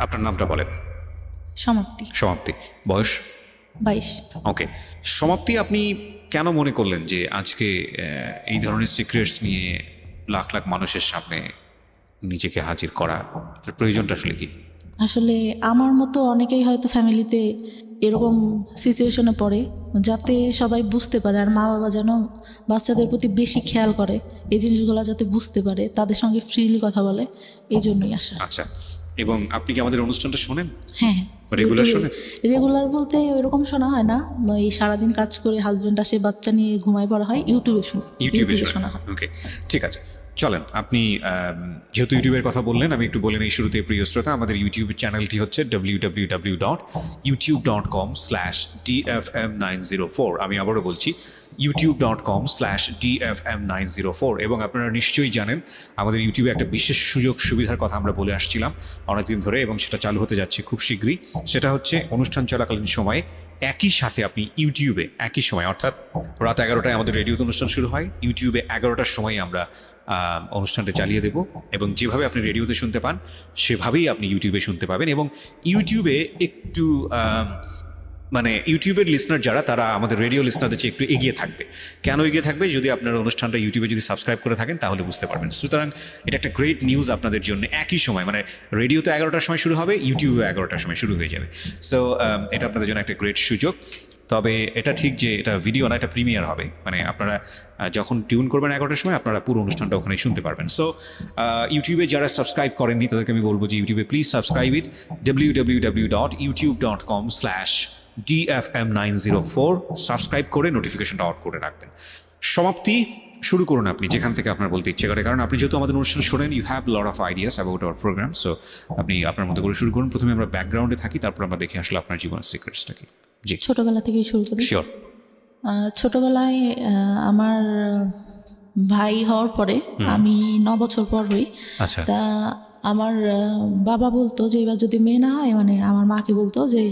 আপনার নামটা বলেন। সমাপ্তি। সমাপ্তি। বয়স? 22। ওকে সমাপ্তি, আপনি কেন মনে করলেন যে আজকে এই ধরনের সিক্রেটস নিয়ে লাখ লাখ মানুষের সামনে নিজেকে হাজির করা, তার প্রয়োজনটা আসলে কি? আসলে আমার মতো অনেকেই হয়তো ফ্যামিলিতে এরকম সিচুয়েশনে পড়ে, যাতে সবাই বুঝতে পারে আর মা বাবা যেন বাচ্চাদের প্রতি বেশি খেয়াল করে, এই জিনিসগুলো যাতে বুঝতে পারে, তাদের সঙ্গে ফ্রিলি কথা বলে, এই জন্যই আসা। আচ্ছা, এবং আপনি কি আমাদের অনুষ্ঠানটা শোনেন? হ্যাঁ রেগুলার শোনেন? রেগুলার বলতে ওইরকম শোনা হয় না, এই সারাদিন কাজ করে হাজব্যান্ড আসে, বাচ্চা নিয়ে ঘুমায় পড়া হয়, ইউটিউবে শোনা হয়। ওকে ঠিক আছে, চলেন। আপনি যেহেতু ইউটিউবের কথা বললেন, আমি একটু বলে নিই শুরুতে প্রিয় শ্রোতা, আমাদের ইউটিউব চ্যানেলটি হচ্ছে www.youtube.com/dfm904। আমি আবারও বলছি youtube.com/dfm904। এবং আপনারা নিশ্চয়ই জানেন আমাদের ইউটিউবে একটা বিশেষ সুযোগ সুবিধার কথা আমরা বলে আসছিলাম অনেকদিন ধরে, এবং সেটা চালু হতে যাচ্ছে খুব শীঘ্রই। সেটা হচ্ছে অনুষ্ঠান চলাকালীন সময়ে একই সাথে আপনি ইউটিউবে একই সময়, অর্থাৎ রাত 11টায় আমাদের রেডিওতে অনুষ্ঠান শুরু হয়, ইউটিউবে 11টার সময় আমরা অনুষ্ঠানটা চালিয়ে দেব, এবং যেভাবে আপনি রেডিওতে শুনতে পান সেভাবেই আপনি ইউটিউবে শুনতে পাবেন। এবং ইউটিউবে একটু মানে ইউটিউবের লিসনার যারা, তারা আমাদের রেডিও লিসনারদের চেয়ে একটু এগিয়ে থাকবে। কেন এগিয়ে থাকবে? যদি আপনার অনুষ্ঠানটা ইউটিউবে যদি সাবস্ক্রাইব করে থাকেন তাহলে বুঝতে পারবেন। সুতরাং এটা একটা গ্রেট নিউজ আপনাদের জন্য। একই সময় মানে রেডিওতে 11টার সময় শুরু হবে, ইউটিউবে 11টার সময় শুরু হয়ে যাবে। সো এটা আপনাদের জন্য একটা গ্রেট সুযোগ। তবে এটা ঠিক যে এটা ভিডিও না, এটা প্রিমিয়ার হবে, মানে আপনারা যখন টিউন করবেন 11টার সময় আপনারা পুরো অনুষ্ঠানটা ওখানে শুনতে পারবেন। সো ইউটিউবে যারা সাবস্ক্রাইব করেননি তাদেরকে আমি বলবো যে ইউটিউবে please subscribe it, www.youtube.com/dfm904। Subscribe করে নোটিফিকেশনটা অন করে রাখবেন। সমাপ্তি, শুরু করুন আপনি যেখান থেকে আপনার বলতে ইচ্ছে করে, কারণ আপনি যেহেতু আমাদের অনুষ্ঠান শোনেন, you have lot of ideas about our programme. So আপনি আপনার মতো করে শুরু করুন। প্রথমে আমরা ব্যাকগ্রাউন্ডে থাকি, তারপর আমরা দেখে আসলে আপনার জীবনের সিক্রেটসটা কি। জি, ছোটবেলা থেকেই শুরু করি। শিওর। ছোটবেলায় আমার ভাই হওয়ার পরে আমি 9 বছর পর হই। আচ্ছা। তা আমার বাবা বলতো যে এবার যদি মেয়ে না হয়, মানে আমার মাকে বলতো যে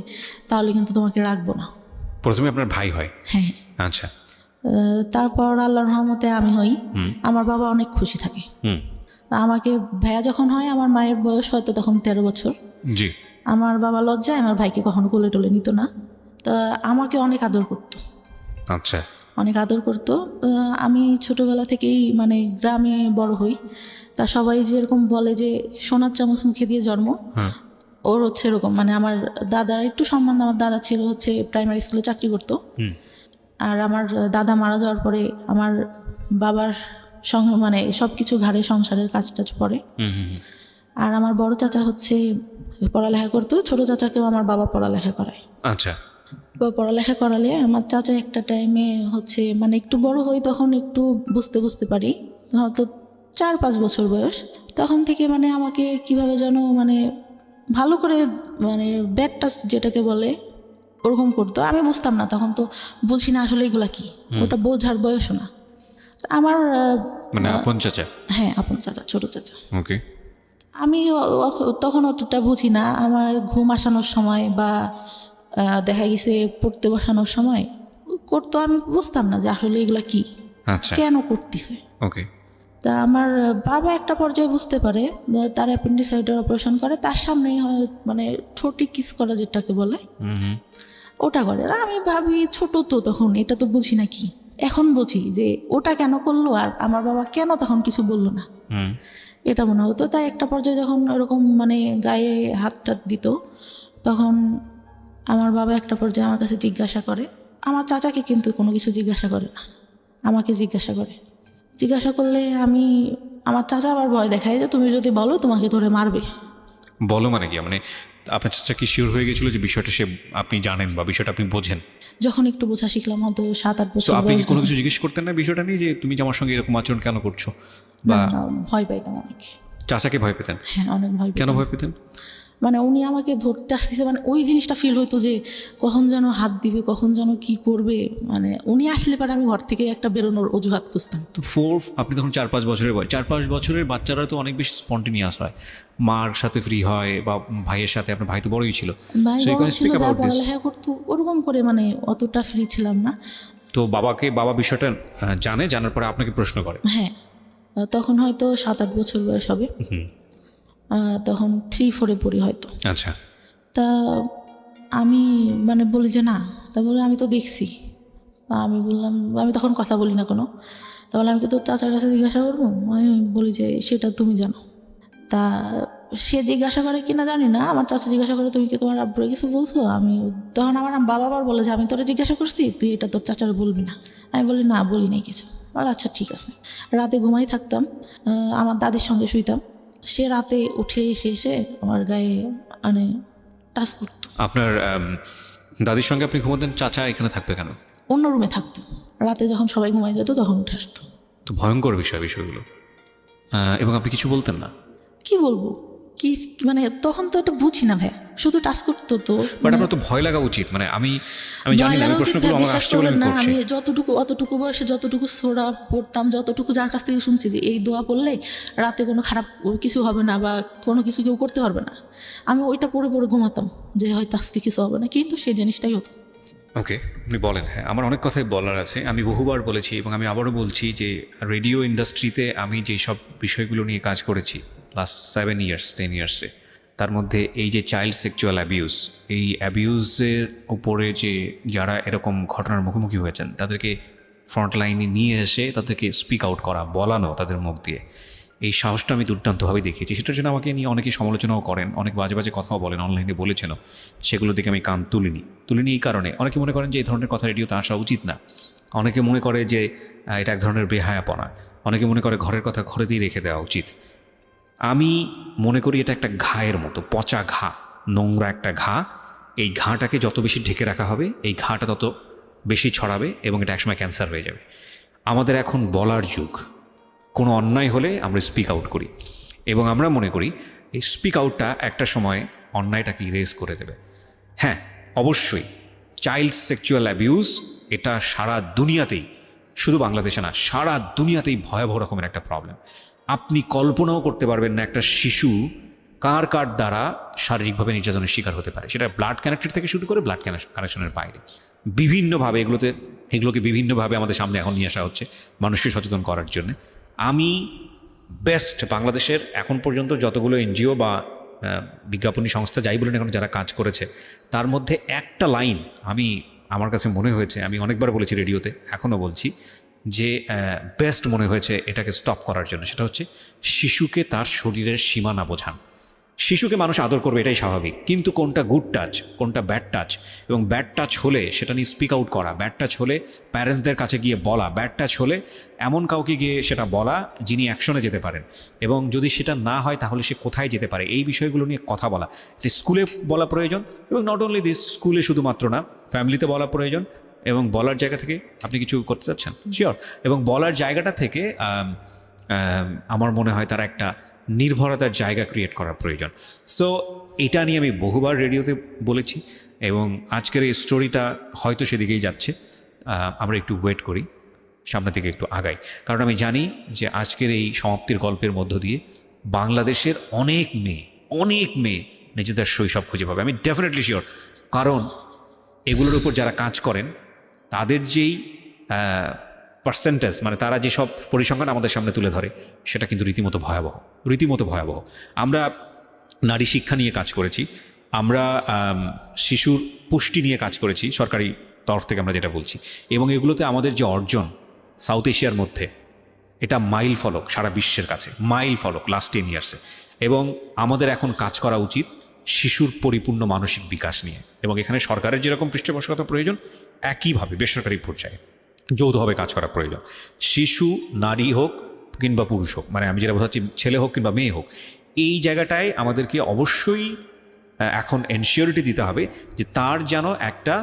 তাহলে কিন্তু তোমাকে রাখবো না। প্রথমে আপনার ভাই হয়? হ্যাঁ। আচ্ছা। তারপর আল্লাহর রহমতে আমি হই। আমার বাবা অনেক খুশি থাকে। আমাকে ভাইয়া যখন হয়, আমার মায়ের বয়স হয়তো তখন 13 বছর। জি। আমার বাবা লজ্জায় আমার ভাইকে কখনো কোলে টোলে নিত না, তা আমাকে অনেক আদর করতো। আচ্ছা। অনেক আদর করতো। আমি ছোটোবেলা থেকেই মানে গ্রামে বড় হই, তা সবাই যেরকম বলে যে সোনার চামচ মুখে দিয়ে জন্ম, ওর হচ্ছে এরকম। মানে আমার দাদার একটু সম্মান, আমার দাদা ছিল হচ্ছে প্রাইমারি স্কুলে চাকরি করতো। আর আমার দাদা মারা যাওয়ার পরে আমার বাবার মানে সব কিছু ঘাড়ে সংসারের কাজ টাজ পড়ে। আর আমার বড় চাচা হচ্ছে পড়ালেখা করতো, ছোট চাচাকেও আমার বাবা পড়ালেখা করায়। আচ্ছা। পড়ালেখা করালে আমার চাচা একটা টাইমে হচ্ছে মানে একটু বড় হই, তখন একটু বুঝতে পারি, হয়তো 4-5 বছর বয়স, তখন থেকে মানে আমাকে কিভাবে যেন মানে ভালো করে মানে ব্যাড টাচ যেটাকে বলে ওরকম করতো। আমি বুঝতাম না, তখন তো বুঝি না আসলে এগুলা কি, ওটা বোঝার বয়সও না আমার। মানে আপন চাচা? হ্যাঁ, আপন চাচা, ছোট চাচা। ওকে। আমি তখন অতটা বুঝি না। আমার ঘুম আসানোর সময় বা দেখা গেছে পড়তে বসানোর সময় করতো, আমি বুঝতাম না যে আসলে এগুলা কি, কেন করতেছে। ওকে। তা আমার বাবা একটা পর্যায়ে বুঝতে পারে, তার অ্যাপেন্ডিসাইডের অপারেশন করে, তার সামনেই হয় মানে ঠোঁটে কিস করা যেটাকে বলে, ওটা করে। আমি ভাবি ছোট তো তখন, এটা তো বুঝি না কি। এখন বুঝি যে ওটা কেন করলো আর আমার বাবা কেন তখন কিছু বললো না, এটা মনে হতো। তাই একটা পর্যায়ে যখন এরকম মানে গায়ে হাত টাত দিত, তখন আমার বাবা একটা পর্যায়ে আমার কাছে জিজ্ঞাসা করে, আমার চাচাকে কিন্তু কোনো কিছু জিজ্ঞাসা করে না, আমাকে জিজ্ঞাসা করে। জিজ্ঞাসা করলে আমার চাচা আবার ভয় দেখায় যে তুমি যদি বলো তোমাকে ধরে মারবে। বলো মানে কি? মানে আপনার চাচা কি শিওর হয়ে গেছিল যে বিষয়টা আপনি জানেন বা বিষয়টা আপনি বোঝেন? যখন একটু বোঝা শিখলাম, হয়তো 7-8 বছর। আপনি কি কোনো কিছু জিজ্ঞেস করতেন না বিষয়টা নিয়ে, যে তুমি আমার সঙ্গে এরকম আচরণ কেন করছো? বা ভয় পাইতাম অনেক। চাচাকে ভয় পেতেন? হ্যাঁ, অনেক ভয় পেতাম। কেন ভয় পেতেন? মানে উনি আমাকে ধরতে আসতেছে, মানে ওই জিনিসটা ফিল হইতো যে কখন যেন হাত দিবে, কখন যেন কি করবে। মানে উনি আসলে পরে আমি ঘর থেকে একটা বেরোনোর অজুহাত খুঁজতাম। তো আপনি তখন 4-5 বছরের বয়স। 4-5 বছরের বাচ্চারা তো অনেক বেশি স্পন্টেনিয়াস হয়, মার সাথে ফ্রি হয় বা ভাইয়ের সাথে। আপনার ভাই তো বড়ই ছিল, ভাই বড় ছিল, পড়ালেখা করতো, ওরকম করে মানে অতটা ফ্রি ছিলাম না। তো বাবা বিষয়টা জানার পরে আপনাকে প্রশ্ন করে? হ্যাঁ, তখন হয়তো 7-8 বছর বয়স হবে। তখন 3-4 পড়ি হয়তো। আচ্ছা, তা আমি মানে বলি যে না, তা বলে আমি তো দেখছি। আমি বললাম, আমি তখন কথা বলি না কোনো। তাহলে আমি কি তোর চাচার কাছে জিজ্ঞাসা করবো? আমি বলি যে সেটা তুমি জানো। তা সে জিজ্ঞাসা করে কিনা জানি না, আমার চাচা জিজ্ঞাসা করে তুমি কি তোমার আব্বুরে কিছু বলছো? আমি তখন আমার বাবা আবার বলে যে আমি তোরা জিজ্ঞাসা করছি, তুই এটা তোর চাচার বলবি না। আমি বলি না, বলি নাই কিছু। আর আচ্ছা ঠিক আছে। রাতে ঘুমাই থাকতাম, আমার দাদির সঙ্গে শুইতাম। সে রাতে উঠে এসে আমার গায়ে মানে টাচ করতো। আপনার দাদির সঙ্গে আপনি ঘুমোতেন, চাচা এখানে থাকবে কেন? অন্য রুমে থাকতো, রাতে যখন সবাই ঘুমাই যেত তখন উঠে আসতো। তো ভয়ঙ্কর বিষয়গুলো। এবং আপনি কিছু বলতেন না? কি বলবো, কি মানে তখন তো এটা বুঝি না ভাই, শুধু টাচ করতো তো। বাট আপনার তো ভয় লাগা উচিত। মানে আমি জানি না, আমি প্রশ্নগুলো আমার আসছে বলে আমি করছি। আমি অতটুকু বয়সে যতটুকু সোরা পড়তাম, যতটুকু যার কাছ থেকে শুনছি যে এই দোয়া পড়লে রাতে কোনো খারাপ কিছু হবে না বা কোনো কিছু কেউ করতে পারবে না, আমি ওইটা পড়ে ঘুমাতাম যে হয়তো আজকে কিছু হবে না, কিন্তু সেই জিনিসটাই হতো। ওকে, আপনি বলেন। হ্যাঁ, আমার অনেক কথাই বলার আছে। আমি বহুবার বলেছি এবং আমি আবারও বলছি যে রেডিও ইন্ডাস্ট্রিতে আমি যেই সব বিষয়গুলো নিয়ে কাজ করেছি লাস্ট 7 years 10 yearsে, তার মধ্যে এই যে চাইল্ড সেক্সুয়াল অ্যাবিউজ, এই অ্যাবিউজের উপরে যে যারা এরকম ঘটনার মুখোমুখি হয়েছেন তাদেরকে ফ্রন্ট লাইনে নিয়ে এসে তাদেরকে স্পিক আউট করা, বলানো তাদের মুখ দিয়ে, এই সাহসটা আমি দুর্দান্তভাবে দেখিয়েছি। সেটার জন্য আমাকে নিয়ে অনেকেই সমালোচনাও করেন, অনেক বাজে বাজে কথাও বলেন, অনলাইনে বলেছেনও। সেগুলো দেখে আমি কান তুলিনি এই কারণে অনেকে মনে করেন যে এই ধরনের কথা রেডিওতে আসা উচিত না। অনেকে মনে করে যে এটা এক ধরনের বেহায়াপনা। অনেকে মনে করে ঘরের কথা ঘরেতেই রেখে দেওয়া উচিত। আমি মনে করি এটা একটা ঘায়ের মতো, পচা ঘা, নোংরা একটা ঘা। এই ঘাটাকে যত বেশি ঢেকে রাখা হবে, এই ঘাটা তত বেশি ছড়াবে এবং এটা একসময় ক্যান্সার হয়ে যাবে। আমাদের এখন বলার যুগ। কোনো অন্যায় হলে আমরা স্পিক আউট করি এবং আমরা মনে করি এই স্পিক আউটটা একটা সময় অন্যায়টাকে ইরেজ করে দেবে। হ্যাঁ, অবশ্যই চাইল্ড সেক্সুয়াল অ্যাবিউজ এটা সারা দুনিয়াতেই, শুধু বাংলাদেশে না, সারা দুনিয়াতেই ভয়াবহ রকমের একটা প্রবলেম। আপনি কল্পনাও করতে পারবেন না একটা শিশু কার দ্বারা শারীরিকভাবে নির্যাতনের শিকার হতে পারে। সেটা ব্লাড কানেক্টেড থেকে শুরু করে ব্লাড কানেকশনের বাইরে বিভিন্নভাবে এগুলোকে বিভিন্নভাবে আমাদের সামনে এখন নিয়ে আসা হচ্ছে মানুষকে সচেতন করার জন্য। আমি বেস্ট বাংলাদেশের এখন পর্যন্ত যতগুলো এনজিও বা বিজ্ঞাপনী সংস্থা যাই বলেন এখন যারা কাজ করেছে, তার মধ্যে একটা লাইন আমার কাছে মনে হয়েছে, আমি অনেকবার বলেছি রেডিওতে, এখনও বলছি, যে বেস্ট মনে হয়েছে এটাকে স্টপ করার জন্য। সেটা হচ্ছে শিশুকে তার শরীরের সীমানা বোঝান। শিশুকে মানুষ আদর করবে, এটাই স্বাভাবিক, কিন্তু কোনটা গুড টাচ, কোনটা ব্যাড টাচ, এবং ব্যাড টাচ হলে সেটা নিয়ে স্পিক আউট করা, ব্যাড টাচ হলে প্যারেন্টসদের কাছে গিয়ে বলা, ব্যাড টাচ হলে এমন কাউকে গিয়ে সেটা বলা যিনি অ্যাকশনে যেতে পারেন, এবং যদি সেটা না হয় তাহলে সে কোথায় যেতে পারে, এই বিষয়গুলো নিয়ে কথা বলা। এটি স্কুলে বলা প্রয়োজন, এবং নট অনলি দিস, স্কুলে শুধুমাত্র না, ফ্যামিলিতে বলা প্রয়োজন। এবং বলার জায়গা থেকে আপনি কিছু করতে চাচ্ছেন, শিওর, এবং বলার জায়গাটা থেকে আমার মনে হয় তারা একটা নির্ভরতার জায়গা ক্রিয়েট করার প্রয়োজন। সো এটা নিয়ে আমি বহুবার রেডিওতে বলেছি এবং আজকের এই স্টোরিটা হয়তো সেদিকেই যাচ্ছে। আমরা একটু ওয়েট করি, সামনের দিকে একটু আগাই, কারণ আমি জানি যে আজকের এই সমাপ্তির গল্পের মধ্য দিয়ে বাংলাদেশের অনেক মেয়ে নিজেদের শৈশব খুঁজে পাবে। আমি ডেফিনেটলি শিওর, কারণ এগুলোর উপর যারা কাজ করেন তাদের যেই পার্সেন্টেজ, মানে তারা যেসব পরিসংখ্যান আমাদের সামনে তুলে ধরে, সেটা কিন্তু রীতিমতো ভয়াবহ। আমরা নারী শিক্ষা নিয়ে কাজ করেছি, আমরা শিশুর পুষ্টি নিয়ে কাজ করেছি সরকারি তরফ থেকে, আমরা যেটা বলছি, এবং এগুলোতে আমাদের যে অর্জন সাউথ এশিয়ার মধ্যে, এটা মাইল ফলক সারা বিশ্বের কাছে, মাইল ফলক লাস্ট 10 ইয়ার্সে। এবং আমাদের এখন কাজ করা উচিত শিশুর পরিপূর্ণ মানসিক বিকাশ নিয়ে, এবং এখানে সরকারের যেরকম পৃষ্ঠপোষকতা প্রয়োজন, একইভাবে বেসরকারি পর্যায়ে যৌথভাবে কাজ করা প্রয়োজন। শিশু, নারী হোক কিংবা পুরুষ হোক, মানে আমি যেটা বোঝাচ্ছি, ছেলে হোক কিংবা মেয়ে হোক, এই জায়গাটায় আমাদেরকে অবশ্যই এখন এনশিওরিটি দিতে হবে যে তার যেন একটা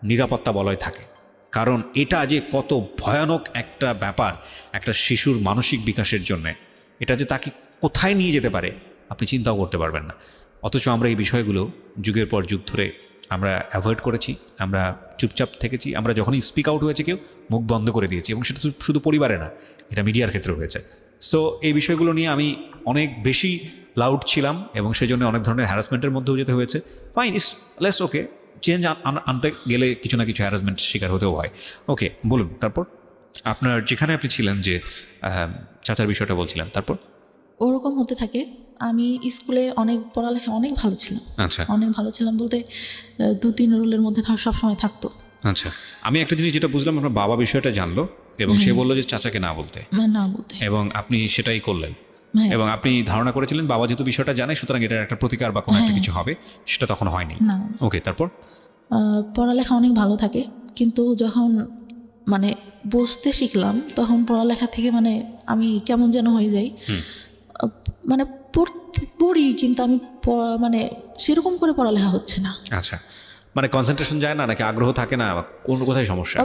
নিরাপত্তা বলয় থাকে। কারণ এটা যে কত ভয়ানক একটা ব্যাপার একটা শিশুর মানসিক বিকাশের জন্যে, এটা যে তাকে কোথায় নিয়ে যেতে পারে আপনি চিন্তাও করতে পারবেন না। অথচ আমরা এই বিষয়গুলো যুগের পর যুগ ধরে আমরা অ্যাভয়েড করেছি, আমরা চুপচাপ থেকেছি। আমরা যখনই স্পিক আউট হয়েছে কেউ, মুখ বন্ধ করে দিয়েছি, এবং সেটা শুধু পরিবারে না, এটা মিডিয়ার ক্ষেত্রে হয়েছে। সো এই বিষয়গুলো নিয়ে আমি অনেক বেশি লাউড ছিলাম এবং সেই জন্য অনেক ধরনের হ্যারাসমেন্টের মধ্যেও যেতে হয়েছে। ফাইন, ইস লেস ওকে, চেঞ্জ আনতে গেলে কিছু না কিছু হ্যারাসমেন্ট শিকার হতেও হয়। ওকে, বলুন তারপর আপনার যেখানে আপনি ছিলেন, যে চাচার বিষয়টা বলছিলেন, তারপর ওরকম হতে থাকে। আমি স্কুলে অনেক পড়ালেখা অনেক ভালো ছিলাম, আচ্ছা অনেক ভালো ছিলাম বলতে 2-3 রোলের মধ্যে সবসময় থাকতো। আচ্ছা, আমি একটা জিনিস যেটা বুঝলাম, আপনার বাবা বিষয়টা জানলো এবং সে বললো যে চাচাকে না বলতে, না বলতে, এবং আপনি সেটাই করলেন। হ্যাঁ। এবং আপনি ধারণা করেছিলেন বাবা যেহেতু বিষয়টা জানে সুতরাং এটার একটা প্রতিকার বা কোনো একটা কিছু হবে, সেটা তখন হয়নি। না, ওকে, তারপর? পড়ালেখা অনেক ভালো থাকে, কিন্তু যখন মানে বুঝতে শিখলাম তখন পড়ালেখা থেকে মানে আমি কেমন যেন হয়ে যাই। মানে পড়ি কিন্তু আমি মানে সেরকম করে পড়ালেখা হচ্ছে না। আচ্ছা, মানে কনসেন্ট্রেশন যায় না নাকি আগ্রহ থাকে না, বা কোন কোথায় সমস্যা?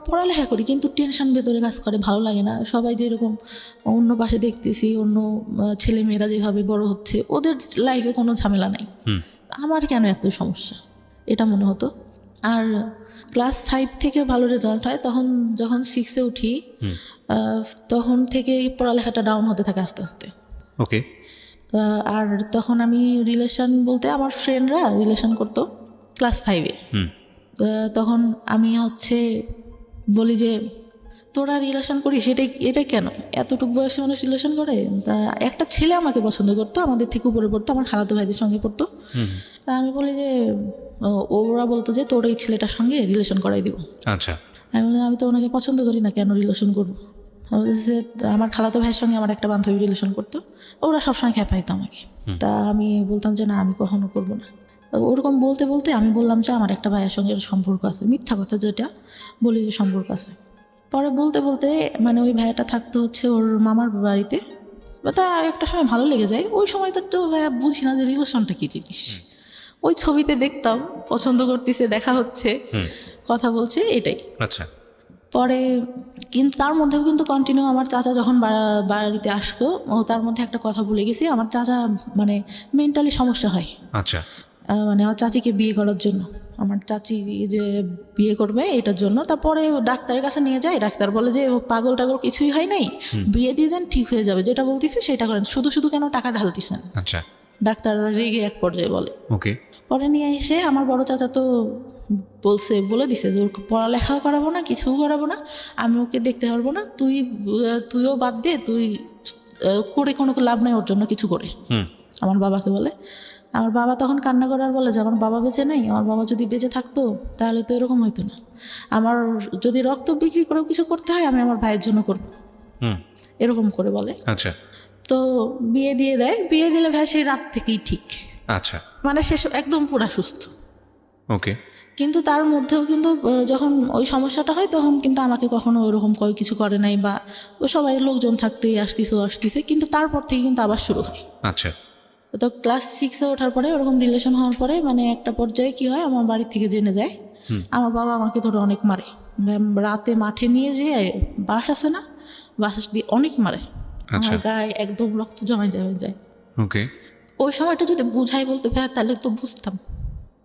পড়ালেখা করি কিন্তু টেনশন ভেতরে কাজ করে, ভালো লাগে না। সবাই যেরকম অন্য পাশে দেখতেছি, অন্য ছেলে মেয়েরা যেভাবে বড় হচ্ছে, ওদের লাইফে কোনো ঝামেলা নাই, আমার কেন এত সমস্যা, এটা মনে হতো। আর ক্লাস 5 থেকে ভালো রেজাল্ট হয়, তখন যখন 6-এ উঠি তখন থেকে পড়ালেখাটা ডাউন হতে থাকে আস্তে আস্তে। ওকে। আর তখন আমি রিলেশন বলতে আমার ফ্রেন্ডরা রিলেশন করতো ক্লাস 5-এ। তখন আমি বলি যে তোরা রিলেশন করিস, এটা কেন, এতটুকু বয়সে মানুষ রিলেশন করে? তা একটা ছেলে আমাকে পছন্দ করতো, আমাদের থেকে উপরে পড়তো, আমার খালাতো ভাইদের সঙ্গে পড়তো। তা আমি বলি যে ওরা বলতো যে তোর এই ছেলেটার সঙ্গে রিলেশন করাই দিব। আচ্ছা। আমি বললাম আমি তো ওনাকে পছন্দ করি না, কেন রিলেশন করবো? আমার খালাতো ভাইয়ের সঙ্গে আমার একটা বান্ধবী রিলেশন করতো, ওরা সবসময় খেপাইতো আমাকে। তা আমি বলতাম যে না, আমি কখনো করবো না। ওরকম বলতে বলতে আমি বললাম যে আমার একটা ভাইয়ের সঙ্গে সম্পর্ক আছে, মিথ্যা কথা যেটা বলি যে সম্পর্ক আছে। পরে বলতে বলতে মানে ওই ভাইয়াটা থাকতো ওর মামার বাড়িতে, তা একটা সময় ভালো লেগে যায়। ওই সময় তো ভাইয়া বুঝি না যে রিলেশনটা কী জিনিস। ওই ছবিতে দেখতাম পছন্দ করতেছে, দেখা হচ্ছে, কথা বলছে, এটাই। আচ্ছা। পরে কিন্তু তার মধ্যেও কিন্তু কন্টিনিউ আমার চাচা যখন বাড়িতে আসতো, তার মধ্যে একটা কথা ভুলে গেছি, আমার চাচা মানে মেন্টালি সমস্যা হয়। আচ্ছা। মানে আমার চাচিকে বিয়ে করার জন্য, আমার চাচি যে বিয়ে করবে এটার জন্য। তারপরে ডাক্তারের কাছে নিয়ে যায়, ডাক্তার বলে যে পাগল টাগল কিছুই হয় নাই, বিয়ে দিয়ে দেন, ঠিক হয়ে যাবে, যেটা বলতেছে সেটা করেন, শুধু শুধু কেন টাকা ঢালতেছেন। আচ্ছা। ডাক্তার রেগে এক পর্যায়ে বলে। ওকে। পরে নিয়ে এসে আমার বড় চাচা তো বলে দিছে যে ওর পড়ালেখাও করাবো না, কিছুও করাবো না, আমি ওকে দেখতে পারবো না, তুইও বাদ দে, তুই করে কোনো লাভ নাই ওর জন্য কিছু করে। আমার বাবাকে বলে। আমার বাবা তখন কান্না করে আর বলে যে আমার বাবা বেঁচে নাই, আমার বাবা যদি বেঁচে থাকতো তাহলে তো এরকম হইতো না, আমার যদি রক্ত বিক্রি করেও কিছু করতে হয় আমি আমার ভাইয়ের জন্য করবো, এরকম করে বলে। আচ্ছা। তো বিয়ে দিয়ে দেয়, বিয়ে দিলে ভাই সেই রাত থেকেই ঠিক। আচ্ছা। মানে সে একদম পুরা সুস্থ। ওকে। কিন্তু তার মধ্যেও কিন্তু যখন ওই সমস্যাটা হয় তখন কিন্তু আমাকে কখনো ওরকম কিছু করে নাই, বা ও সবাই লোকজন থাকতেই আসতেছে, কিন্তু তারপর থেকে কিন্তু আবার শুরু হয়। আচ্ছা। তো ক্লাস 6-এ ওঠার পরে ওরকম রিলেশন হওয়ার পরে মানে একটা পর্যায়ে কি হয়, আমার বাড়ি থেকে জেনে যায়, আমার বাবা আমাকে ধরে অনেক মারে, রাতে মাঠে নিয়ে যেয়ে বাঁশ আছে না, বাঁশ দিয়ে অনেক মারে, আমার গায়ে একদম রক্ত জমে যায়। ওকে। ওই সময়টা যদি বুঝাই বলতে ভাই তাহলে তো বুঝতাম,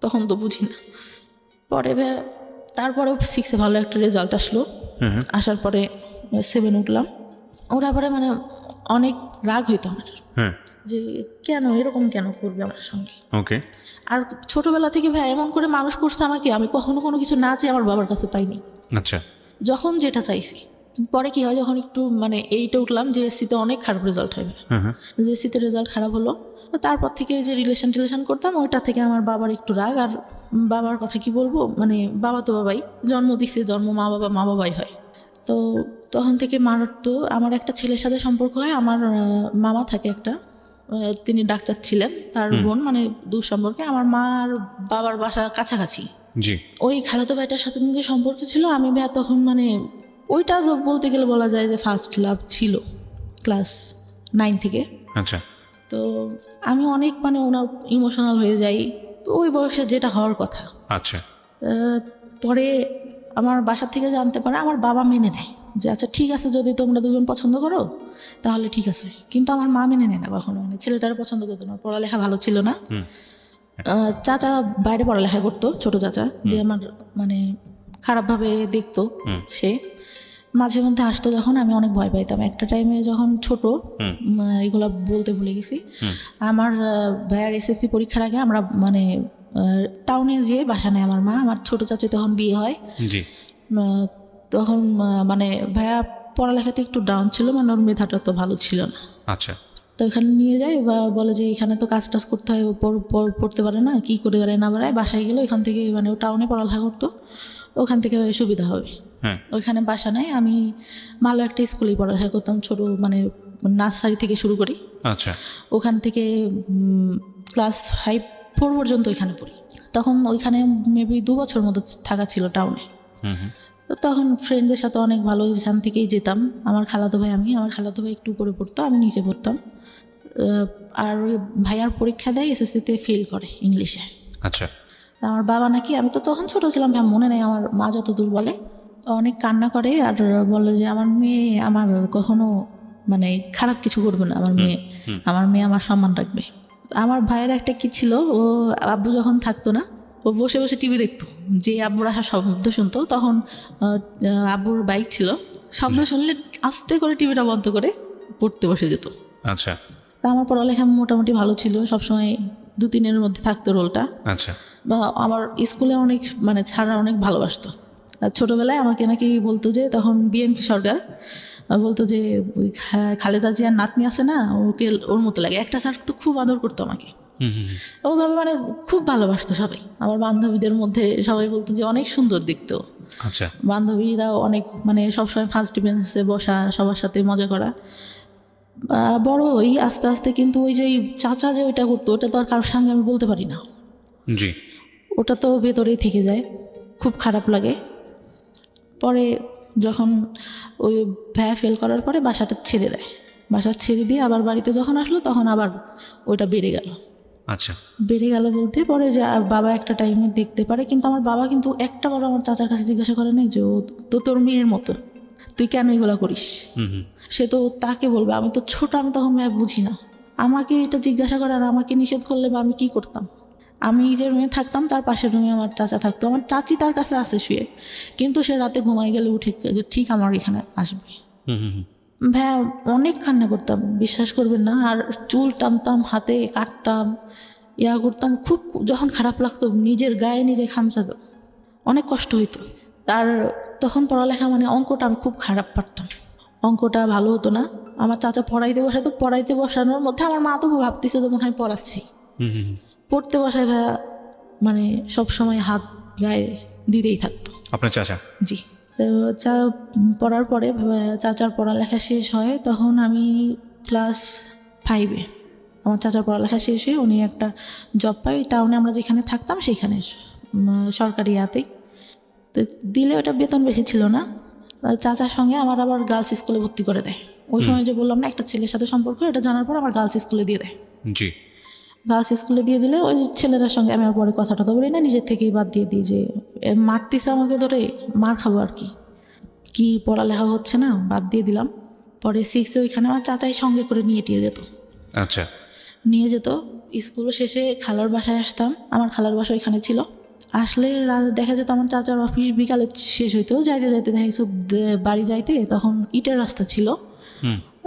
তখন তো বুঝি না। পরে তারপরে 6-এ ভালো একটা রেজাল্ট আসলো, আসার পরে 7 উঠলাম। ওরা পরে মানে অনেক রাগ হইতো আমার, যে কেন এরকম কেন করবে আমার সঙ্গে। ওকে। আর ছোটবেলা থেকে ভাই এমন করে মানুষ করছে আমাকে, আমি কখনো কোনো কিছু না চেয়ে আমার বাবার কাছে পাইনি। আচ্ছা। যখন যেটা চাইছি। পরে কি হয়, যখন একটু মানে 8-এ উঠলাম, JSC-তে অনেক খারাপ রেজাল্ট হয়, JSC-তে রেজাল্ট খারাপ হলো, তারপর থেকে যে রিলেশন করতাম ওইটা থেকে আমার বাবার একটু রাগ। আর বাবার কথা কি বলবো, মানে বাবা তো বাবাই, জন্ম দিচ্ছে, মা বাবাই হয়। তো তখন থেকে তো আমার একটা ছেলের সাথে সম্পর্ক হয়, আমার মামা থাকে একটা, তিনি ডাক্তার ছিলেন, তার বোন, মানে দূর সম্পর্কে। আমার মা আর বাবার বাসা কাছাকাছি, ওই খালাতো ভাইটার সাথে সম্পর্ক ছিল। আমি তখন মানে ওইটা বলতে গেলে বলা যায় যে ফার্স্ট লাভ ছিল ক্লাস 9 থেকে। আচ্ছা। তো আমি অনেক মানে ওনার ইমোশনাল হয়ে যাই, ওই বয়সে যেটা হওয়ার কথা। আচ্ছা। পরে আমার বাসা থেকে জানতে পারে, আমার বাবা মেনে নেয় যে আচ্ছা ঠিক আছে, যদি তোমরা দুজন পছন্দ করো তাহলে ঠিক আছে, কিন্তু আমার মা মেনে নেয় না কখনো, মানে ছেলেটার পছন্দ করতো না, পড়ালেখা ভালো ছিল না। চাচা বাইরে পড়ালেখা করতো, ছোট চাচা, যে আমার মানে খারাপভাবে দেখতো, সে মাঝে মধ্যে আসতো যখন, আমি অনেক ভয় পাইতাম। একটা টাইমে যখন ছোট, এগুলো বলতে ভুলে গেছি, আমার ভাইয়ার SSC পরীক্ষার আগে আমরা মানে টাউনে যেয়ে বাসা নেয় আমার মা, আমার ছোট চাচি তখন বিয়ে হয়। তখন মানে ভাইয়া পড়ালেখাতে একটু ডাউন ছিল, মানে ওর মেধাটা তো ভালো ছিল না। আচ্ছা। তো ওখানে নিয়ে যায় বা বলে যে এখানে তো কাজ টাজ করতে হয়, ও পড়তে পারে না, কি করে বেড়ায় না বেড়ায়, বাসায় গেলে ওইখান থেকে মানে ও টাউনে পড়ালেখা করতো, ওখান থেকে সুবিধা হবে। হ্যাঁ ওইখানে বাসা নেয়। আমি ভালো একটা স্কুলেই পড়ালেখা করতাম, ছোট মানে নার্সারি থেকে শুরু করি। আচ্ছা ওখান থেকে ক্লাস 5-4 পর্যন্ত ওইখানে পড়ি। তখন ওইখানে মেবি 2 বছর মতো থাকা ছিল টাউনে। তো তখন ফ্রেন্ডদের সাথে অনেক ভালো, এখান থেকেই যেতাম। আমার খালাতো ভাই একটু উপরে পড়তো, আমি নিচে পড়তাম। আর ওই ভাইয়ার পরীক্ষা দেয়, এসএসসিতে ফেল করে ইংলিশে। আচ্ছা আমার বাবা নাকি, আমি তো তখন ছোট ছিলাম, ভাই মনে নেই, আমার মা যতদূর বলে, অনেক কান্না করে আর বলে যে আমার মেয়ে আমার কখনো মানে খারাপ কিছু করবে না, আমার মেয়ে আমার সম্মান রাখবে। আমার ভাইয়ের একটা কি ছিল, ও আব্বু যখন থাকতো না, ও বসে বসে টিভি দেখতো। যে আব্বুর আসা শব্দ শুনতো, তখন আব্বুর বাইক ছিল, শব্দ শুনলে আস্তে করে টিভিটা বন্ধ করে পড়তে বসে যেত। আচ্ছা তা আমার পড়ালেখা মোটামুটি ভালো ছিল, সবসময় 2-3-এর মধ্যে থাকতো রোলটা। আচ্ছা বা আমার স্কুলে অনেক মানে ছাড়া অনেক ভালোবাসতো। আর ছোটোবেলায় আমাকে নাকি বলতো যে, তখন বিএনপি সরকার, বলতো যে ওই খালেদা জিয়ার নাতনি আছে না, ওকে ওর মতো লাগে। একটা স্যার তো খুব আদর করতো আমাকে, ওভাবে মানে খুব ভালোবাসতো সবাই। আমার বান্ধবীদের মধ্যে সবাই বলতো যে অনেক সুন্দর দেখতো। আচ্ছা বান্ধবীরা অনেক মানে সবসময় ফার্স্ট বেঞ্চে বসা, সবার সাথে মজা করা। বড় ওই আস্তে আস্তে কিন্তু ওই যে চাচা যে ওইটা করতো, ওটা তো আর কারোর সঙ্গে আমি বলতে পারি না। জি ওটা তো ভেতরেই থেকে যায়, খুব খারাপ লাগে। পরে যখন ওই ভাইয়া ফেল করার পরে বাসাটা ছেড়ে দেয়, বাসা ছেড়ে দিয়ে আবার বাড়িতে যখন আসলো, তখন আবার ওইটা বেড়ে গেল। আচ্ছা বেড়ে গেল বলতে পরে যে বাবা একটা টাইমে দেখতে পারে, কিন্তু আমার বাবা কিন্তু একটা বার আমার চাচার কাছে জিজ্ঞাসা করে নাই যে ও তো তোর মেয়ের মতো, তুই কেন এগুলো করিস। সে তো তাকে বলবে, আমি তো ছোট, আমি তখন বুঝি না। আমাকে এটা জিজ্ঞাসা করে আর আমাকে নিষেধ করলে বা আমি কি করতাম। আমি যে রুমে থাকতাম, তার পাশের রুমে আমার চাচা থাকতো, আমার চাচি তার কাছে আসে শুয়ে, কিন্তু সে রাতে ঘুমাই গেলে উঠে ঠিক আমার এখানে আসবে। ভাইয়া অনেক কান্না করতাম, বিশ্বাস করবেন না। আর চুল টানতাম, হাতে কাটতাম, করতাম। খুব যখন খারাপ লাগতো, নিজের গায়ে নিজে খামচাতো, অনেক কষ্ট হইতো। আর তখন পড়ালেখা মানে অঙ্কটা আমি খুব খারাপ পারতাম, অঙ্কটা ভালো হতো না। আমার চাচা পড়াইতে বসানোর মধ্যে আমার মা তো ভাবতেছে যে মনে হয় পড়াচ্ছি। পড়তে বসায় ভাইয়া মানে সবসময় হাত গায়ে দিতেই থাকতো। আপনার চাচা? জি। তো পড়ার পরে চাচার পড়ালেখা শেষ হয়, তখন আমি ক্লাস 5-এ। আমার চাচার পড়ালেখা শেষ হয়ে উনি একটা জব পায় টাউনে, আমরা যেখানে থাকতাম সেখানে, সরকারি ইয়াতেই। তো দিলে ওটা বেতন বেশি ছিল না। চাচার সঙ্গে আমার আবার গার্লস স্কুলে ভর্তি করে দেয়। ওই সময় যে বললাম না একটা ছেলের সাথে সম্পর্ক, এটা জানার পর আমার গার্লস স্কুলে দিয়ে দেয়। জি। গার্লস স্কুলে দিয়ে দিলে ওই ছেলেটার সঙ্গে আমি আর পরে কথাটা তো বলি না, নিজের থেকেই বাদ দিয়ে দিই যে মারতেছে আমাকে ধরে, মার খাবো আর কি পড়ালেখা হচ্ছে না, বাদ দিয়ে দিলাম। পরে 6-এ ওইখানে আমার চাচাই সঙ্গে করে নিয়ে যেত। আচ্ছা। নিয়ে যেত। স্কুল শেষে খালার বাসায় আসতাম, আমার খালার বাসা ওইখানে ছিল। আসলে দেখা যেত আমার চাচার অফিস বিকালে শেষ হইতো, যাইতে যাইতে দেখা গেছে বাড়ি যাইতে তখন ইটের রাস্তা ছিল,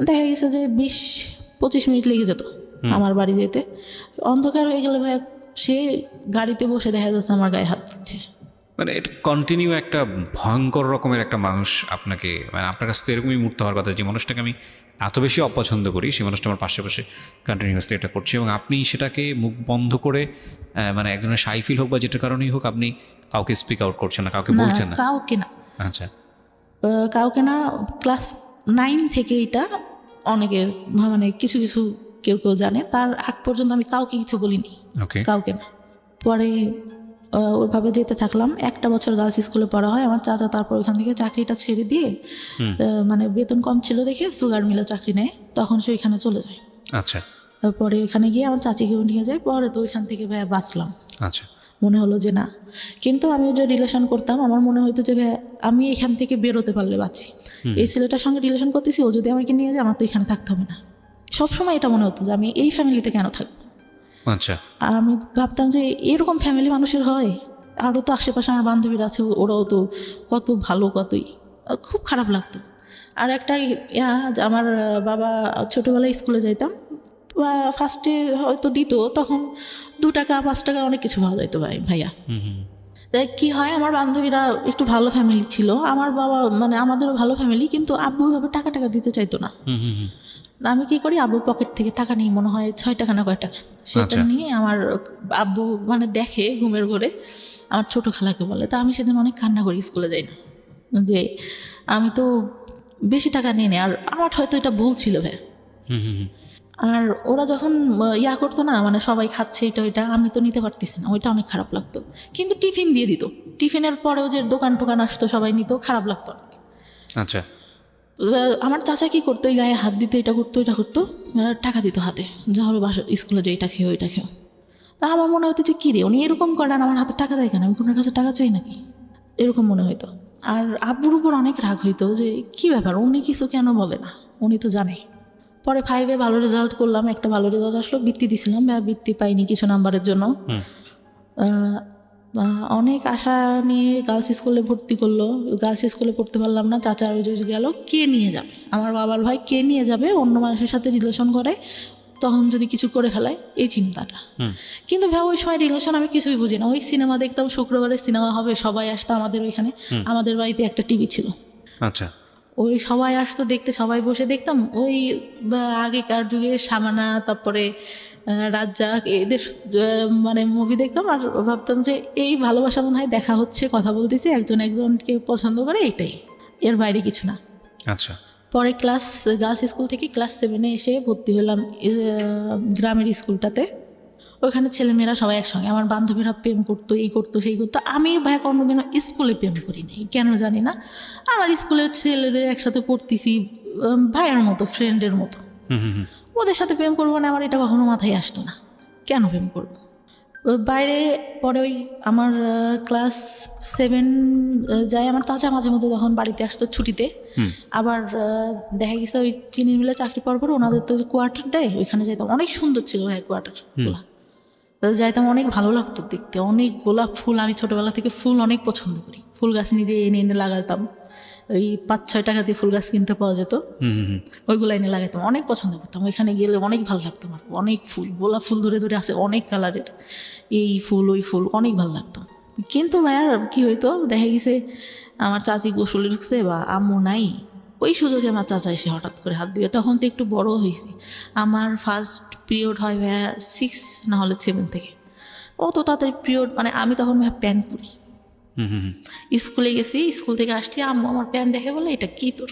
দেখা গেছে যে 20-25 মিনিট লেগে যেত আমার বাড়ি যেতে। অন্ধকার হয়ে গেলে ভাই সে গাড়িতে বসে দেখা যাচ্ছে আমার গায়ে হাত দিচ্ছে। মানে এটা কন্টিনিউ একটা ভয়ঙ্কর রকমের একটা মানুষ আপনাকে, মানে আপনার কাছে তো এরকমই মুহূর্ত হওয়ার কথা, যে মানুষটাকে আমি এত বেশি অপছন্দ করি, সেই মানুষটা আমার পাশে কন্টিনিউয়াসলি এটা করছে, এবং আপনি সেটাকে মুখ বন্ধ করে মানে একজনের শাই ফিল হোক বা যেটার কারণেই হোক, আপনি কাউকে স্পিক আউট করছেন না, কাউকে বলছেন না? কাউকে না। আচ্ছা। কাউকে না। ক্লাস 9 থেকে এটা অনেকের মানে কিছু কিছু কেউ জানে, তার আগ পর্যন্ত আমি কাউকে কিছু বলিনি, কাউকে না। পরে ওইভাবে যেতে থাকলাম, একটা বছর গার্লস স্কুলে পড়া হয়। আমার চাচা তারপর ওইখান থেকে চাকরিটা ছেড়ে দিয়ে, মানে বেতন কম ছিল দেখে সুগার মিলে চাকরি নেয়, তখন সে ওইখানে চলে যায়। আচ্ছা। তারপরে ওইখানে গিয়ে আমার চাচিকেও নিয়ে যায়। পরে তো ওইখান থেকে ভাইয়া বাঁচলাম। আচ্ছা। মনে হলো যে না, কিন্তু আমি যে রিলেশন করতাম, আমার মনে হতো যে ভাইয়া আমি এখান থেকে বেরোতে পারলে বাঁচি। এই ছেলেটার সঙ্গে রিলেশন করতেছি, ও যদি আমাকে নিয়ে যায় আমার তো এখানে থাকতে হবে না। সবসময় এটা মনে হতো যে আমি এই ফ্যামিলিতে কেন থাকবো। আচ্ছা। আর আমি ভাবতাম যে এরকম ফ্যামিলি মানুষের হয়। আরও তো আশেপাশে আমার বান্ধবীরা আছে, ওরাও তো কত ভালো, কতই, খুব খারাপ লাগতো। আর একটা আমার বাবা ছোটোবেলায় স্কুলে যাইতাম, ফার্স্টে হয়তো দিত, তখন 2 টাকা 5 টাকা অনেক কিছু পাওয়া যাইতো ভাইয়া। তাই কী হয়, আমার বান্ধবীরা একটু ভালো ফ্যামিলি ছিল, আমার বাবা মানে আমাদেরও ভালো ফ্যামিলি, কিন্তু আব্বু ভাবে টাকা দিতে চাইতো না। আমি কি করি, আব্বুর পকেট থেকে টাকা নিই, মনে হয় 6 টাকা না কয় টাকা, সেটা আচ্ছা। নিয়ে আমার আব্বু মানে দেখে ঘুমের ঘরে, আমার ছোট খালাকে বলে। তো আমি সেদিন অনেক কান্না করি, স্কুলে যাই না, যে আমি তো বেশি টাকা নিয়ে নিই, আর আমার হয়তো এটা ভুল ছিল ভাই। আর ওরা যখন ইয়া করতো না, মানে সবাই খাচ্ছে এটা ওইটা, আমি তো নিতে পারতেছি না, ওইটা অনেক খারাপ লাগতো। কিন্তু টিফিন দিয়ে দিত, টিফিনের পরেও যে দোকান টোকান আসতো সবাই নিত, খারাপ লাগতো অনেক। আচ্ছা। আমার চাচা কি করতো, এই গায়ে হাত দিত, এটা করতো এটা করতো, টাকা দিত হাতে, যা হলো বাসা স্কুলে যে এটা খেও ওইটা খেও। তা আমার মনে হতো যে কী রে, উনি এরকম করেন, আমার হাতে টাকা দেয় কেন, আমি কোনোর কাছে টাকা চাই নাকি, এরকম মনে হইতো। আর আব্বুর উপর অনেক রাগ হইতো যে কী ব্যাপার, উনি কিছু কেন বলে না, উনি তো জানে। পরে 5-এ ভালো রেজাল্ট করলাম, একটা ভালো রেজাল্ট আসলো, বৃত্তি দিছিলাম, বৃত্তি পাইনি কিছু নাম্বারের জন্য। অনেক আশা নিয়ে গার্লস স্কুলে ভর্তি করলো, গার্লস স্কুলে পড়তে পারলাম না। চাচার ওই যে গেল, কে নিয়ে যাবে, আমার বাবার ভাই কে নিয়ে যাবে, অন্য মানুষের সাথে রিলেশন করে, তখন যদি কিছু করে ফেলায়, এই চিন্তাটা। কিন্তু ভাই ওই সময় রিলেশন আমি কিছুই বুঝি না, ওই সিনেমা দেখতাম, শুক্রবারে সিনেমা হবে, সবাই আসতো আমাদের ওইখানে, আমাদের বাড়িতে একটা টিভি ছিল। আচ্ছা। ওই সবাই আসতো দেখতে, সবাই বসে দেখতাম। ওই আগেকার যুগে সামানা, তারপরে রাজ্জাক, এদের মানে মুভি দেখতাম, আর ভাবতাম যে এই ভালোবাসা মনে হয় দেখা হচ্ছে, কথা বলতেছি, একজন একজনকে পছন্দ করে, এটাই, এর বাইরে কিছু না। আচ্ছা। পরে গার্লস স্কুল থেকে ক্লাস 7-এ এসে ভর্তি হলাম গ্রামের স্কুলটাতে। ওইখানে ছেলেমেয়েরা সবাই একসঙ্গে, আমার বান্ধবীরা প্রেম করতো, এই করতো সেই করতো। আমি ভাই কোনোদিনও স্কুলে প্রেম করি নাই, কেন জানি না। আমার স্কুলের ছেলেদের একসাথে পড়তেছি, ভাইয়ের মতো, ফ্রেন্ডের মতো, ওদের সাথে প্রেম করবো না, আমার এটা কখনো মাথায় আসতো না, কেন প্রেম করবো। বাইরে পরে ওই আমার ক্লাস 7 যায়, আমার চাচা মাঝে মধ্যে তখন বাড়িতে আসতো ছুটিতে। আবার দেখা গেছে ওই চিনির মিলে চাকরি পাওয়ার পর ওনাদের তো কোয়ার্টার দেয়, ওইখানে যাইতাম, অনেক সুন্দর ছিল ভাই কোয়ার্টারগুলো। যাইতাম, অনেক ভালো লাগতো দেখতে, অনেক গোলাপ ফুল, আমি ছোটোবেলা থেকে ফুল অনেক পছন্দ করি, ফুল গাছ নিজে এনে এনে লাগাতাম। ওই 5-6 টাকা দিয়ে ফুল গাছ কিনতে পাওয়া যেত, ওইগুলো এনে লাগাতাম, অনেক পছন্দ করতাম। ওইখানে গেলে অনেক ভালো লাগতো আমার, অনেক ফুল, গোলাপ ফুল ধরে ধরে আসে অনেক কালারের, এই ফুল ওই ফুল, অনেক ভালো লাগতো। কিন্তু ভাইয়ার কী হইতো, দেখা গেছে আমার চাচি গোসলে ঢুকছে বা আম্মু নাই, ওই সুযোগে আমার চাচা এসে হঠাৎ করে হাত দিবে। তখন তো একটু বড় হয়েছি, আমার ফার্স্ট পিরিয়ড হয় ভাইয়া 6 না হলে 7 থেকে। অত তাড়াতাড়ি পিরিয়ড, মানে আমি তখন ভাইয়া প্যান্ট পরি, স্কুলে গেছি, স্কুল থেকে আসছি, আম্মু আমার প্যান্ট দেখে বলে এটা কি তোর।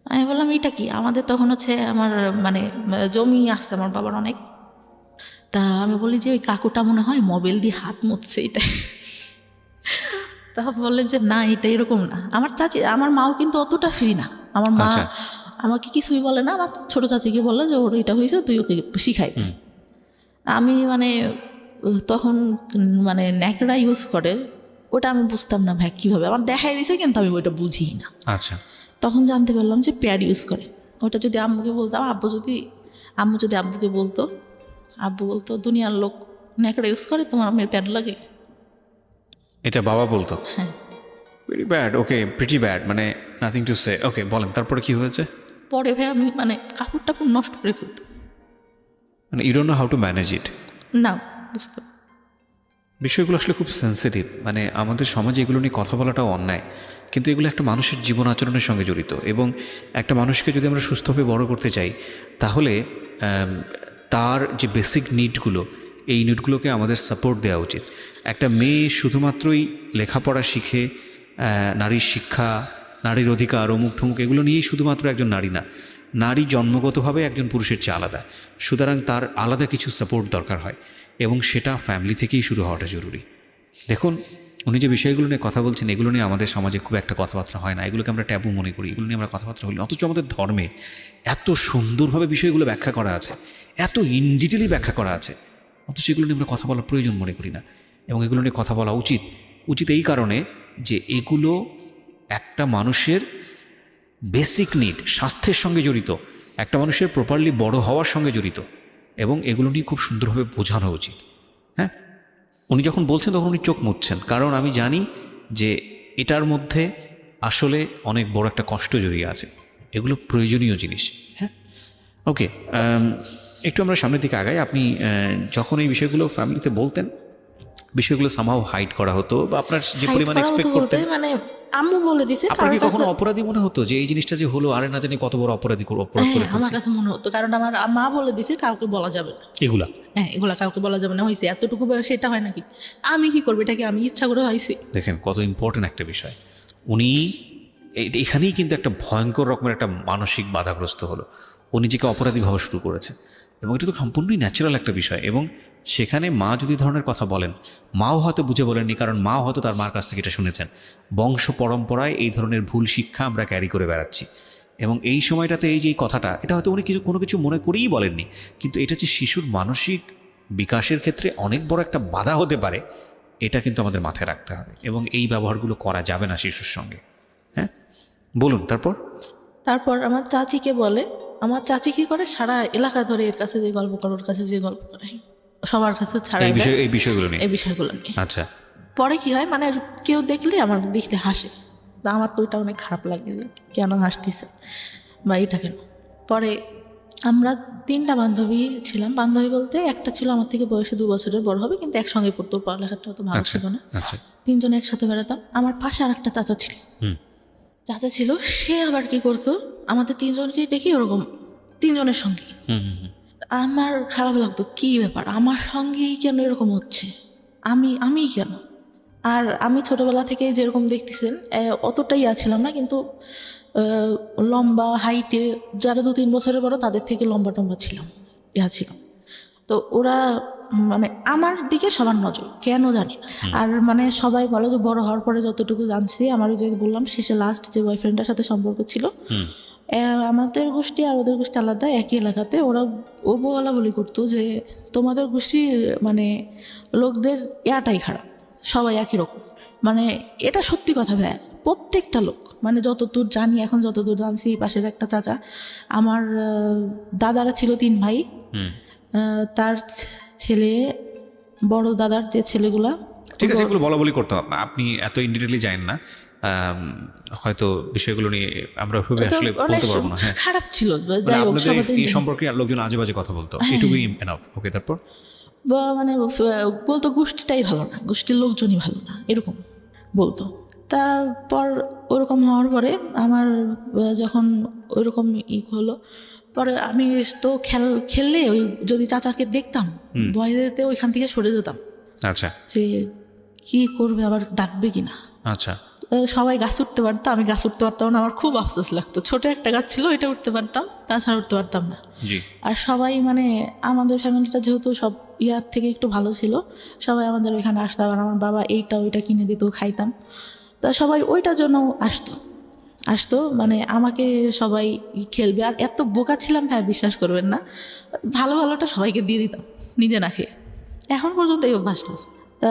আমি বললাম এটা কি, আমাদের তখন হচ্ছে আমার মানে জমি আছে আমার বাবার অনেক। তা আমি বলি যে ওই কাকুটা মনে হয় মোবাইল দিয়ে হাত মুছছে, এটা। তা বললেন যে না, এটা এরকম না। আমার চাচি, আমার মাও কিন্তু অতটা ফ্রি না, আমার মা আমাকে কিছুই বলে না, আমার ছোটো চাচিকে বললো যে ওর এটা হয়েছে, তুই ওকে শিখাই। আমি মানে তখন মানে ন্যাকড়া ইউজ করে, ওটা আমি বুঝতাম না ভাই কীভাবে, আমার দেখাই দিয়েছে কিন্তু আমি ওইটা বুঝি না। আচ্ছা। তখন জানতে পারলাম যে প্যাড ইউজ করে। ওটা যদি আম্মুকে বলতাম, আম্মু যদি আব্বুকে বলতো, আব্বু বলতো দুনিয়ার লোক ন্যাকড়া ইউজ করে, তোমার মেয়ের প্যাড লাগে। এটা বাবা বলতো? হ্যাঁ। ভেরি ব্যাড, ওকে, প্রিটি ব্যাড, মানে নাথিং টু সে। ওকে, বলেন তারপরে কি হয়েছে? পরে ভাই আমি মানে কাপড় টাপড় নষ্ট করে ফেলতো, মানে you don't know how to manage it. না বুঝতো। বিষয়গুলো আসলে খুব সেন্সিটিভ, মানে আমাদের সমাজে এগুলো নিয়ে কথা বলাটাও অন্যায়, কিন্তু এগুলো একটা মানুষের জীবন আচরণের সঙ্গে জড়িত। এবং একটা মানুষকে যদি আমরা সুস্থভাবে বড় করতে চাই, তাহলে তার যে বেসিক নিডগুলো, এই নিডগুলোকে আমাদের সাপোর্ট দেওয়া উচিত। একটা মেয়ে শুধুমাত্রই লেখাপড়া শিখে, নারীর শিক্ষা, নারীর অধিকার, অমুক ঠুমুক এগুলো নিয়েই শুধুমাত্র একজন নারী না, নারী জন্মগতভাবে একজন পুরুষের চেয়ে আলাদা, সুতরাং তার আলাদা কিছু সাপোর্ট দরকার হয়, এবং সেটা ফ্যামিলি থেকেই শুরু হওয়াটা জরুরি। দেখুন, উনি যে বিষয়গুলো নিয়ে কথা বলছেন, এগুলো নিয়ে আমাদের সমাজে খুব একটা কথাবার্তা হয় না, এগুলোকে আমরা ট্যাবু মনে করি, এগুলো নিয়ে আমরা কথাবার্তা হই। অথচ আমাদের ধর্মে এত সুন্দরভাবে বিষয়গুলো ব্যাখ্যা করা আছে, এত ইন ডিটেলি ব্যাখ্যা করা আছে, অথচ এগুলো নিয়ে আমরা কথা বলার প্রয়োজন মনে করি না। এবং এগুলো নিয়ে কথা বলা উচিত এই কারণে যে এগুলো একটা মানুষের বেসিক নিড, স্বাস্থ্যের সঙ্গে জড়িত, একটা মানুষের প্রপারলি বড় হওয়ার সঙ্গে জড়িত, এবং এগুলো নিয়ে খুব সুন্দরভাবে বোঝানো উচিত। হ্যাঁ, উনি যখন বলছেন তখন উনি চোখ মুছছেন, কারণ আমি জানি যে এটার মধ্যে আসলে অনেক বড় একটা কষ্ট জড়িয়ে আছে, এগুলো প্রয়োজনীয় জিনিস। হ্যাঁ, ওকে, একটু আমরা সামনের দিকে আগাই। আপনি যখন এই বিষয়গুলো ফ্যামিলিতে বলতেন, বিষয়গুলো সামহাও হাইড করা হতো বা আপনার যে Hide পরিমাণ করা এক্সপেক্ট হতো বলতে করতেন? মানে আম্মু বলে দিছে আপনার কি কারোর কখনো কাছে। অপরাধী মনে হতো যে এই জিনিসটা যে হলো, আরে না জানি কত বড় অপরাধ করে হ্যাঁ, আমার ফেলছি? কাছে মনে হতো, কারণ আমার মা বলে দিছে কাউকে বলা যাবে না। এগুলা হ্যাঁ, এগুলা কাউকে বলা যাবে না, হয়েছে এতটুকু বয়সে এটা হয় নাকি, আমি কি করবো, এটাকে আমি ইচ্ছা করে হয়েছি। দেখেন কত ইম্পর্টেন্ট একটা বিষয়। উনি এখানেই কিন্তু একটা ভয়ঙ্কর রকমের একটা মানসিক বাধাগ্রস্ত হলো। ও নিজেকে অপরাধী ভাবা শুরু করেছে এবং এটা তো সম্পূর্ণই ন্যাচারাল একটা বিষয়। এবং সেখানে মা যদি ধরনের কথা বলেন, মাও হয়তো বুঝে বলেননি, কারণ মাও হয়তো তার মার কাছ থেকে এটা শুনেছেন। বংশ পরম্পরায় এই ধরনের ভুল শিক্ষা আমরা ক্যারি করে বেড়াচ্ছি এবং এই সময়টাতে এই যে এই কথাটা, এটা হয়তো উনি কোনো কিছু মনে করেই বলেননি, কিন্তু এটা যে শিশুর মানসিক বিকাশের ক্ষেত্রে অনেক বড় একটা বাধা হতে পারে, এটা কিন্তু আমাদের মাথায় রাখতে হবে এবং এই ব্যবহারগুলো করা যাবে না শিশুর সঙ্গে। হ্যাঁ, বলুন তারপর। তারপর আমার চাচিকে বলে, আমার চাচি কি করে, সারা এলাকা ধরে এর কাছে যে গল্প করে, ওর কাছে যে গল্প করে, সবার কাছে ছাড়াই দেয় এই বিষয়গুলো নিয়ে। এই বিষয়গুলো নিয়ে। আচ্ছা, পরে কি হয়, মানে কেউ দেখলে আমার দেখলে হাসে, তা আমার তো ওইটা অনেক খারাপ লাগে যে কেন হাসতেছে বা এটা কেন। পরে আমরা 3টা বান্ধবী ছিলাম, বান্ধবী বলতে একটা ছিল আমার থেকে বয়সে 2 বছরের বড় হবে, কিন্তু একসঙ্গে পড়তো, পড়ালেখাটা অত ভালো আচ্ছা, ছিল না। আচ্ছা। 3জনে একসাথে বেড়াতাম। আমার পাশে আর একটা চাচা ছিল, হুম, চাচা ছিল, সে আবার কি করতো, আমাদের 3জনকে দেখি ওরকম 3জনের সঙ্গে। হুম, হুম, হুম। আমার খারাপ লাগতো, কি ব্যাপার আমার সঙ্গেই কেন এরকম হচ্ছে, আমি কেন। আর আমি ছোটবেলা থেকে যেরকম দেখতেছেন অতটাই আছিলাম না, কিন্তু লম্বা হাইটে যারা 2-3 বছরের বড় তাদের থেকে লম্বা টম্বা ছিলাম, ছিলাম। তো ওরা মানে আমার দিকে সবার নজর, কেন জানি না। আর মানে সবাই বলে যে বড় হওয়ার পরে যতটুকু জানছি, আমার ওই যে বললাম শেষে লাস্ট যে বয়ফ্রেন্ডের সাথে সম্পর্ক ছিল, আমাদের গোষ্ঠী আর ওদের গোষ্ঠী আলাদা, একই এলাকাতে। ও বলা বলি করতো যে তোমাদের গোষ্ঠীর মানে লোকদের ইয়াটাই খারাপ, সবাই একই রকম। মানে এটা সত্যি কথা ভাই, প্রত্যেকটা লোক, মানে যতদূর জানি, এখন যতদূর জানছি, পাশের একটা চাচা, আমার দাদারা ছিল 3 ভাই, তার ছেলে, বড় দাদার যে ছেলেগুলা, ঠিক আছে, এগুলো বলা বলি করতে হবে, আপনি এত ইনডিটেইলি জানেন না। হয়তো বিষয়গুলো নিয়ে আমরা ভেবে তো আসলে অনেক বলতে পারবো না। হ্যাঁ, খারাপ ছিল, মানে যাই হোক আপনাদের সবাই এই সম্পর্কে আর লোকজন আজে বাজে কথা বলতো, এটুকুই এনাফ। ওকে, তারপর? মানে বলতো গোষ্ঠীটাই ভালো না, গোষ্ঠীর লোকজনই ভালো না, এরকম বলতো। তারপর ওরকম হওয়ার পরে আমার যখন ওইরকম হলো, পরে আমি তো খেললে ওই যদি চাচাকে দেখতাম, ভয় দিতে ওইখান থেকে সরে যেতাম, আচ্ছা, যে কি করবে, আবার ডাকবে কিনা। আচ্ছা। সবাই গাছ উঠতে পারতো, আমি গাছ উঠতে পারতাম না, আমার খুব আফসোস লাগতো। ছোট একটা গাছ ছিল, ওইটা উঠতে পারতাম, তাছাড়া উঠতে পারতাম না। জি। আর সবাই মানে আমাদের ফ্যামিলিটা যেহেতু সব ইয়ার থেকে একটু ভালো ছিল, সবাই আমাদের ওইখানে আসতো, আর আমার বাবা এইটা ওইটা কিনে দিত, খাইতাম। তা সবাই ওইটার জন্য আসতো মানে আমাকে সবাই খেলবে। আর এত বোকা ছিলাম ভাই, বিশ্বাস করবেন না, ভালো ভালোটা সবাইকে দিয়ে দিতাম, নিজে না খেয়ে। এখন পর্যন্ত এই অভ্যাসটা আছে। তা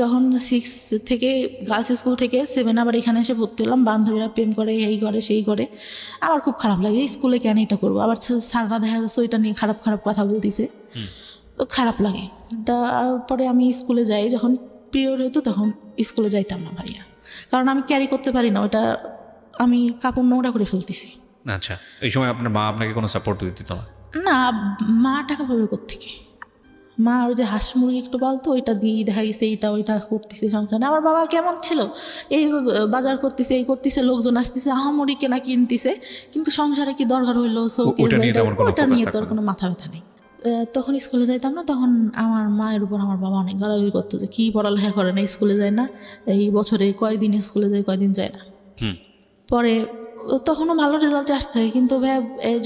যখন 6 থেকে গার্লস স্কুল থেকে 7 আবার এখানে এসে ভর্তি হলাম, বান্ধবীরা প্রেম করে, এই করে সেই করে, আমার খুব খারাপ লাগে, স্কুলে কেন এটা করবো, আবার স্যাররা দেখা যাচ্ছে ওইটা নিয়ে খারাপ খারাপ কথা বলতেছে, তো খারাপ লাগে। তারপরে আমি স্কুলে যাই, যখন পিরিয়ড হতো তখন স্কুলে যাইতাম না ভাইয়া, কারণ আমি ক্যারি করতে পারি না ওটা, আমি কাপড় নোংরা করে ফেলতেছি। আচ্ছা, এই সময় আপনার মা আপনাকে কোনো সাপোর্ট দিত না? না, মা টাকা পাবে কোত্থেকে, মা ওই যে হাঁস মুরগি একটু পালতো, ওইটা দিয়ে দেখা গেছে এইটা ওইটা করতেছে সংসারে। আমার বাবা কেমন ছিল, এই বাজার করতেছে, এই করতেছে, লোকজন আসতেছে, আহামরি কেনা কিনতেছে, কিন্তু সংসারে কি দরকার হইলো, ওটা নিয়ে তেমন কোনো ওটা focus নিয়ে তো থাকতো আর না। কোনো মাথা ব্যথা নেই। তখন স্কুলে যাইতাম না, তখন আমার মায়ের উপর আমার বাবা অনেক গালাগালি করতো যে কী পড়ালেখা করে না, স্কুলে যায় না, এই বছরে কয়দিন স্কুলে যায়, কয়দিন যায় না। পরে তখনও ভালো রেজাল্টে আসতে হয়, কিন্তু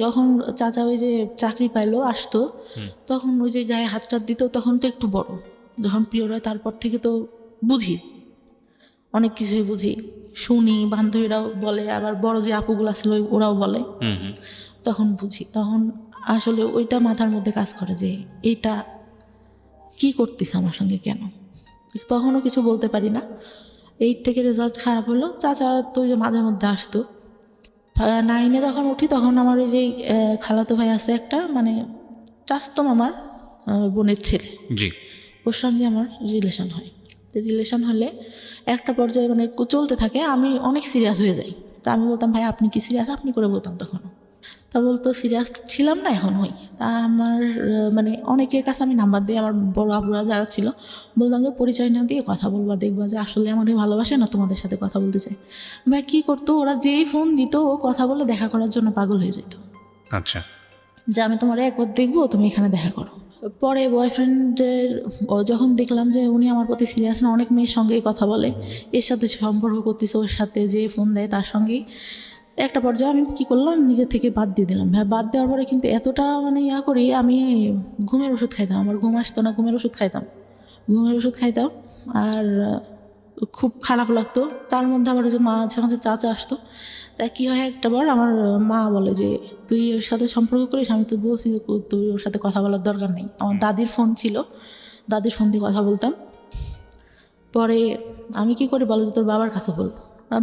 যখন চাচা ওই যে চাকরি পাইলো আসতো, তখন ওই যে গায়ে হাত টাত দিত, তখন তো একটু বড়, যখন পিরিয়ড হয় তারপর থেকে তো বুঝি, অনেক কিছুই বুঝি, শুনি, বান্ধবীরাও বলে, আবার বড় যে আপুগুলো ছিল ওরাও বলে, তখন বুঝি। তখন আসলে ওইটা মাথার মধ্যে কাজ করে যে এইটা কি করতেছে আমার সঙ্গে, কেন। তখনও কিছু বলতে পারি না। 8 থেকে রেজাল্ট খারাপ হলো, চাচা তো ওই যে মাঝে মধ্যে আসতো। 9-এ যখন উঠি তখন আমার ওই যে খালাতো ভাই আছে একটা, মানে চাচতো মামার বোনের ছেলে, জি। ওর সঙ্গে আমার রিলেশন হয়। তো রিলেশন হলে একটা পর্যায়ে মানে চলতে থাকে, আমি অনেক সিরিয়াস হয়ে যাই। তা আমি বলতাম ভাই আপনি কি সিরিয়াস, আপনি করে বলতাম তখন। তা বলতো সিরিয়াস ছিলাম না, এখন হই। তা আমার মানে অনেকের কাছে আমি নাম্বার দিই, আমার বড় আপুরা যারা ছিল বলতাম যে পরিচয় না দিয়ে কথা বলবা, দেখবা যে আসলে আমাদের ভালোবাসে না তোমাদের সাথে কথা বলতে চাই। ভাই কী করতো, ওরা যেই ফোন দিত ও কথা বলে দেখা করার জন্য পাগল হয়ে যেত, আচ্ছা, যে আমি তোমার একবার দেখবো, তুমি এখানে দেখা করো। পরে বয়ফ্রেন্ডের যখন দেখলাম যে উনি আমার প্রতি সিরিয়াস না, অনেক মেয়ের সঙ্গেই কথা বলে, এর সাথে সম্পর্ক করতেছে, ওর সাথে যে ফোন দেয় তার সঙ্গেই, একটা পর্যায়ে আমি কী করলাম, নিজের থেকে বাদ দিয়ে দিলাম। হ্যাঁ, বাদ দেওয়ার পরে কিন্তু এতটা মানে করি, আমি ঘুমের ওষুধ খাইতাম, আমার ঘুম আসতো না, ঘুমের ওষুধ খাইতাম। আর খুব খারাপ লাগতো। তার মধ্যে আবার যে মাঝে মাঝে চাচা আসতো, তা কী হয়, একটা বার আমার মা বলে যে তুই ওর সাথে সম্পর্ক করিস, আমি তো বলছি যে তুই ওর সাথে কথা বলার দরকার নেই। আমার দাদির ফোন ছিল, দাদির ফোন দিয়ে কথা বলতাম। পরে আমি কি করি বলো, যে তোর বাবার কাছে বলবো।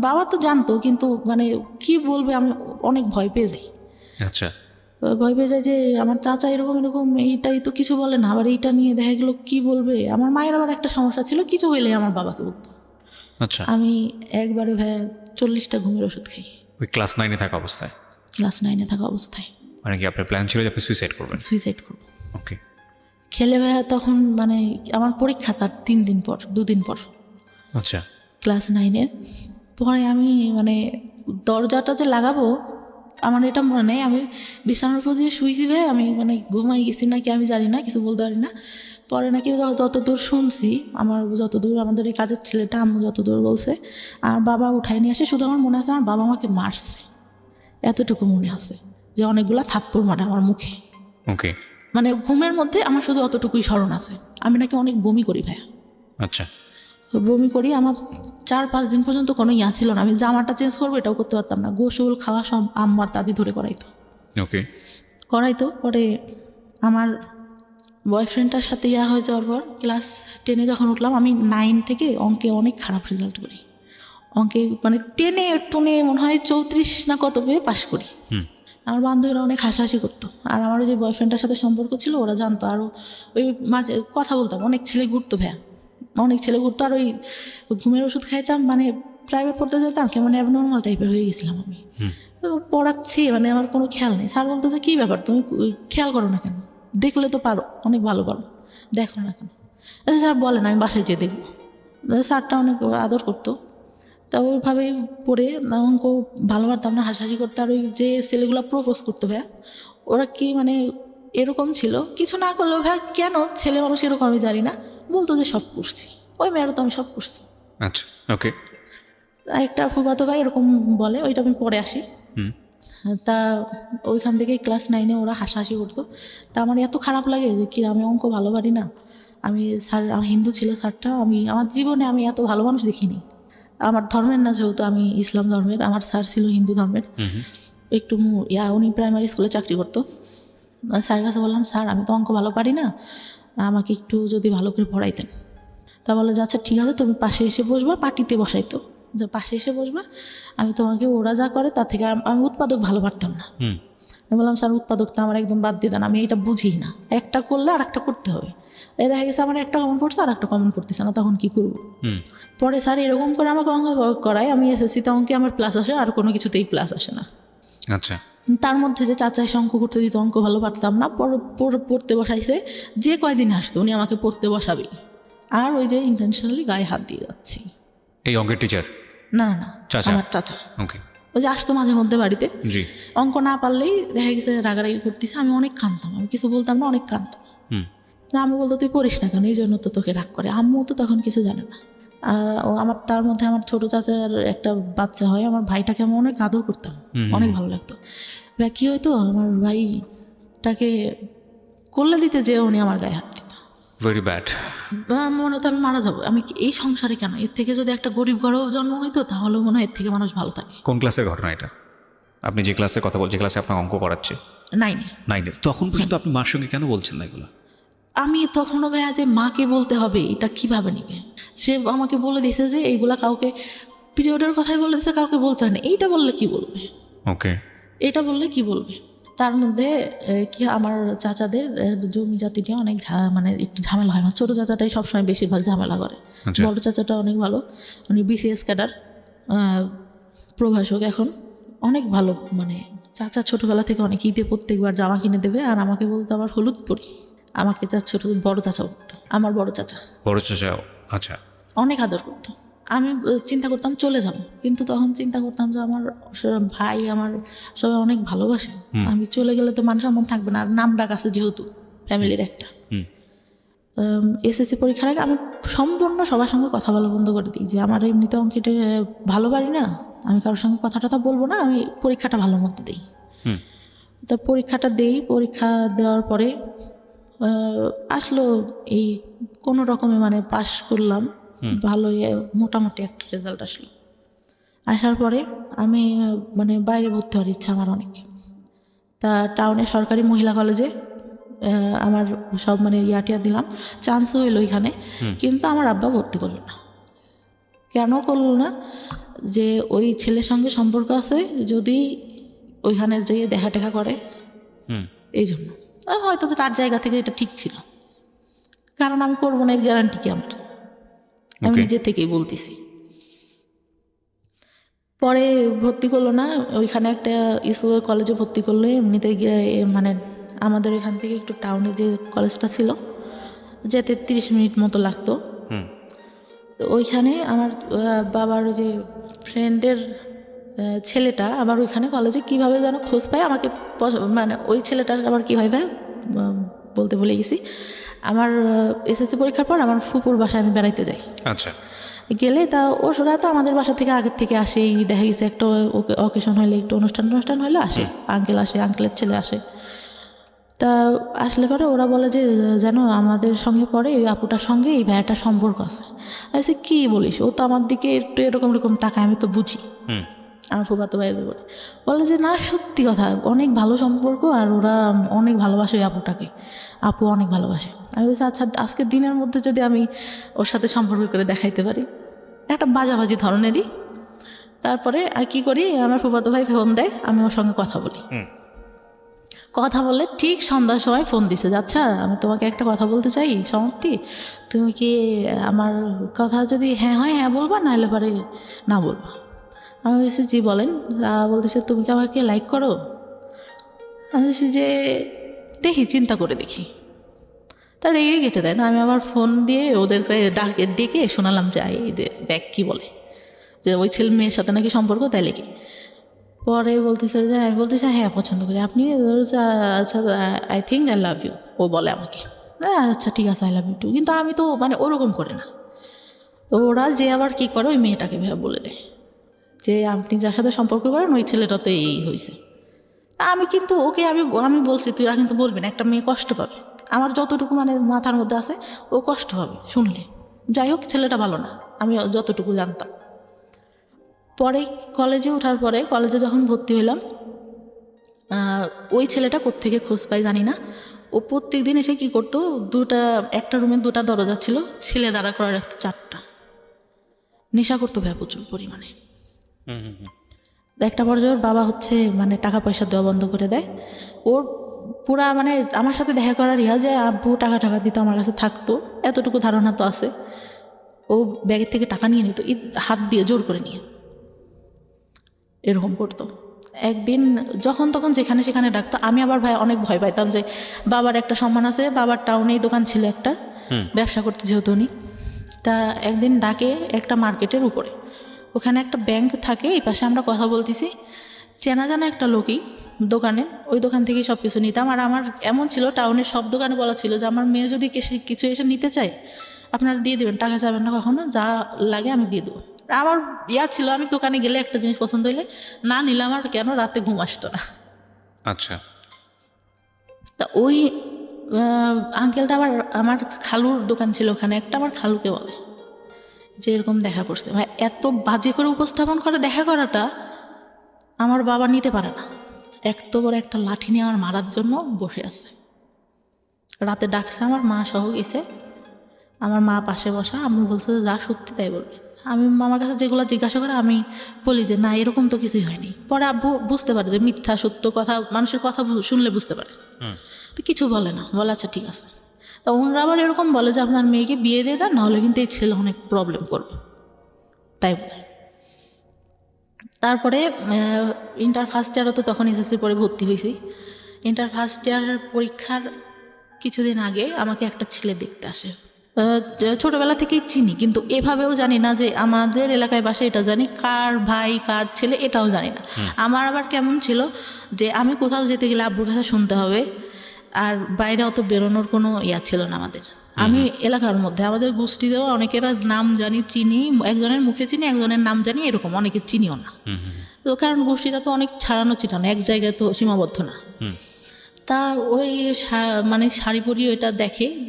বাবা তো জানতো, কিন্তু মানে কি বলবে, আমি অনেক ভয় পেয়ে যাই। আচ্ছা, ভয় পেয়ে যায় যে আমার চাচা এরকম এরকম, এইটাই তো কিছু বলে না, আবার এইটা নিয়ে দেখা গেলো কি বলবে। আমার মায়ের আবার একটা সমস্যা ছিল, কিছু হইলে আমার বাবাকে বলতো। আচ্ছা। আমি একবারে 40টা ঘুমের ওষুধ খাই ওই ক্লাস 9-এ থাকা অবস্থায়? ক্লাস 9-এ থাকা অবস্থায়। মানে কি আপনার প্ল্যান ছিল যে আপনি সুইসাইড করবেন? সুইসাইড করবো। ওকে। খেলে তখন মানে আমার পরীক্ষা তার 2 দিন পর আচ্ছা, ক্লাস 9-এর। পরে আমি মানে দরজাটা যে লাগাবো, আমার এটা মনে নেই, আমি বিছানার উপর দিয়ে শুয়েছি, আমি মানে ঘুমাই গেছি নাকি আমি জানি না, কিছু বলতে পারি না। পরে নাকি যতদূর শুনছি, যতদূর আমাদের এই কাজের ছেলেটা আম্মু যতদূর বলছে, আর বাবা উঠাই নিয়ে আসে, শুধু আমার মনে আছে আমার বাবা আমাকে মারছে, এতটুকু মনে আছে, যে অনেকগুলা থাপ্পড় মারে আমার মুখে। ওকে। মানে ঘুমের মধ্যে আমার শুধু অতটুকুই স্মরণ আছে। আমি নাকি অনেক বমি করি ভাইয়া, আচ্ছা, বমি করি। আমার 4-5 দিন পর্যন্ত কোনো ছিল না, আমি জামাটা চেঞ্জ করবো এটাও করতে পারতাম না। গোসল খাওয়া সব আম্মার দাদি ধরে করাইতো। পরে আমার বয়ফ্রেন্ডটার সাথে হয়ে যাওয়ার পর ক্লাস 10-এ যখন উঠলাম, আমি 9 থেকে অঙ্কে অনেক খারাপ রেজাল্ট করি। অঙ্কে মানে 10-এ মনে হয় 34 না কত পেয়ে পাশ করি। আমার বান্ধবীরা অনেক হাসাহাসি করতো, আর আমার যে বয়ফ্রেন্ডটার সাথে সম্পর্ক ছিল ওরা জানতো। আরও ওই মাঝে কথা বলতাম, অনেক ছেলে ঘুরতো আর ওই ঘুমের ওষুধ খাইতাম, মানে প্রাইভেট পড়তে যেতাম, কেমন অ্যাবনর্মাল টাইপের হয়ে গেছিলাম আমি। পড়াচ্ছি, মানে আমার কোনো খেয়াল নেই। স্যার বলতো যে কী ব্যাপার, তুমি খেয়াল করো না কেন, দেখলে তো পারো, অনেক ভালো পারো, দেখো না কেন। স্যার বলেন, আমি বাসায় যেয়ে দেখবো। স্যারটা অনেক আদর করতো। তা ওইভাবেই পড়ে অঙ্ক ভালো পারতাম না, হাসাহাসি করতে। আর ওই যে ছেলেগুলো প্রপোজ করতো ভাইয়া, ওরা কি মানে এরকম ছিল, কিছু না করলেও ভাইয়া কেন ছেলে মানুষ এরকম আমি জানি না, বলতো যে সব করছি, ওই মেয়েরা তো আমি সব করছি। আচ্ছা, ওকে। একটা ফুফাতো ভাই এরকম বলে, ওইটা আমি পরে আসি। তা ওইখান থেকেই ক্লাস 9-এ ওরা হাসাহাসি করতো। তা আমার এত খারাপ লাগে যে কি আমি অঙ্ক ভালো পারি না। স্যার আমার হিন্দু ছিল স্যারটা, আমার জীবনে আমি এত ভালো মানুষ দেখিনি। আমার ধর্মের না, যেহেতু আমি ইসলাম ধর্মের, আমার স্যার ছিল হিন্দু ধর্মের। একটু উনি প্রাইমারি স্কুলে চাকরি করতো। স্যারের কাছে বললাম, স্যার আমি তো অঙ্ক ভালো পারি না, আমাকে একটু যদি ভালো করে পড়াইতেন। তা বলে যে আচ্ছা ঠিক আছে, তুমি পাশে এসে বসবা, পার্টিতে বসাইতো, যে পাশে এসে বসবা, আমি তোমাকে ওরা যা করে তার থেকে আমি উৎপাদক ভালো পারতাম না। আমি বললাম, স্যার উৎপাদকটা আমার একদম বাদ দিয়ে দেন, আমি এটা বুঝি না, একটা করলে আর একটা করতে হবে। এই দেখা গেছে আমার একটা কমন পড়ছে আর একটা কমন পড়তেছে না, তখন কি করবো? পরে স্যার এরকম করে আমাকে অঙ্ক করায়, আমি এসএসসিতে অঙ্কে আমার প্লাস আসে, আর কোনো কিছুতেই প্লাস আসে না। আচ্ছা। তার মধ্যে যে চাচা এসে অঙ্ক করতে দিত, অঙ্ক ভালো পারতাম না, পড়তে বসাইছে, যে কয়দিন আসতো উনি আমাকে পড়তে বসাবেই, আর ওই যে ইন্টেনশনালি গায়ে হাত দিয়ে যাচ্ছে। এই অঙ্কের টিচার? না, আমার চাচা। ওকে। ওই যে আসতো মাঝে মধ্যে বাড়িতে, জি। অঙ্ক না পারলেই দেখা গেছে রাগারাগি করতেছে, আমি অনেক কাঁদতাম, আমি কিছু বলতাম না, অনেক কাঁদতাম। আম্মু বলতো তুই পড়িস না কেন, এই জন্য তো তোকে রাগ করে। আম্মু তো তখন কিছু জানে না। তার মধ্যে আমার ছোটো চাচার একটা বাচ্চা হয়, আমার ভাইটাকে আমি অনেক আদর করতাম, অনেক ভালো লাগতো। কী হয়তো আমার ভাইটাকে করলে দিতে যে উনি আমার গায়ে হাত দিত। Very bad. আমার মনে হতো আমি মারা যাবো, আমি এই সংসারে কেন, এর থেকে যদি একটা গরিব ঘরেও জন্ম হইতো তাহলে মনে হয় এর থেকে মানুষ ভালো থাকে। কোন ক্লাসের ঘটনা এটা? আপনি যে ক্লাসের কথা বলছেন, যে ক্লাসে আপনার অঙ্ক করাচ্ছে? 9-এ। তখন পর্যন্ত আপনি মার সঙ্গে কেন বলছেন না এগুলো? আমি তখনও ভাইয়া যে মাকে বলতে হবে এটা কিভাবে নিবে, সে আমাকে বলে দিছে যে এইগুলা কাউকে, পিরিয়ডের কথাই বলেছে, কাউকে বলতে হয় না, এইটা বললে কি বলবে? ওকে। এটা বললে কি বলবে? তার মধ্যে কি আমার চাচাদের জমি জাতি নিয়ে অনেক মানে একটু ঝামেলা হয়। আমার ছোটো চাচাটাই সবসময় বেশিরভাগ ঝামেলা করে। বড় চাচাটা অনেক ভালো, উনি বিসিএস ক্যাডার, প্রভাষক, এখন অনেক ভালো, মানে চাচা ছোটোবেলা থেকে অনেক ঈদে প্রত্যেকবার জামা কিনে দেবে, আর আমাকে বলতো আমার হলুদ পরি। আমাকে বড় চাচা বলতো, আমার বড় চাচা বড় চাচা। আচ্ছা। অনেক আদর করতো। আমি চিন্তা করতাম চলে যাব, কিন্তু তখন চিন্তা করতাম যে আমার ভাই, আমার সবাই অনেক ভালোবাসে, আমি চলে গেলে তো মান সম্মান থাকবে না, আর নাম ডাক আছে যেহেতু ফ্যামিলির একটা। এসএসসি পরীক্ষার আগে আমি সম্পূর্ণ সবার সঙ্গে কথা বলা বন্ধ করে দিই, যে আমার এমনিতে অঙ্কেটে ভালো পারি না, আমি কারোর সঙ্গে কথা টথা বলবো না, আমি পরীক্ষাটা ভালো মতো দিই। তো পরীক্ষাটা দিই, পরীক্ষা দেওয়ার পরে আসলো এই কোনো রকমে মানে পাশ করলাম, ভালোই মোটামুটি একটা রেজাল্ট আসলো। আসার পরে আমি মানে বাইরে ভর্তি হওয়ার ইচ্ছা আমার অনেক। তা টাউনে সরকারি মহিলা কলেজে আমার সব মানে ইয়াটিয়া দিলাম, চান্সও হইলো এখানে, কিন্তু আমার আব্বা ভর্তি করলো না। কেন করলো না? যে ওই ছেলের সঙ্গে সম্পর্ক আছে, যদি ওইখানে যেয়ে দেখা টেকা করে, এই জন্য। হয়তো তো তার জায়গা থেকে এটা ঠিক ছিল, কারণ আমি করবো না এর গ্যারান্টি কি আমার, আমি নিজের থেকেই বলতেছি। পরে ভর্তি করলো না, ওইখানে একটা স্কুল কলেজে ভর্তি করলো। এমনিতে মানে আমাদের এখান থেকে একটু টাউনে যে কলেজটা ছিল, যেতে 30 মিনিট মতো লাগতো। তো ওইখানে আমার বাবার যে ফ্রেন্ডের ছেলেটা আবার ওইখানে কলেজে কীভাবে যেন খোঁজ পায় আমাকে, মানে ওই ছেলেটার আবার কী হয় ভাই বলতে ভুলে গেছি। আমার এসএসসি পরীক্ষার পর আমার ফুপুর বাসায় আমি বেড়াইতে যাই। আচ্ছা। গেলে তা ওরা তো আমাদের বাসা থেকে আগের থেকে আসেই, দেখা গেছে একটা অকেশন হলে, একটু অনুষ্ঠান হলে আসে, আঙ্কেল আসে, আঙ্কেলের ছেলে আসে। তা আসলে পরে ওরা বলে যে যেন আমাদের সঙ্গে পরে ওই আপুটার সঙ্গে এই ভাইয়াটার সম্পর্ক আছে। আমি কী বলিস, ও তো আমার দিকে একটু এরকম তাকায়, আমি তো বুঝি। আমার ফুফাতো ভাইদের বলে যে না, সত্যি কথা, অনেক ভালো সম্পর্ক, আর ওরা অনেক ভালোবাসে ওই আপুটাকে, আপু অনেক ভালোবাসে। আমি বলছি আচ্ছা, আজকের দিনের মধ্যে যদি আমি ওর সাথে সম্পর্ক করে দেখাইতে পারি, একটা বাজাবাজি ধরনেরই। তারপরে আর কি করি, আমার ফুফাতো ভাই ফোন দেয়, আমি ওর সঙ্গে কথা বলি। কথা বলে ঠিক সন্ধ্যার সময় ফোন দিছে, আচ্ছা আমি তোমাকে একটা কথা বলতে চাই সমাপ্তি, তুমি কি আমার কথা যদি হ্যাঁ হয় হ্যাঁ বলবা, নাহলে পরে না বলবা। আমি বলছি জি বলেন। বলতেছে তুমি কি আমাকে লাইক করো? আমি বলছি যে দেখি, চিন্তা করে দেখি। তার রেগে কেটে দেয়। আমি আবার ফোন দিয়ে ওদেরকে ডেকে শোনালাম যে দেখ কি বলে, যে ওই ছেলে মেয়ের সাথে নাকি সম্পর্ক, তাই লেগে। পরে বলতেছে যে, আমি বলতেছি হ্যাঁ পছন্দ করি। আপনি? আচ্ছা I think I love you, ও বলে আমাকে। আচ্ছা ঠিক আছে, আই লাভ ইউ টু। কিন্তু আমি তো মানে ওরকম করে না। তো ওরা যে আবার কি করে, ওই মেয়েটাকে বলে দেয় যে আপনি যার সাথে সম্পর্ক করেন ওই ছেলেটাতে এই হয়েছে। আমি কিন্তু ওকে আমি বলছি তুইরা কিন্তু বলবি না, একটা মেয়ে কষ্ট পাবে। আমার যতটুকু মানে মাথার মধ্যে আছে, ও কষ্ট পাবে শুনলে। যাই হোক, ছেলেটা ভালো না, আমি যতটুকু জানতাম। পরে কলেজে ওঠার পরে, কলেজে যখন ভর্তি হলাম, ওই ছেলেটা কোত্থেকে খোঁজ পাই জানি না, ও প্রত্যেক দিন এসে কী করতো, একটা রুমে 2টা দরজা ছিল, ছেলে দাঁড়া করা রাখতো 4টা। নেশা করতো ভাই প্রচুর পরিমাণে। একটা পর্যায়ে ওর বাবা মানে টাকা পয়সা দেওয়া বন্ধ করে দেয়। ওর পুরা মানে আমার সাথে দেখা করার যে আব্বু টাকা দিত, আমার কাছে থাকতো, এতটুকু ধারণা তো আছে। ও ব্যাগের থেকে টাকা নিয়ে নিত, হাত দিয়ে জোর করে নিয়ে এরকম করতো। একদিন যখন তখন যেখানে সেখানে ডাকতো। আমি আবার ভাই অনেক ভয় পাইতাম, যে বাবার একটা সম্মান আছে, বাবার টাউনেই দোকান ছিল একটা, ব্যবসা করতে যেহেতু উনি। তা একদিন ডাকে একটা মার্কেটের উপরে, ওখানে একটা ব্যাংক থাকে, এই পাশে আমরা কথা বলতেছি, চেনা জানা একটা লোকই দোকানে, ওই দোকান থেকেই সব কিছু নিতাম। আর আমার এমন ছিল, টাউনের সব দোকানে বলা ছিল যে আমার মেয়ে যদি কিছু এসে নিতে চায়, আপনারা দিয়ে দেবেন, টাকা চাবেন না কখনো, যা লাগে আমি দিয়ে দেবো। আমার ছিল, আমি দোকানে গেলে একটা জিনিস পছন্দ হইলে না নিলে আমার কেন রাতে ঘুম আসতো না। আচ্ছা। তা ওই আঙ্কেলটা আমার খালুর দোকান ছিল ওখানে একটা, আমার খালুকে বলে যে এরকম দেখা করছে। মানে এত বাজে করে উপস্থাপন করে দেখা করাটা আমার বাবা নিতে পারে না। এত বড় একটা লাঠি নিয়ে আমার মারার জন্য বসে আছে। রাতে ডাকছে, আমার মা সহ গেছে, আমার মা পাশে বসা। আমি বলছে যা সত্যি তাই বলবে। আমি মামার কাছে যেগুলো জিজ্ঞাসা করে আমি বলি যে না, এরকম তো কিছুই হয়নি। পরে আব্বু বুঝতে পারে যে মিথ্যা সত্য কথা, মানুষের কথা শুনলে বুঝতে পারে, তো কিছু বলে না, বলে আচ্ছা ঠিক আছে। তা ওনারা আবার এরকম বলে যে আপনার মেয়েকে বিয়ে দিয়ে দেন, নাহলে কিন্তু এই ছেলে অনেক প্রবলেম করবে, তাই বলে। তারপরে ইন্টার ফার্স্ট ইয়ারও তো তখন এসএসসির পরে ভর্তি হয়েছি। ইন্টার ফার্স্ট ইয়ার পরীক্ষার কিছুদিন আগে আমাকে একটা ছেলে দেখতে আসে। ছোটবেলা থেকেই চিনি, কিন্তু এভাবেও জানি না যে আমাদের এলাকায় বাসা, এটা জানি কার ভাই কার ছেলে এটাও জানি না। আমার আবার কেমন ছিল যে আমি কোথাও যেতে গেলে আব্বুর কাছে শুনতে হবে, আর বাইরে অত বেরোনোর কোনো ইয়া ছিল না আমাদের। আমি এলাকার মধ্যে আমাদের গোষ্ঠীতেও অনেকের নাম জানি, চিনি, একজনের মুখে চিনি, একজনের নাম জানি, এরকম অনেকে চিনিও না। তো কারণ গোষ্ঠীটা তো অনেক ছাড়ানো চিটানো, এক জায়গায় তো সীমাবদ্ধ না। তা ওই মানে শাড়ি পরিয়ে ওইটা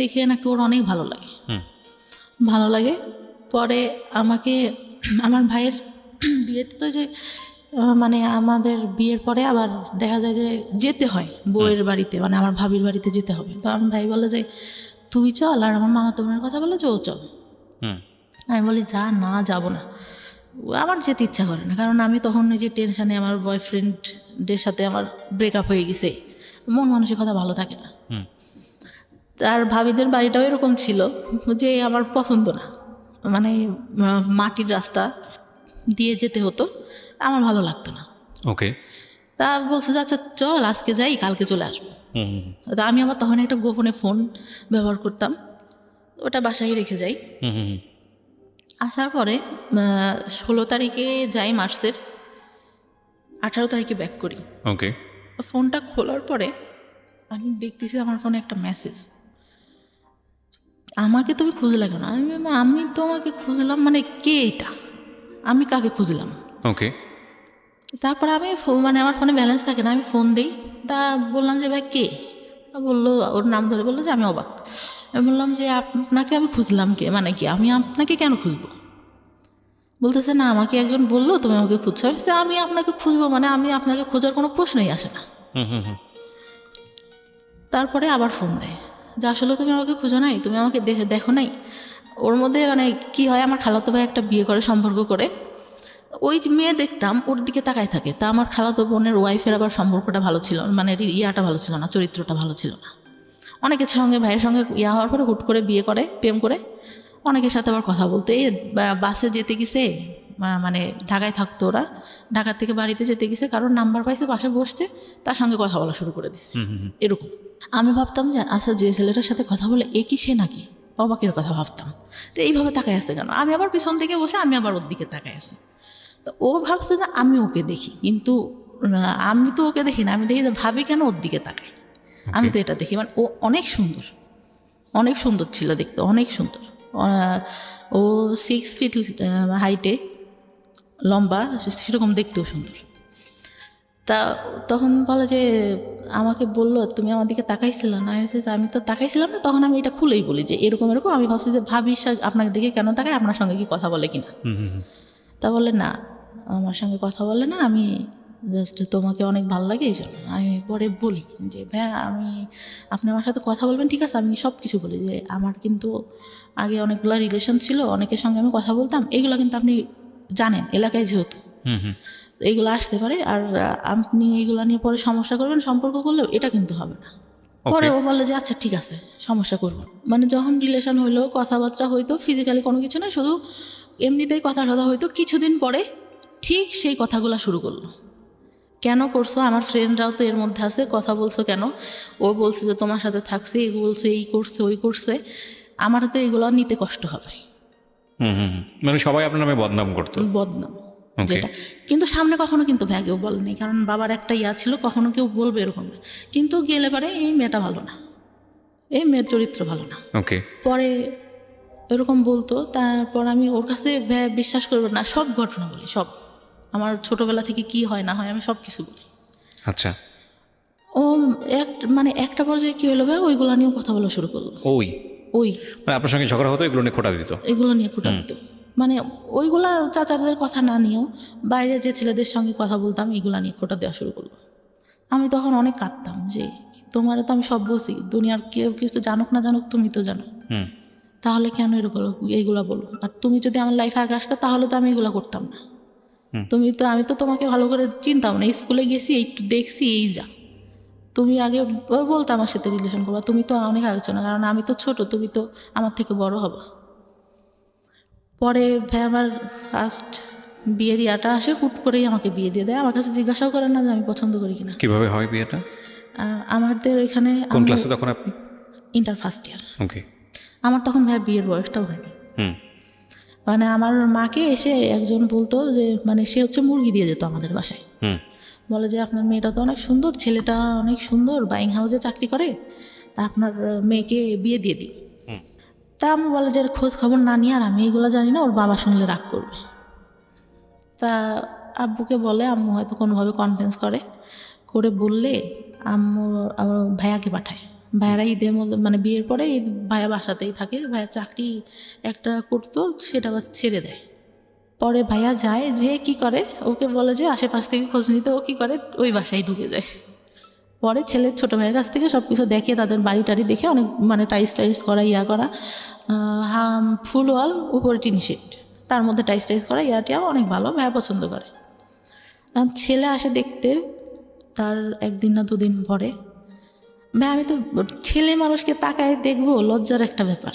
দেখে নাকি ওর অনেক ভালো লাগে। পরে আমাকে আমার ভাইয়ের বিয়েতে তো যে মানে আমাদের বিয়ের পরে আবার দেখা যায় যে যেতে হয় বউয়ের বাড়িতে, মানে আমার ভাবির বাড়িতে যেতে হবে। তো আমার ভাই বলে যে তুই চল, আর আমার মামা তোমার কথা বলে যে ও চল। আমি বলি না যাবো না, আমার যেতে ইচ্ছা করে না। কারণ আমি তখন এই যে টেনশানে, আমার বয়ফ্রেন্ডের সাথে আমার ব্রেকআপ হয়ে গেছে, মন মানসিকতা ভালো থাকে না। আর ভাবিদের বাড়িটাও এরকম ছিল যে আমার পছন্দ না, মানে মাটির রাস্তা দিয়ে যেতে হতো, আমার ভালো লাগতো না। ওকে। তা বলছে যে আচ্ছা চল আজকে যাই, কালকে চলে আসবো। তা আমি আবার তখন একটা গোপনে ফোন ব্যবহার করতাম, ওটা বাসায় রেখে যাই। আসার পরে 16 তারিখে যাই মার্চের, 18 তারিখে ব্যাক করি। ওকে। ফোনটা খোলার পরে আমি দেখতেছি আমার ফোনে একটা মেসেজ, আমাকে তুমি খুঁজলে কেন? আমি তোমাকে খুঁজলাম, মানে কে এটা, আমি কাকে খুঁজলাম? ওকে। তারপর আমি মানে আমার ফোনে ব্যালেন্স থাকে না, আমি ফোন দিই। তা বললাম যে ভাই কে? বললো, ওর নাম ধরে বললো যে আমি অবাক। আমি বললাম যে আপনাকে আমি খুঁজলাম কে, মানে কি আমি আপনাকে কেন খুঁজবো? বলতেছে না, আমাকে একজন বললো তুমি আমাকে খুঁজছো। আমি আপনাকে খুঁজবো মানে আমি আপনাকে খোঁজার কোনো প্রশ্নই আসে না। তারপরে আবার ফোন দেয় যে আসলে তুমি আমাকে খুঁজো নাই, তুমি আমাকে দেখো নাই। ওর মধ্যে মানে কি হয়, আমার খালাতো ভাই একটা বিয়ে করে, সম্পর্ক করে, ওই যে মেয়ে দেখতাম ওর দিকে তাকায় থাকে। তা আমার খালাতো বোনের ওয়াইফের আবার সম্পর্কটা ভালো ছিল, মানে ইয়াটা ভালো ছিল না, চরিত্রটা ভালো ছিল না। অনেকের সঙ্গে, ভাইয়ের সঙ্গে ইয়া হওয়ার পরে হুট করে বিয়ে করে, প্রেম করে, অনেকের সাথে আবার কথা বলতে। এই বাসে যেতে গেছে, মানে ঢাকায় থাকতো ওরা, ঢাকা থেকে বাড়িতে যেতে গেছে, কারোর নাম্বার পাইছে, পাশে বসছে, তার সঙ্গে কথা বলা শুরু করে দিচ্ছে এরকম। আমি ভাবতাম যে আচ্ছা যে ছেলেটার সাথে কথা বলে এ কি সে নাকি, অবাকের কথা ভাবতাম। তো এইভাবে তাকায় আসছে কেন? আমি আবার পিছন থেকে বসে আমি আবার ওর দিকে তাকায় আছি। তো ও ভাবছে যে আমি ওকে দেখি, কিন্তু আমি তো ওকে দেখি না, আমি দেখি যে ভাবি কেন ওর দিকে তাকায়। আমি তো এটা দেখি, মানে ও অনেক সুন্দর ছিল দেখতে, অনেক সুন্দর। ও 6 ফিট হাইটে, লম্বা, সেরকম দেখতেও সুন্দর। তা তখন বলে যে আমাকে বললো তুমি আমার দিকে তাকাইছিল না। আমি তো তাকাইছিলাম না, তখন আমি এটা খুলেই বলি যে এরকম। আমি ভাবছি যে ভাবি আপনাকে দেখে কেন তাকায়, আপনার সঙ্গে কি কথা বলে কিনা। তা বলে না, আমার সঙ্গে কথা বলে না, আমি জাস্ট তোমাকে অনেক ভালো লাগে এই জন্য। আমি পরে বলি যে ভাইয়া আপনি আমার সাথে কথা বলবেন, ঠিক আছে, আমি সব কিছু বলি যে আমার কিন্তু আগে অনেকগুলো রিলেশন ছিল, অনেকের সঙ্গে আমি কথা বলতাম, এগুলো কিন্তু আপনি জানেন এলাকায় যেহেতু এইগুলো আসতে পারে, আর আপনি এইগুলো নিয়ে পরে সমস্যা করবেন, সম্পর্ক করলেও এটা কিন্তু হবে না। পরে ও বলে যে আচ্ছা ঠিক আছে, সমস্যা করবো। মানে যখন রিলেশন হইলো, কথাবার্তা হইতো, ফিজিক্যালি কোনো কিছু না, শুধু এমনিতেই কথা হইতো। কিছুদিন পরে ঠিক সেই কথাগুলো শুরু করলো, কেন করছো, আমার ফ্রেন্ডরাও তো এর মধ্যে আছে, কথা বলছো কেন? ও বলছে যে তোমার সাথে থাকছে, এই বলছে, এই করছে, ওই করছে, আমার তো এগুলো নিতে কষ্ট হবে। মানে সবাই আপনার নামে বদনাম করতো? বদনাম যেটা, কিন্তু সামনে কখনো কিন্তু কেউ বলেনি, কারণ বাবার একটা ইয়া ছিল, কখনো কেউ বলবে এরকম না। কিন্তু গেলে পারে এই মেয়েটা ভালো না, এই মেয়ের চরিত্র ভালো না, ওকে, পরে এরকম বলতো। তারপর আমি ওর কাছে বিশ্বাস করবো না, সব ঘটনা বলি, সব আমার ছোটবেলা থেকে কি হয় না হয় আমি সব কিছু বলি। আচ্ছা। ও মানে একটা পর্যায়ে কি হলো, ওইগুলো নিয়েও কথা বলা শুরু করলো। মানে আপনার সঙ্গে ঝগড়া হতো, এগুলো নিয়ে খোঁটা দিত? এগুলো নিয়ে খোঁটা দিত, মানে ওইগুলা চাচাদের কথা না নিয়েও বাইরে যে ছেলেদের সঙ্গে কথা বলতাম, এগুলা নিয়ে খোঁটা দেওয়া শুরু করলো। আমি তখন অনেক কাঁদতাম যে তোমার তো আমি সব বলছি, দুনিয়ার কেউ কিছু জানুক না জানুক তুমি তো জানো, তাহলে কেন এরকম এইগুলা বলো? আর তুমি যদি আমার লাইফে আগে আসতো তাহলে তো আমি এগুলো করতাম না। আমি তো তোমাকে ভালো করে চিনতাম না, স্কুলে গেছি, একটু দেখছি, এই যা তুমি আগে বলতো আমার সাথে রিলেশন করবা, তুমি তো অনেক আলোচনা, কারণ আমি তো ছোট, তুমি তো আমার থেকে বড় হবা। পরে ভাই আমার ফার্স্ট বিয়ের ইয়াটা আসে, হুট করেই আমাকে বিয়ে দিয়ে দেয়। আমার কাছে জিজ্ঞাসাও করে না যে আমি পছন্দ করি কিনা। কিভাবে হয় বিয়েটা? আমাদের এখানে কোন ক্লাসে তখন আপনি? Inter first year. ওকে। আমার তখন ভাই বিয়ের বয়সটাও হয়নি। হুম মানে আমার মাকে এসে একজন বলতো যে মানে সে হচ্ছে মুরগি দিয়ে যেত আমাদের বাসায়। হুম বলে যে আপনার মেয়েটা তো অনেক সুন্দর, ছেলেটা অনেক সুন্দর, বাইং হাউসে চাকরি করে, তা আপনার মেয়েকে বিয়ে দিয়ে দিই। হুম। তা আমি বলে যে খোঁজ খবর না নিয়ে আর আমি এগুলো জানি না, ওর বাবা শুনলে রাগ করবে। তা আব্বুকে বলে, আম্মু হয়তো কোনোভাবে কনভিন্স করে বললে আম্মু আমার ভাইয়াকে পাঠায়। ভাইয়ারা ঈদের মধ্যে মানে বিয়ের পরে ঈদ ভাইয়া বাসাতেই থাকে, ভাইয়া চাকরি একটা করতো সেটা আবার ছেড়ে দেয়। পরে ভাইয়া যায়, যে কি করে ওকে বলে যে আশেপাশ থেকে খোঁজ নিতে, ও কী করে ওই বাসায় ঢুকে যায়। পরে ছেলের ছোটো ভাইয়ের কাছ থেকে সব কিছু দেখে, তাদের বাড়ি টাড়ি দেখে অনেক মানে টাইস করা ইয়া করা, ফুল ওয়াল উপরে টিন শেড, তার মধ্যে টাইস করা ইয়াটিয়াও অনেক ভালো, ভাইয়া পছন্দ করে। তখন ছেলে আসে দেখতে, তার একদিন না দুদিন পরে। ভাই আমি তো ছেলে মানুষকে তাকায় দেখবো, লজ্জার একটা ব্যাপার।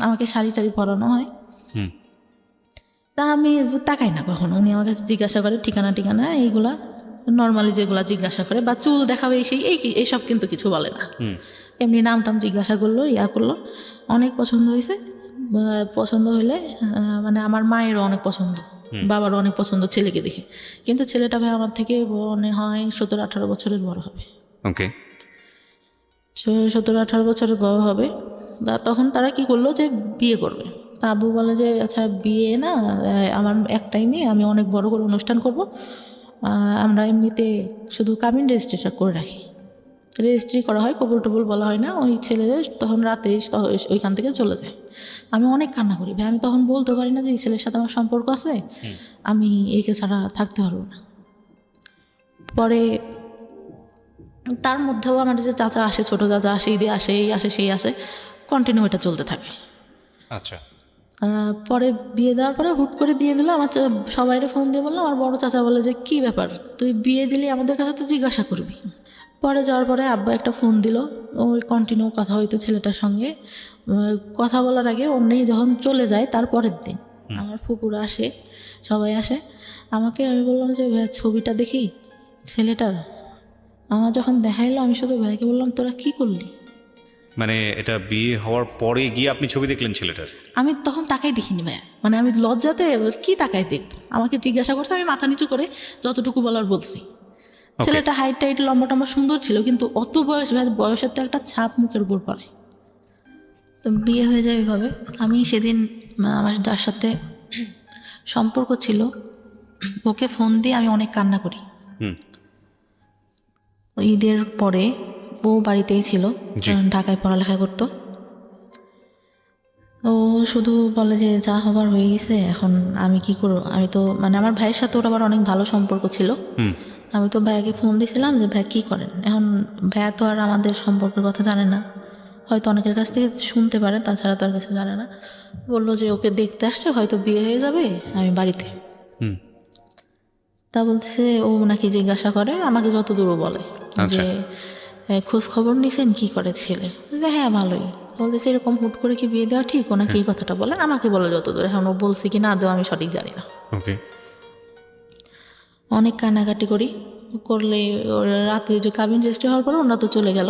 আমাকে শাড়ি টাড়ি পরানো হয়, হুম তা আমি তাকাই না কখনো। উনি আমার কাছে জিজ্ঞাসা করে ঠিকানা এইগুলা নর্মালি যেগুলা জিজ্ঞাসা করে, বা চুল দেখাবে সেই এইসব কিন্তু কিছু বলে না। হুম এমনি নাম টাম জিজ্ঞাসা করলো, ইয়া করলো, অনেক পছন্দ হয়েছে। পছন্দ হইলে মানে আমার মায়েরও অনেক পছন্দ, বাবারও অনেক পছন্দ ছেলেকে দেখে। কিন্তু ছেলেটা ভাই আমার থেকে মনে হয় 17-18 বছরের বড় হবে। ওকে। 17-18 বছরের বড় হবে। তখন তারা কি করলো যে বিয়ে করবে। তা আব্বু বলে যে আচ্ছা বিয়ে না, আমার একটাই মেয়ে, আমি অনেক বড় করে অনুষ্ঠান করব, আমরা এমনিতে শুধু কাবিন রেজিস্ট্রেশন করে রাখি। রেজিস্ট্রি করা হয়, কবুল টবুল বলা হয় না। ওই ছেলেদের তখন রাতে ওইখান থেকে চলে যায়। আমি অনেক কান্না করি ভাই, আমি তখন বলতে পারি না যে এই ছেলের সাথে আমার সম্পর্ক আছে, আমি একে ছাড়া থাকতে পারবো না। পরে তার মধ্যেও আমার যে চাচা আসে, ছোটো চাচা আসে, ঈদে আসে, এই আসে সেই আসে, কন্টিনিউ এটা চলতে থাকে। আচ্ছা। পরে বিয়ে দেওয়ার পরে হুট করে দিয়ে দিল। আমার সবাইরে ফোন দিয়ে বললো, আমার বড় চাচা বলে যে কী ব্যাপার, তুই বিয়ে দিলি আমাদের কাছে তো জিজ্ঞাসা করবি। পরে যাওয়ার পরে আব্বা একটা ফোন দিল, ওই কন্টিনিউ কথা হইতো ছেলেটার সঙ্গে। কথা বলার আগে অন্যই যখন চলে যায় তার পরের দিন আমার ফুপুরা আসে, সবাই আসে। আমি বললাম যে ভাই ছবিটা দেখি ছেলেটার। আমার যখন দেখাইলো, আমি শুধু ভাইকে বললাম তোরা কি করলি। মানে এটা বিয়ে হওয়ার পরে গিয়ে আপনি ছবি দেখলেন ছেলেটার? আমি তখন তাকাই দেখিনি ভাইয়া, মানে আমি লজ্জাতে কি তাকাই দেখবো। আমাকে জিজ্ঞাসা করছে, আমি মাথা নিচু করে যতটুকু বলার বলছি। ছেলেটা হাইট টাইট লম্বা টম্বা সুন্দর ছিল, কিন্তু অত বয়সের তো একটা ছাপ মুখের উপর পড়ে। তো বিয়ে হয়ে যায় এইভাবে। আমি সেদিন আমার যার সাথে সম্পর্ক ছিল ওকে ফোন দিয়ে আমি অনেক কান্না করি। ঈদের পরে ও বাড়িতেই ছিল, ঢাকায় পড়ালেখা করতো। ও শুধু বলে যে যা হবার হয়ে গেছে, এখন আমি কি করবো। আমি তো মানে আমার ভাইয়ের সাথে ওর আবার অনেক ভালো সম্পর্ক ছিল। আমি তো ভাইয়াকে ফোন দিয়েছিলাম যে ভাই কী করেন। এখন ভাইয়া তো আর আমাদের সম্পর্কের কথা জানে না, হয়তো অনেকের কাছ থেকে শুনতে পারে, তাছাড়া তো আর কিছু জানে না। বললো যে ওকে দেখতে আসছে, হয়তো বিয়ে হয়ে যাবে, আমি বাড়িতে। তা বলতেছে ও নাকি জিজ্ঞাসা করে আমাকে, যত দূরও বলে যে খোঁজ খবর নিছেন কি করে ছেলে, যে হ্যাঁ ভালোই। বলতেছে এরকম হুট করে কি বিয়ে দেওয়া ঠিক? ওনাকে এই কথাটা বলে আমাকে বলে যত দূর। এখন ও বলছে কি না দেওয়া আমি সঠিক জানি না। অনেক কান্নাকাটি করলে রাতে যে কাবিন রেজিস্ট্রি হওয়ার পরে ওনারা তো চলে গেল।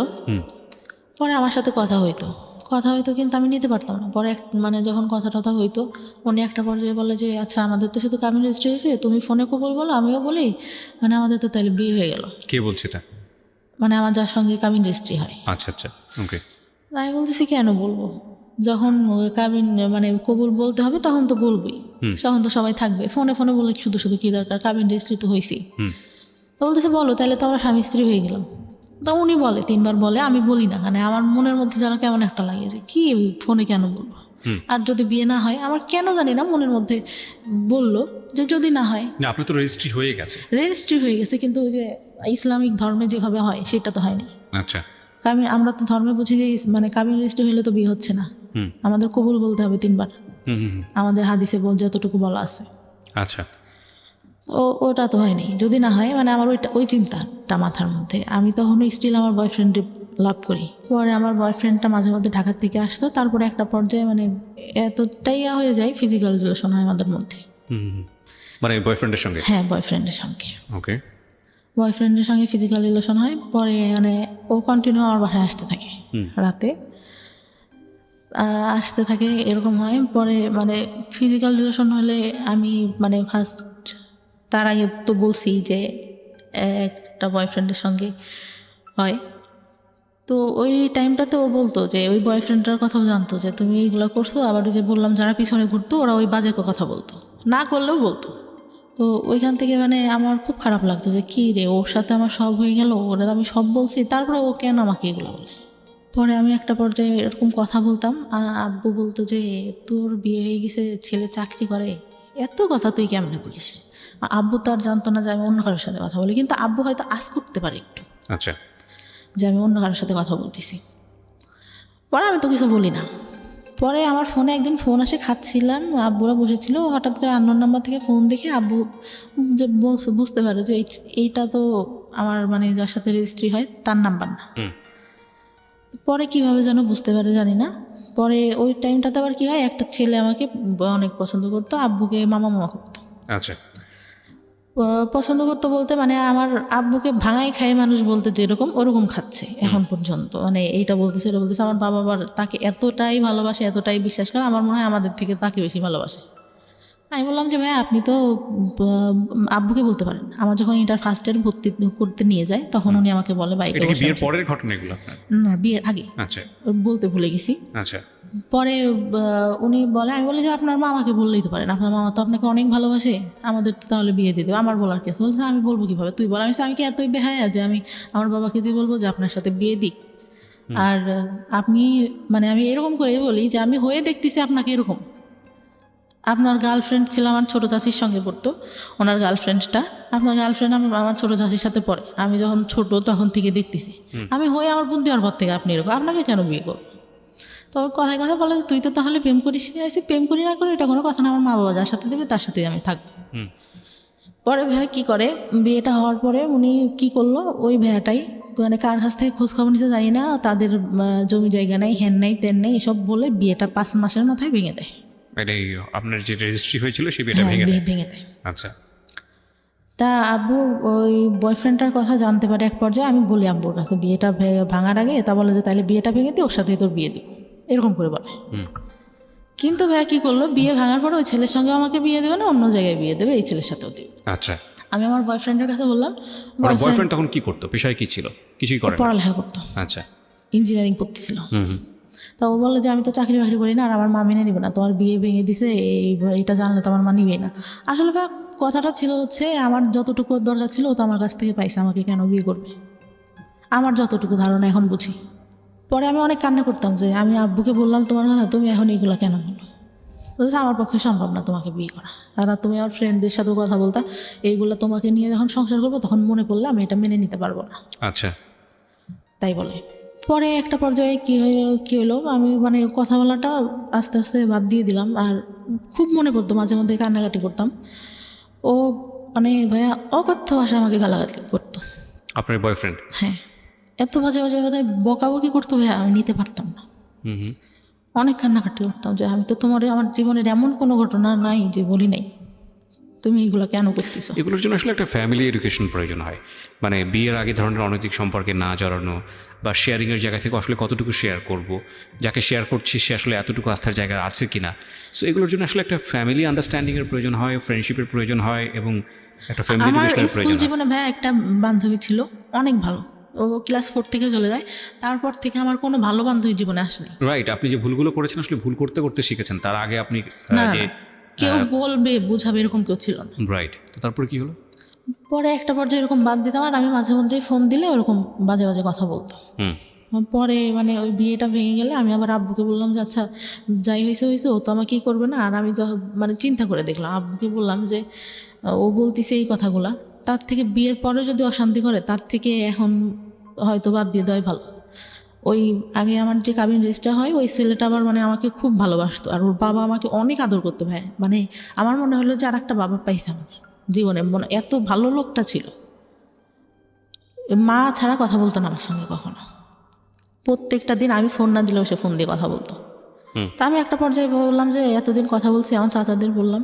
পরে আমার সাথে কথা হইতো, কিন্তু আমি নিতে পারতাম না। পরে মানে যখন কথা টথা হইতো, উনি একটা পর্যায়ে বলে যে আচ্ছা আমাদের তো শুধু কাবিন রেজিস্ট্রি হয়েছে, তুমি ফোনে কবল বলো, আমিও বলি, মানে আমাদের তো তাহলে বিয়ে হয়ে গেল। কে বলছে এটা? মানে আমার যার সঙ্গে কাবিন রেজিস্ট্রি হয়। আচ্ছা আচ্ছা, ওকে। আমি বলতেছি কেন বলবো, যখন কাবিন মানে কবুল বলতে হবে তখন তো বলবই, তখন তো সবাই থাকবে। ফোনে বলে শুধু কি দরকার, কাবিন রেজিস্ট্রি তো হয়েছেই। তো বলতেছে বলো, তাহলে তো আমরা স্বামী স্ত্রী হয়ে গেলাম। তা উনি বলে 3 বার বলে, আমি বলি না। মানে আমার মনের মধ্যে যেন কেমন একটা লাগে যে কি ফোনে কেন বলবো। আর যদি বিয়ে না হয়, আমার কেন জানি না মনের মধ্যে বললো যে যদি না হয়। আপনি তো রেজিস্ট্রি হয়ে গেছে। রেজিস্ট্রি হয়ে গেছে, কিন্তু ওই যে ইসলামিক ধর্মে যেভাবে হয় সেটা তো হয়নি। আচ্ছা। আমরা তো ধর্মে বুঝি যে মানে কাবিন রেজিস্ট্রি হলে তো বিয়ে হচ্ছে না, আমাদের কবুল বলতে হবে 3 বার। আমাদের হাদিসে যতটুকু বলা আছে। আচ্ছা। ওটা তো হয়নি। যদি না হয়, মানে আমার ওই চিন্তাটা মাথার মধ্যে। আমি তখনও স্টিল আমার বয়ফ্রেন্ডে লাভ করি। পরে আমার বয়ফ্রেন্ডটা মাঝে মধ্যে ঢাকার থেকে আসতো। তারপরে একটা পর্যায়ে মানে এতটাই হয়ে যায়, ফিজিক্যাল রিলেশন হয় আমাদের মধ্যে। মানে বয়ফ্রেন্ডের সঙ্গে? হ্যাঁ, বয়ফ্রেন্ডের সঙ্গে। ওকে। বয়ফ্রেন্ডের সঙ্গে ফিজিক্যাল রিলেশন হয়, পরে মানে ও কন্টিনিউ আমার বাসায় আসতে থাকে রাতে, আসতে থাকে, এরকম হয়। পরে মানে ফিজিক্যাল রিলেশন হলে আমি মানে ফার্স্ট, তার আগে তো বলছি যে একটা বয়ফ্রেন্ডের সঙ্গে হয়। তো ওই টাইমটাতে ও বলতো যে ওই বয়ফ্রেন্ডটার কথাও জানতো যে তুমি এইগুলো করছো, আবার ওই যে বললাম যারা পিছনে ঘুরতো ওরা ওই বাজে কথা বলতো, না করলেও বলতো। তো ওইখান থেকে মানে আমার খুব খারাপ লাগতো যে কী রে, ওর সাথে আমার সব হয়ে গেল, ওরা আমি সব বলছি, তারপরে ও কেন আমাকে এগুলো বলে। পরে আমি একটা পর্যায়ে এরকম কথা বলতাম, আব্বু বলতো যে তোর বিয়ে হয়ে গেছে, ছেলে চাকরি করে, এত কথা তুই কেমনে বলিস। আর আব্বু তো আর জানতো না যে আমি অন্য কারোর সাথে কথা বলি, কিন্তু আব্বু হয়তো আজ করতে পারে একটু আচ্ছা, যে আমি অন্য কারোর সাথে কথা বলতেছি। পরে আমি তো কিছু বলি না। পরে আমার ফোনে একদিন ফোন আসে, খাচ্ছিলাম, আব্বুরা বসেছিল, হঠাৎ করে আননোন নাম্বার থেকে ফোন দেখে আব্বু যে বুঝতে পারে যে এইটা তো আমার মানে যার সাথে রেজিস্ট্রি হয় তার নাম্বার না। পরে কিভাবে যেন বুঝতে পারে জানি না। পরে ওই টাইমটাতে আবার কি হয়, একটা ছেলে আমাকে অনেক পছন্দ করতো, আব্বুকে মামা মামা করতো। আচ্ছা। পছন্দ করতো বলতে মানে আমার আব্বুকে ভাঙাই খায় মানুষ বলতে যেরকম ওরকম খাচ্ছে এখন পর্যন্ত, মানে এইটা বলতেছে এটা বলতেছে। আমার বাবা আবার তাকে এতটাই ভালোবাসে, এতটাই বিশ্বাস করে, আমার মনে হয় আমাদের থেকে তাকে বেশি ভালোবাসে। আমি বললাম যে ভাই আপনি তো আব্বুকে বলতে পারেন। আমার যখন ইন্টার ফার্স্ট ইয়ার ভর্তি করতে নিয়ে যায় তখন উনি আমাকে বলে বাইকে এটা কি বসে বিয়ের আছে। পরের ঘটনা এগুলো আপনার? না, বিয়ের আগে। আচ্ছা বলতে ভুলে গেছি। আচ্ছা। পরে উনি বলে, আমি বলি যে আপনার মামাকে বললেই তো পারেন, আপনার মামা তো আপনাকে অনেক ভালোবাসে, আমাদের তো তাহলে বিয়ে দিয়ে দেবে, আমার বলার কেস। বলছে আমি বলবো কীভাবে, তুই বল। আমি কি এতই বেহায়া যে আমি আমার বাবাকে দিয়ে বলবো যে আপনার সাথে বিয়ে দিক? আর আপনি মানে আমি এরকম করে বলি যে আমি হয়ে দেখতেছি আপনাকে এরকম। আপনার গার্লফ্রেন্ড ছিল, আমার ছোটো চাচির সঙ্গে পড়তো, ওনার গার্লফ্রেন্ডটা, আপনার গার্লফ্রেন্ড আমার ছোটো চাচির সাথে পড়ে। আমি যখন ছোটো তখন থেকে দেখতেছি, আমি হয়ে আমার বুদ্ধি হওয়ার পর থেকে আপনি এরকম, আপনাকে কেন বিয়ে করবো? তো কথায় কথা বলে তুই তো তাহলে প্রেম করিস নি। আসি প্রেম করি না করে এটা কোনো কথা না, আমার মা বাবা যার সাথে দেবে তার সাথেই আমি থাকবো। পরে ভাই কী করে, বিয়েটা হওয়ার পরে উনি কি করলো, ওই ভাইয়াটাই মানে কার কাছ থেকে খোঁজ খবর নিতে জানি না, তাদের জমি জায়গা নাই, হ্যান নাই তেন নেই, এসব বলে বিয়েটা 5 মাসের মাথায় ভেঙে দেয়। এটাই আপনার যে রেজিস্ট্রি হয়েছিল সেই বিয়েটা হ্যাঁ, ভেঙে দেয়? ভেঙে দেয়। আচ্ছা। তা আব্বু ওই বয়ফ্রেন্ডটার কথা জানতে পারে এক পর্যায়ে। আমি বলি আব্বুর কাছে বিয়েটা ভাঙার আগে, তা বলে যে তাহলে বিয়েটা ভেঙে দিই, ওর সাথে তোর বিয়ে দিব, এরকম করে বলে। কিন্তু ভাইয়া কী করলো, বিয়ে ভাঙার পরে ওই ছেলের সঙ্গে আমাকে বিয়ে দেবে না, অন্য জায়গায় বিয়ে দেবে, এই ছেলের সাথেও দেবে। আচ্ছা। আমি আমার বয়ফ্রেন্ডের কাছে বললাম, বয়ফ্রেন্ড তখন কি করতো, পেশায় কি ছিল? কিছুই করে না? পড়ালেখা করতো, আচ্ছা। ইঞ্জিনিয়ারিং পড়তেছিল। তো ও বললো যে আমি তো চাকরি বাকরি করি না, আর আমার মা মেনে নিবে না, তোমার বিয়ে ভেঙে দিছে, এইটা জানলে তো আমার মা নিবেই না। আসলে ভাই কথাটা ছিল হচ্ছে আমার যতটুকু দরকার ছিল ও তো আমার কাছ থেকে পাইছে, আমাকে কেন বিয়ে করবে, আমার যতটুকু ধারণা এখন বুঝি। পরে আমি অনেক কান্না করতাম যে আমি আব্বুকে বললাম তোমার কথা, তুমি এখন এইগুলো কেন বলো? বলছে আমার পক্ষে সম্ভব না তোমাকে বিয়ে করা, আর তুমি আমার ফ্রেন্ডদের সাথেও কথা বলতা, এইগুলো তোমাকে নিয়ে যখন সংসার করবো তখন মনে পড়লে আমি এটা মেনে নিতে পারবো না। আচ্ছা। তাই বলে। পরে একটা পর্যায়ে কী হলো, আমি মানে কথা বলাটা আস্তে আস্তে বাদ দিয়ে দিলাম, আর খুব মনে পড়তো, মাঝে মধ্যে কান্নাকাটি করতাম। ও মানে ভাইয়া অকথ্য ভাষায় আমাকে গালাগালি করতো। আপনার বয়ফ্রেন্ড? হ্যাঁ, এত বাজে বাজে কথা বকাবকি করতো ভাইয়া, আমি নিতে পারতাম না। অনেক কান্নাকাটি করতাম যে আমি তো তোমার আমার জীবনের এমন কোনো ঘটনা নাই যে বলি নাই, তুমি এগুলো কেন করতেছো? এগুলোর জন্য আসলে একটা ফ্যামিলি এডুকেশন প্রয়োজন হয়। মানে বিয়ের আগে ধরনের অনৈতিক সম্পর্কে না জড়ানো, বা শেয়ারিংয়ের জায়গা থেকে আসলে কতটুকু শেয়ার করব, যাকে শেয়ার করছি সে আসলে এতটুকু আস্থার জায়গা আছে কিনা। সো এগুলোর জন্য আসলে একটা ফ্যামিলি আন্ডারস্ট্যান্ডিংয়ের প্রয়োজন হয়, ফ্রেন্ডশিপের প্রয়োজন হয়, এবং একটা ফ্যামিলি আমার এডুকেশনের স্কুল প্রয়োজন হয়। জীবনে ভাইয়া একটা বান্ধবী ছিল অনেক ভালো, ও ক্লাস 4 থেকে চলে যায়, তারপর থেকে আমার কোনো ভালো বান্ধবী জীবনে আসেনি। রাইট, আপনি যে ভুলগুলো করেছেন আসলে ভুল করতে করতে শিখেছেন, তার আগে আপনি না, যে কেউ বলবে বুঝাবে এরকম কেউ ছিল না। রাইট। তো তারপরে কি হলো? পরে একটা পর্যায়ে এরকম বাদ দিতাম, আর আমি মাঝে মধ্যেই ফোন দিলে ওরকম বাজে বাজে কথা বলতো। পরে মানে ওই বিয়েটা ভেঙে গেলে আমি আবার আব্বুকে বললাম যে আচ্ছা যাই হয়েছে হয়েছে, ও তো আমাকে কী করবে না। আর আমি তো মানে চিন্তা করে দেখলাম, আব্বুকে বললাম যে ও বলতেছে এই কথাগুলা, তার থেকে বিয়ের পরে যদি অশান্তি করে তার থেকে এখন হয়তো বাদ দিয়ে দেওয়াই ভালো। ওই আগে আমার যে কাবিন রেজিস্টার হয় ওই ছেলেটা আবার মানে আমাকে খুব ভালোবাসতো, আর ওর বাবা আমাকে অনেক আদর করতো ভাই। মানে আমার মনে হলো যে আর একটা বাবা পাইছে আমার জীবনে, মনে এত ভালো লোকটা ছিল। মা ছাড়া কথা বলতো না আমার সঙ্গে কখনো, প্রত্যেকটা দিন আমি ফোন না দিলেও সে ফোন দিয়ে কথা বলতো। তা আমি একটা পর্যায়ে বললাম যে এতদিন কথা বলছি, আমার চাচাদের বললাম,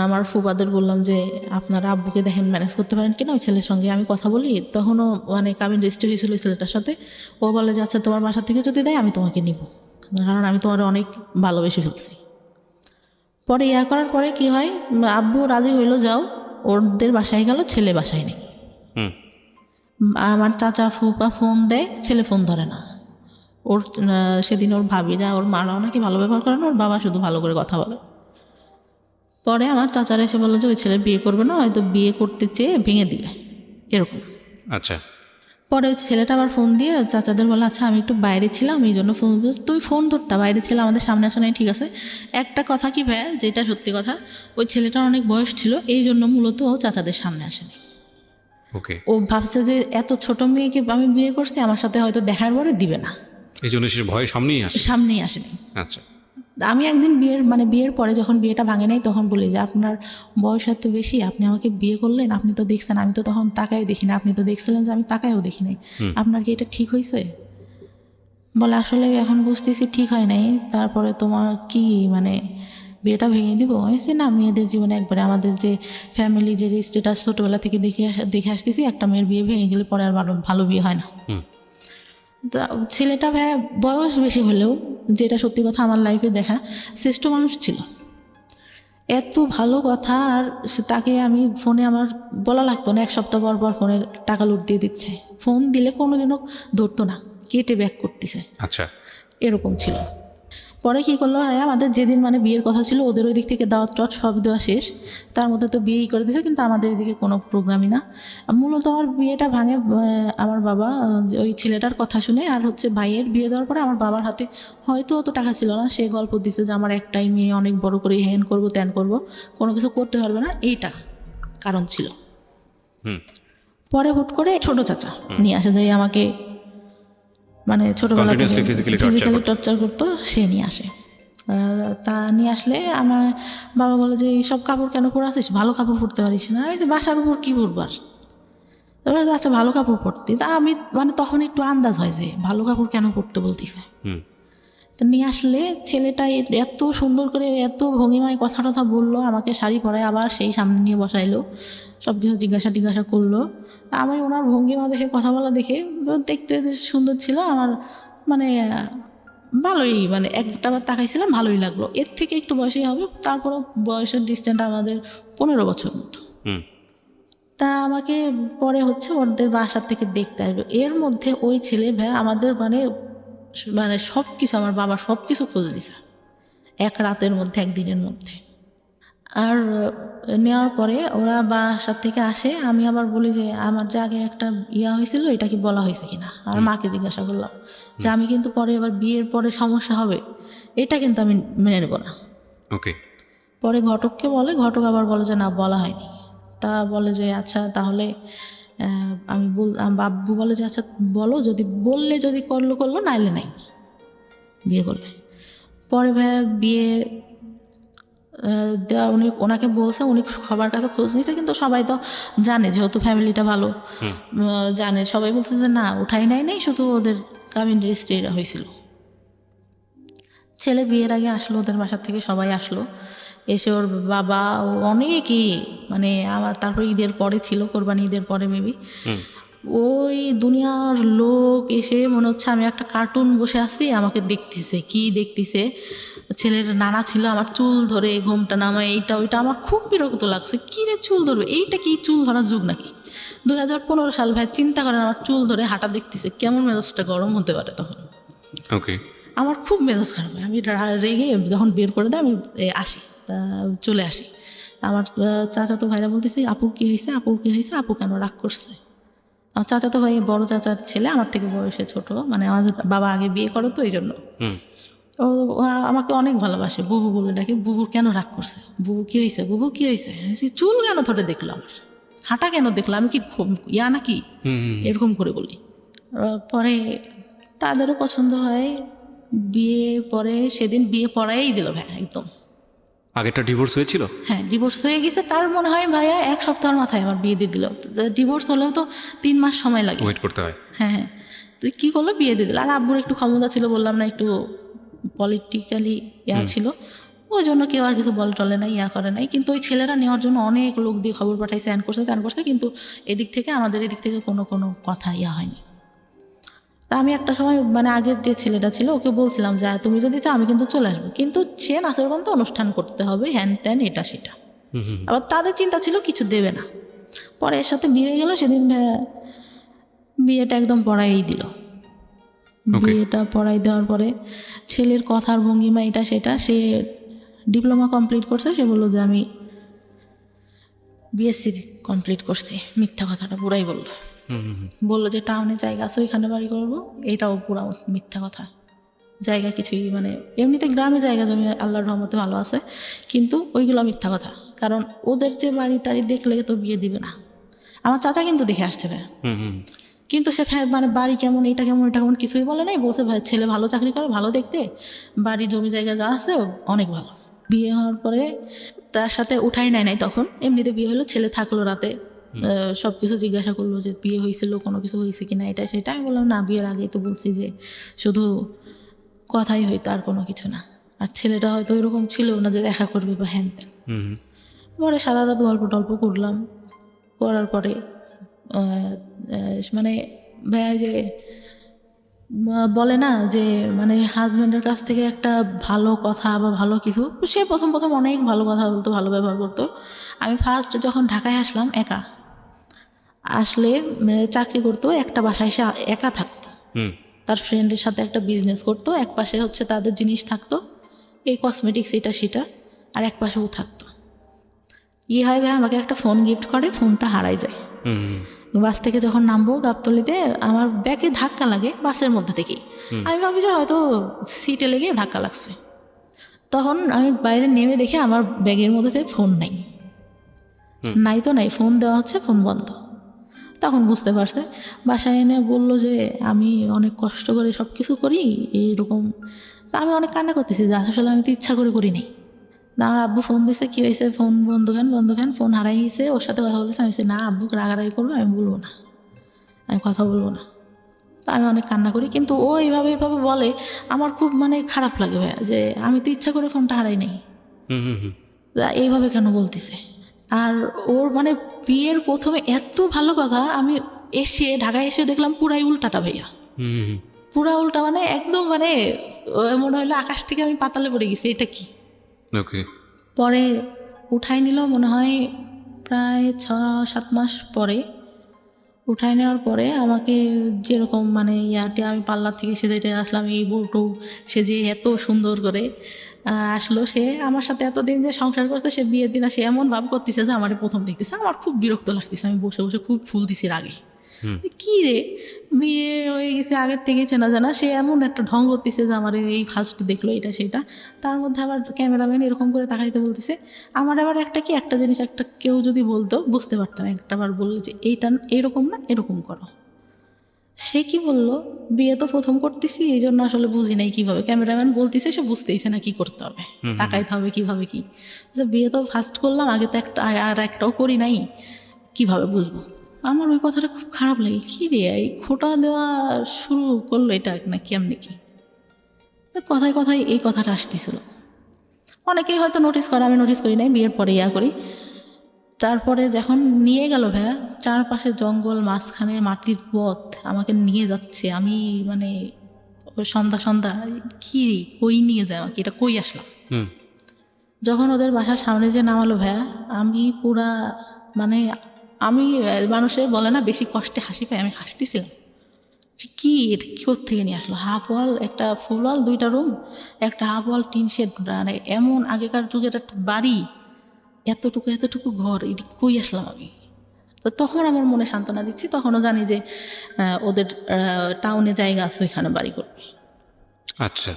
আমার ফুফাদের বললাম যে আপনার আব্বুকে দেখেন ম্যানেজ করতে পারেন কিনা, ওই ছেলের সঙ্গে আমি কথা বলি। তখনও মানে কাবিন রেজিস্ট্রি হয়েছিল ওই ছেলেটার সাথে। ও বলে যে আচ্ছা তোমার বাসা থেকে যদি দেয় আমি তোমাকে নিব, কারণ আমি তোমার অনেক ভালোবেসে ফেলছি। পরে করার পরে কি হয়, আব্বু রাজি হইলো যাও, ওদের বাসায় গেল, ছেলে বাসায় নেই। আমার চাচা ফুপা ফোন দেয়, ছেলে ফোন ধরে না। ওর সেদিন ওর ভাবিরা ওর মারাও নাকি ভালো ব্যবহার করে না, ওর বাবা শুধু ভালো করে কথা বলে। পরে আমার চাচারা এসে বললো যে ওই ছেলে বিয়ে করবে না, হয়তো বিয়ে করতে চেয়ে ভেঙে দিবে এরকম। আচ্ছা। পরে ওই ছেলেটা আবার ফোন দিয়ে চাচাদের বলে আচ্ছা আমি একটু বাইরে ছিলাম এই জন্য ফোন, তুই ফোন ধরতা, বাইরে ছিল, আমাদের সামনে আসা নাই, ঠিক আছে। একটা কথা কি ভাইয়া, যেটা সত্যি কথা, ওই ছেলেটার অনেক বয়স ছিল, এই জন্য মূলত ও চাচাদের সামনে আসেনি। ওকে। ও ভাবছে যে এত ছোট মেয়েকে আমি বিয়ে করছি, আমার সাথে হয়তো দেখার পরে দিবে না, এই জন্য সে ভয় সামনেই আসেনি। আচ্ছা। আমি একদিন বিয়ের পরে যখন বিয়েটা ভাঙে নাই তখন বলি যে আপনার বয়স এত বেশি, আপনি আমাকে বিয়ে করলেন, আপনি তো দেখছেন আমি তো তখন তাকাই দেখি না, আপনি তো দেখছিলেন যে আমি তাকাইও দেখি নাই, আপনার কি এটা ঠিক হয়েছে? বলে আসলে এখন বুঝতেছি ঠিক হয় নাই, তারপরে তোমার কি মানে বিয়েটা ভেঙে দিব? হয়েছে না, মেয়েদের জীবনে একবারে আমাদের যে ফ্যামিলি যে স্ট্যাটাস ছোটোবেলা থেকে দেখে আসতেছি, একটা মেয়ের বিয়ে ভেঙে গেলে পরে আর ভালো বিয়ে হয় না। ছেলেটা ভাইয়া বয়স বেশি হলেও, যেটা সত্যি কথা আমার লাইফে দেখা, শ্রেষ্ঠ মানুষ ছিল, এত ভালো কথা। আর তাকে আমি ফোনে আমার বলা লাগতো না, 1 সপ্তাহ পর পর ফোনের টাকা লুট দিয়ে দিচ্ছে, ফোন দিলে কোনোদিনও ধরতো না, কেটে ব্যাক করতেছে। আচ্ছা। এরকম ছিল। পরে কী করলো, আমাদের যেদিন মানে বিয়ের কথা ছিল, ওদের ওই দিক থেকে দাওয়াত টাওয়াত সব দেওয়া শেষ, তার মধ্যে তো বিয়েই করে দিয়েছে, কিন্তু আমাদের এদিকে কোনো প্রোগ্রামই না। মূলত আমার বিয়েটা ভাঙে আমার বাবা ওই ছেলেটার কথা শুনে, আর হচ্ছে ভাইয়ের বিয়ে দেওয়ার পরে আমার বাবার হাতে হয়তো অত টাকা ছিল না, সে গল্প দিছে যে আমার একটাই মেয়ে, অনেক বড় করে হ্যান করবো ত্যান করবো, কোনো কিছু করতে পারবে না, এইটা কারণ ছিল। পরে হুট করে ছোট চাচা নিয়ে আসে, যে আমাকে মানে ছোটোবেলা থেকে ফিজিক্যালি টর্চার করতো, সে নিয়ে আসে। তা নিয়ে আসলে আমার বাবা বলে যে সব কাপড় কেন পরে আসিস, ভালো কাপড় পরতে পারিস না? আমি বাসার উপর কী পরবার, এবার আচ্ছা ভালো কাপড় পরতে। তা আমি মানে তখন একটু আন্দাজ হয় যে ভালো কাপড় কেন পরতে বলতেছে। তো নিয়ে আসলে ছেলেটা এত সুন্দর করে এত ভঙ্গিমায় কথা টথা বললো, আমাকে শাড়ি পরায় আবার সেই সামনে নিয়ে বসাইলো, সব কিছু জিজ্ঞাসা করলো। আমি ওনার ভঙ্গিমা দেখে কথা বলা দেখে, দেখতে সুন্দর ছিল আমার, মানে ভালোই, মানে একটাবার তাকাইছিলাম, ভালোই লাগলো। এর থেকে একটু বয়সই হবে, তারপরও বয়সের ডিস্টেন্স আমাদের 15 বছর মতো। তা আমাকে পরে হচ্ছে ওদের বাসার থেকে দেখতে আসবে, এর মধ্যে ওই ছেলে ভাই আমাদের মানে সব কিছু, আমার বাবা সব কিছু খোঁজ দিছে এক রাতের মধ্যে, একদিনের মধ্যে। আর নেওয়ার পরে ওরা বাসার থেকে আসে, আমি আবার বলি যে আমার যে আগে একটা হয়েছিল, এটা কি বলা হয়েছে কিনা। আমার মাকে জিজ্ঞাসা করলাম যে আমি কিন্তু পরে এবার বিয়ের পরে সমস্যা হবে, এটা কিন্তু আমি মেনে নেব না। ওকে। পরে ঘটককে বলে, ঘটক আবার বলে যে না বলা হয়নি। তা বলে যে আচ্ছা তাহলে বাব্বু বলে যে আচ্ছা বলো, যদি বললে যদি করলো, নাইলে নাই, বিয়ে করলে। পরে ভাইয়া বিয়ে দেওয়া ওনাকে বলছে, উনি সবার কাছে খোঁজ নিয়েছে, কিন্তু সবাই তো জানে যেহেতু ফ্যামিলিটা ভালো, জানে, সবাই বলছে যে না উঠাই নাই, শুধু ওদের কাবিন রেজিস্ট্রি হয়েছিল। ছেলে বিয়ের আগে আসলো, ওদের বাসার থেকে সবাই আসলো, এসে ওর বাবা অনেকই মানে আমার, তারপর ঈদের পরে ছিল, কোরবানি ঈদের পরে মেবি, ওই দুনিয়ার লোক এসে মনে হচ্ছে আমি একটা কার্টুন বসে আছি, আমাকে দেখতেছে। ছেলের নানা ছিল, আমার চুল ধরে ঘোমটা নামায়, এইটা ওইটা, আমার খুব বিরক্ত লাগছে। কী রে চুল ধরবে, এইটা কি চুল ধরার যুগ নাকি? 2015 সাল ভাই, চিন্তা করেন আমার চুল ধরে হাঁটা দেখতেছে, কেমন মেজাজটা গরম হতে পারে তখন। ওকে। আমার খুব মেজাজ খারাপ হয়, আমি রেগে যখন বের করে দেয় আমি আসি, চলে আসি। আমার চাচাতো ভাইরা বলতেছে আপুর কী হয়েছে, আপু কেন রাগ করছে? আমার চাচাতো ভাই বড় চাচার ছেলে, আমার থেকে বয়সে ছোট, মানে আমাদের বাবা আগে বিয়ে করো তো এই জন্য। ও আমাকে অনেক ভালোবাসে, বুবু বলে ডাকে। বুবুর কেন রাগ করছে, বুবু কী হয়েছে? চুল কেন ধরে দেখলো, আমার হাঁটা কেন দেখলো, আমি কি নাকি, এরকম করে বলি। পরে তাদেরও পছন্দ হয়, বিয়ে পরে সেদিন বিয়ে পড়াই দিল ভাই, একদম। আগেরটা ডিভোর্স হয়েছিল? হ্যাঁ, ডিভোর্স হয়ে গেছে, তার মনে হয় ভাইয়া 1 সপ্তাহের মাথায় আমার বিয়ে দিয়ে দিল। ডিভোর্স হলেও তো 3 মাস সময় লাগে, ওয়েট করতে হয়। হ্যাঁ। তুই কী করলো, বিয়ে দিয়ে দিল। আর আব্বুর একটু ক্ষমতা ছিল, বললাম না, একটু পলিটিক্যালি ছিল, ওই জন্য কেউ আর কিছু বল টলে নাই, ইয়া করে নাই। কিন্তু ওই ছেলেরা নেওয়ার জন্য অনেক লোক দিয়ে খবর পাঠাইছে, অ্যান করছে, কিন্তু এদিক থেকে আমাদের এদিক থেকে কোনো কথা ইয়া হয়নি। তা আমি একটা সময় মানে আগের যে ছেলেটা ছিল ওকে বলছিলাম যে তুমি যদি চাও আমি কিন্তু চলে আসবো, কিন্তু সে নাচরবান তো অনুষ্ঠান করতে হবে, হ্যান ত্যান এটা সেটা। আবার তাদের চিন্তা ছিল কিছু দেবে না। পরে এর সাথে বিয়ে হয়ে গেল, সেদিন বিয়েটা একদম পড়াই দিল। বিয়েটা পড়াই দেওয়ার পরে ছেলের কথার ভঙ্গিমা এটা সেটা, সে ডিপ্লোমা কমপ্লিট করছে, সে বললো যে আমি বিএসসি কমপ্লিট করছি। মিথ্যা কথাটা পুরাই বললো যে টাউনে জায়গা আছে ওইখানে বাড়ি করবো, এটাও পুরা মিথ্যা কথা। জায়গা কিছুই মানে এমনিতে গ্রামে জায়গা জমি আল্লাহর রহমতে ভালো আছে, কিন্তু ওইগুলো মিথ্যা কথা। কারণ ওদের যে বাড়ি টাড়ি দেখলে তো বিয়ে দিবে না। আমার চাচা কিন্তু দেখে আসছে ভাই, কিন্তু সে মানে বাড়ি কেমন এটা কেমন এটা কেমন কিছুই বলে নাই, বলছে ভাই ছেলে ভালো চাকরি করে, ভালো দেখতে, বাড়ি জমি জায়গা যা আছে অনেক ভালো। বিয়ে হওয়ার পরে তার সাথে উঠাই নাই তখন, এমনিতে বিয়ে হলো, ছেলে থাকলো রাতে, সব কিছু জিজ্ঞাসা করলো যে বিয়ে হয়েছিল, কোনো কিছু হয়েছে কিনা এটা সেটা। আমি বললাম না, বিয়ের আগেই তো বলছি যে শুধু কথাই হইতো আর কোনো কিছু না। আর ছেলেটা হয়তো এরকম ছিল না যে দেখা করবে বা হ্যান ত্যান। পরে সারা রাত গল্প টল্প করলাম, করার পরে মানে ভাইয়া যে বলে না যে মানে হাজব্যান্ডের কাছ থেকে একটা ভালো কথা বা ভালো কিছু, সে প্রথম অনেক ভালো কথা বলতো, ভালো ব্যবহার করতো। আমি ফার্স্ট যখন ঢাকায় আসলাম, একা আসলে চাকরি করতো, একটা বাসায় এসে একা থাকতো, তার ফ্রেন্ডের সাথে একটা বিজনেস করতো, এক পাশে হচ্ছে তাদের জিনিস থাকতো, এই কসমেটিক্স এটা সেটা, আর এক পাশেও থাকতো। ইয়ে হয় ভাই, আমাকে একটা ফোন গিফট করে, ফোনটা হারাই যায়। বাস থেকে যখন নামবো গাবতলিতে, আমার ব্যাগে ধাক্কা লাগে বাসের মধ্যে থেকেই। আমি ভাবি যে হয়তো সিটে লেগে ধাক্কা লাগছে। তখন আমি বাইরে নেমে দেখি আমার ব্যাগের মধ্যে থেকে ফোন নাই, তো নাই, ফোন দেওয়া হচ্ছে, ফোন বন্ধ। তখন বুঝতে পারছে, বাসায় এনে বললো যে আমি অনেক কষ্ট করে সব কিছু করি এইরকম। তা আমি অনেক কান্না করতেছি যে আসলে আমি তো ইচ্ছা করে করিনি। আমার আব্বু ফোন দিছে, কী হয়েছে, ফোন বন্ধ কেন, ফোন হারাই গেছে, ওর সাথে কথা বলতেছে। আমি না, আব্বুকে রাগারাগি করবো, আমি বলবো না, আমি কথা বলবো না। তো আমি অনেক কান্না করি, কিন্তু ও এইভাবে বলে, আমার খুব মানে খারাপ লাগে ভাইয়া, যে আমি তো ইচ্ছা করে ফোনটা হারাই নাই, এইভাবে কেন বলতেছে। আর ওর মানে বিয়ের প্রথমে এত ভালো কথা, আমি ঢাকায় এসে দেখলাম পুরাই উল্টাটা ভাইয়া, পুরা উল্টা, মানে একদম মানে মনে হইলো আকাশ থেকে আমি পাতালে পড়ে গেছি, এটা কি। পরে উঠাই নিল মনে হয় প্রায় 6-7 মাস পরে। উঠাই নেওয়ার পরে আমাকে যেরকম মানে ইয়াতে আমি পার্লার থেকে সেজে আসলাম, এই বউটু সেজে এত সুন্দর করে আসলো। সে আমার সাথে এতদিন যে সংসার করছে, সে বিয়ের দিন সে এমন ভাব করতেছে যে আমার প্রথম দেখতেছে। আমার খুব বিরক্ত লাগতেছে, আমি বসে খুব ফুল দিছি রাগে, কি রে বিয়ে হয়ে গেছে আগের থেকে চেনা জানা, সে এমন একটা ঢং করতেছে যে আমার এই ফার্স্ট দেখলো এটা সেটা। তার মধ্যে আবার ক্যামেরাম্যান এরকম করে তাকাইতে বলতেছে। আমার আবার একটা জিনিস কেউ যদি বলতো বুঝতে পারতাম, একটাবার বললো যে এইটা এরকম না, এরকম করো। সে কি বললো, বিয়ে তো প্রথম করতেছি এই জন্য আসলে বুঝি নাই কিভাবে, ক্যামেরাম্যান বলতেছে, সে বুঝতেইছে না কি করতে হবে, তাকাইতে হবে কিভাবে কি। বিয়ে তো ফার্স্ট করলাম, আগে তো একটাও করি নাই, কিভাবে বুঝবো। আমার ওই কথাটা খুব খারাপ লাগে, কী রে এই খোটা দেওয়া শুরু করলো এটা না কেমনি কি। কথায় এই কথাটা আসতেছিল। অনেকেই হয়তো নোটিস করে, আমি নোটিস করি নাই, বিয়ের পরে ইয়া করি। তারপরে যখন নিয়ে গেল ভাইয়া, চারপাশে জঙ্গল, মাঝখানে মাটির পথ, আমাকে নিয়ে যাচ্ছে। আমি মানে সন্ধ্যা কি কই নিয়ে যায় আমাকে, এটা কই আসলাম। যখন ওদের বাসার সামনে যে নামালো ভাইয়া, আমি পুরা মানে আমি মানুষের বলে না বেশি কষ্টে হাসি পাই, আমি হাসতেছিলাম। কি এটা কি থেকে নিয়ে আসলো, হাফ ওয়াল, একটা ফুল ওয়াল, 2টা রুম, একটা হাফ ওয়াল টিন শেড, মানে এমন আগেকার যুগের একটা বাড়ি, এতটুকু ঘর, এটি কই আসলাম আমি। তো তখন আমার মনে সান্ত্বনা দিচ্ছি, তখনও জানি যে ওদের টাউনে জায়গা আছে, ওইখানে বাড়ি করবে। আচ্ছা,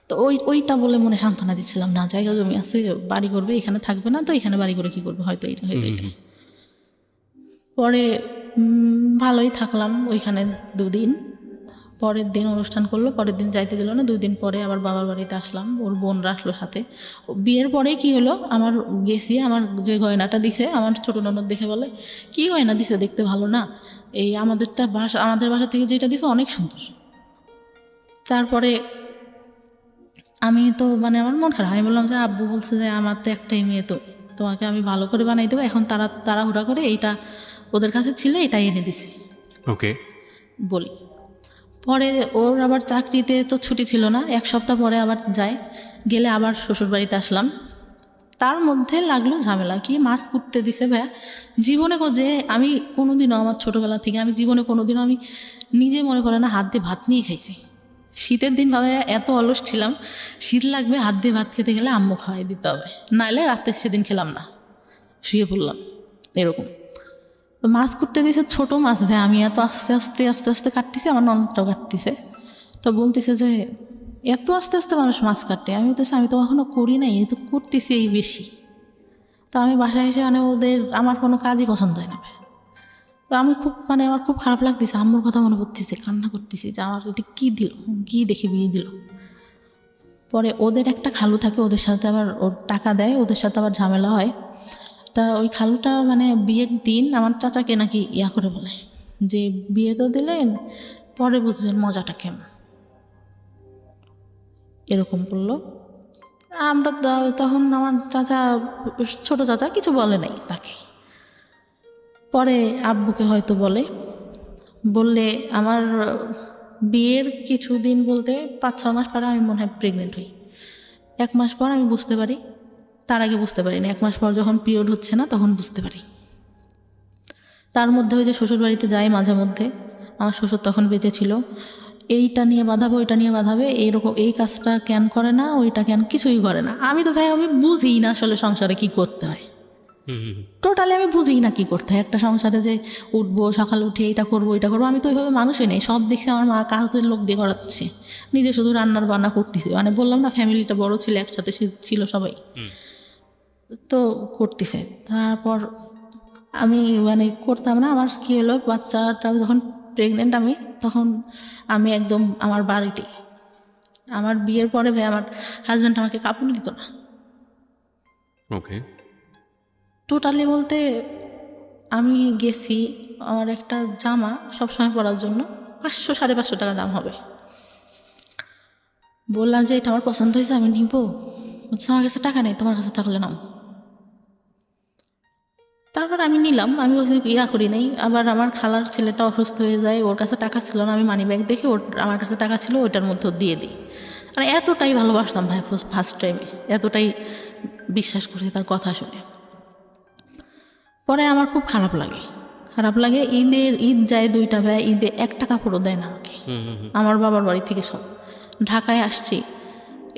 তো ওইটা বলে মনে সান্ত্বনা দিচ্ছিলাম, না জায়গা জমি আছে, বাড়ি করবে, এখানে থাকবে না, তো এখানে বাড়ি করে কি করবে, হয়তো এটা। পরে ভালোই থাকলাম ওইখানে 2 দিন। পরের দিন অনুষ্ঠান করলো, পরের দিন যাইতে দিল না। 2 দিন পরে আবার বাবার বাড়িতে আসলাম, ওর বোনরা আসলো সাথে। বিয়ের পরে কি হলো, আমার গেছি, আমার যে গয়নাটা দিছে, আমার ছোটো ননদ দেখে বলে, কি গয়না দিছে, দেখতে ভালো না, এই আমাদের বাসা থেকে যেটা দিছে অনেক সুন্দর। তারপরে আমি তো মানে আমার মন খারাপ, আমি বললাম যে আব্বু বলছে যে আমার তো একটাই মেয়ে, তো তোমাকে আমি ভালো করে বানাই দেবো, এখন তাড়াহুড়া করে এইটা ওদের কাছে ছিল এটাই এনে দিছি ওকে। বলি। পরে ওর আবার চাকরিতে তো ছুটি ছিল না, 1 সপ্তাহ পরে আবার যায়, গেলে আবার শ্বশুরবাড়িতে আসলাম। তার মধ্যে লাগলো ঝামেলা, কি মাছ কুটতে দিছে ভাইয়া। জীবনে যে আমি কোনোদিনও আমার ছোটোবেলা থেকে আমি জীবনে কোনোদিনও আমি নিজে মনে পড়ে না হাত দিয়ে ভাত নিয়ে খাইছি। শীতের দিন ভাবে এত অলস ছিলাম, শীত লাগবে হাত দিয়ে ভাত খেতে গেলে আম্মু খাওয়াই দিতে হবে, নাহলে রাতে সেদিন খেলাম না, শুয়ে পড়লাম এরকম। তো মাছ করতে দিয়েছে ছোটো মাছ ভাই, আমি এত আস্তে আস্তে আস্তে আস্তে কাটতেছি, আমার ননদটাও কাটতেছে। তো বলতেছে যে এত আস্তে আস্তে মানুষ মাছ কাটে, আমি বলতেছি আমি তো কখনো করি নাই, এই তো করতেছি এই বেশি। তো আমি বাসায় এসে মানে আমার কোনো কাজই পছন্দ হয় না ভাই। তো আমি খুব মানে আমার খুব খারাপ লাগতেছে, আম্মুর কথা মনে পড়তেছে, কান্না করতেছি যে আমার এটা কী দিল, কী দেখে বিয়ে দিল। পরে ওদের একটা খালু থাকে, ওদের সাথে আবার ওর টাকা দেয়, ওদের সাথে আবার ঝামেলা হয়। তা ওই খালুটা মানে বিয়ের দিন আমার চাচাকে নাকি করে বলে যে বিয়ে তো দিলেন, পরে বুঝবেন মজাটা কেমন, এরকম বললো। আমরা তখন আমার চাচা, ছোট চাচা কিছু বলে নাই তাকে। পরে আব্বুকে হয়তো বললে আমার বিয়ের কিছুদিন বলতে 5-6 মাস পরে আমি মনে হয় প্রেগনেন্ট হই। 1 মাস পর আমি বুঝতে পারি, তার আগে বুঝতে পারি না, 1 মাস পর যখন পিরিয়ড হচ্ছে না তখন বুঝতে পারি। তার মধ্যে ওই যে শ্বশুরবাড়িতে যাই মাঝে মধ্যে, আমার শ্বশুর তখন বেঁচে ছিল, এইটা নিয়ে বাঁধাবো ওইটা নিয়ে বাঁধাবে, এইরকম এই কাজটা কেন করে না, ওইটা কেন কিছুই করে না। আমি তো তাই আমি বুঝি না আসলে সংসারে কি করতে হয়, টোটালি আমি বুঝি না কি করতে হয় একটা সংসারে, যে উঠবো সকালে উঠে এইটা করবো ওইটা করবো। আমি তো ওইভাবে মানুষই নেই, সব দেখছি আমার মা কাজের লোক দিয়ে করাচ্ছে, নিজে শুধু রান্নার বান্না করতেছে। মানে বললাম না ফ্যামিলিটা বড় ছিল, একসাথে ছিল সবাই, তো করতেছে। তারপর আমি মানে করতাম না, আমার কী হলো বাচ্চাটা যখন প্রেগনেন্ট আমি, তখন আমি একদম আমার বাড়িতে, আমার বিয়ের পরে ভাই আমার হাজব্যান্ড আমাকে কাপড় দিত না। ওকে। টোটালি বলতে আমি গেছি, আমার একটা জামা সবসময় পরার জন্য 500-550 টাকা দাম হবে, বললাম যে এটা আমার পছন্দ হয়েছে আমি নিব, বলছে আমার কাছে টাকা নেই, তোমার কাছে থাকলে নাও। তারপর আমি নিলাম, আমি ওই করি নাই। আবার আমার খালার ছেলেটা অসুস্থ হয়ে যায়, ওর কাছে টাকা ছিল না, আমি মানি ব্যাগ দেখে আমার কাছে টাকা ছিল, ওইটার মধ্যে দিয়ে দিই। মানে এতটাই ভালোবাসতাম ভাই ফার্স্ট টাইমে, এতটাই বিশ্বাস করছি তার কথা শুনে। পরে আমার খুব খারাপ লাগে, ঈদ যায় 2টা ভাই, ঈদে একটা কাপড়ও দেয় না আমাকে। আমার বাবার বাড়ি থেকে সব ঢাকায় আসছি,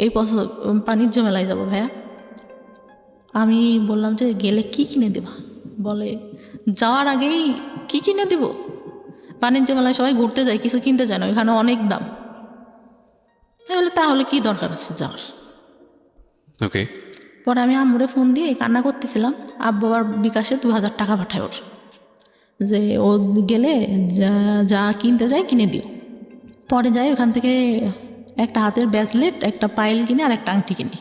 এই বছর বাণিজ্য মেলায় যাবো ভাইয়া। আমি বললাম যে গেলে কি কিনে দেবা, বলে যাওয়ার আগেই কি কিনে দিব, বাণিজ্য মেলায় সবাই ঘুরতে যায় কিছু কিনতে যায় না, ওইখানে অনেক দাম। তাহলে কি দরকার আছে যাওয়ার। ওকে। পরে আমি আম্মুরে ফোন দিয়ে কান্না করতেছিলাম, আব্বু আবার বিকাশে 2000 টাকা পাঠায় ওর, যে ও গেলে যা কিনতে যায় কিনে দিও। পরে যাই ওখান থেকে একটা হাতের ব্রেসলেট, একটা পায়েল কিনে আর একটা আংটি কিনে।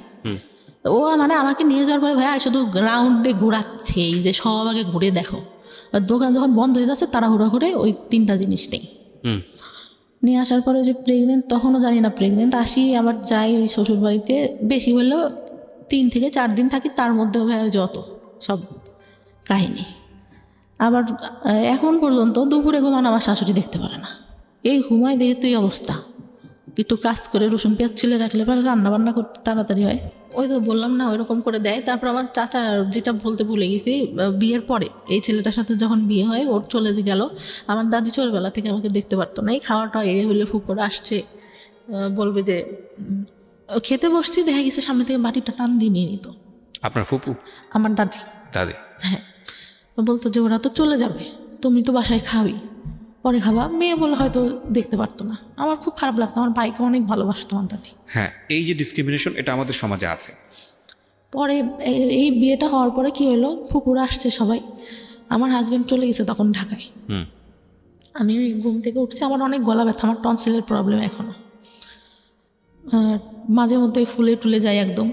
ও মানে আমাকে নিয়ে যাওয়ার পরে ভাইয়া শুধু গ্রাউন্ডে ঘোরাচ্ছে, এই যে সব আগে ঘুরে দেখো। দোকান যখন বন্ধ হয়ে যাচ্ছে তাড়াহুড়া করে ওই 3টা জিনিস নেই, নিয়ে আসার পরে যে প্রেগনেন্ট, তখনও জানি না প্রেগনেন্ট। আসি আবার যাই ওই শ্বশুরবাড়িতে, বেশি হলেও 3 থেকে 4 দিন থাকি, তার মধ্যে ভাইয়া যত সব কাহিনী। আবার এখন পর্যন্ত দুপুরে ঘুমান আমার শাশুড়ি দেখতে পারে না, এই ঘুমায় দেখে তুই অবস্থা। একটু কাজ করে রসুন পেঁয়াজ ছিলে রাখলে পরে রান্নাবান্না করতে তাড়াতাড়ি হয়। ওই তো বললাম না ওইরকম করে দেয়। তারপর আমার চাচা, যেটা বলতে ভুলে গেছি, বিয়ের পরে এই ছেলেটার সাথে যখন বিয়ে হয় ওর চলে গেল, আমার দাদি ছোটবেলা থেকে আমাকে দেখতে পারতো না। এই খাওয়াটা হলে ফুপড়া আসছে, বলবে যে খেতে বসছি, দেখা গেছে সামনে থেকে বাটিটা টান দিয়ে নিয়ে নিত। আপনার ফুপু? আমার দাদি। হ্যাঁ, বলতো যে ওরা তো চলে যাবে, তুমি তো বাসায় খাওয়াই, পরে খাবা। মেয়ে বলে হয়তো দেখতে পারতো না। আমার খুব খারাপ লাগতো, আমার ভাইকে অনেক ভালোবাসতো আমার দাদি। হ্যাঁ, এই যে ডিসক্রিমিনেশন, এটা আমাদের সমাজে আছে। পরে এই বিয়েটা হওয়ার পরে কি হলো, ফুপুরা আসছে সবাই, আমার হাজব্যান্ড চলে গেছে তখন ঢাকায়। আমি ঘুম থেকে উঠছি, আমার অনেক গলা ব্যথা, আমার টনসিলের প্রবলেম এখনও, মাঝে মধ্যে ফুলে টুলে যায় একদম,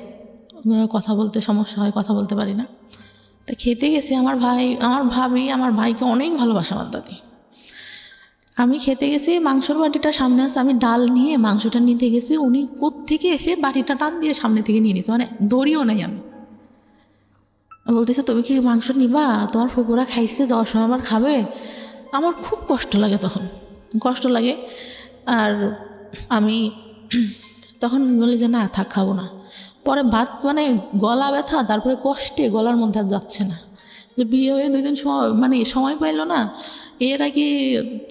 কথা বলতে সমস্যা হয়, কথা বলতে পারি না। তা খেতে গেছি, আমার ভাবি আমার ভাইকে অনেক ভালোবাসে আমার দাদি। আমি খেতে গেছি, মাংসর বাটিটা সামনে আছে, আমি ডাল নিয়ে মাংসটা নিতে গেছি, উনি কোত্থেকে এসে বাটিটা টান দিয়ে সামনে থেকে নিয়ে নিয়েছে, মানে ধরিও নাই আমি। বলতেছে তুমি কি মাংস নিবা, তোমার ফুপুরা খাইছে, যাওয়ার সময় আবার খাবে। আমার খুব কষ্ট লাগে তখন, কষ্ট লাগে। আর আমি তখন বলি যে না থাক, খাবো না। পরে ভাত মানে গলা ব্যথা, তারপরে কষ্টে গলার মধ্যে আর যাচ্ছে না। যে বিয়ে হয়ে 2 দিন সময় মানে সময় পাইলো না, এর আগে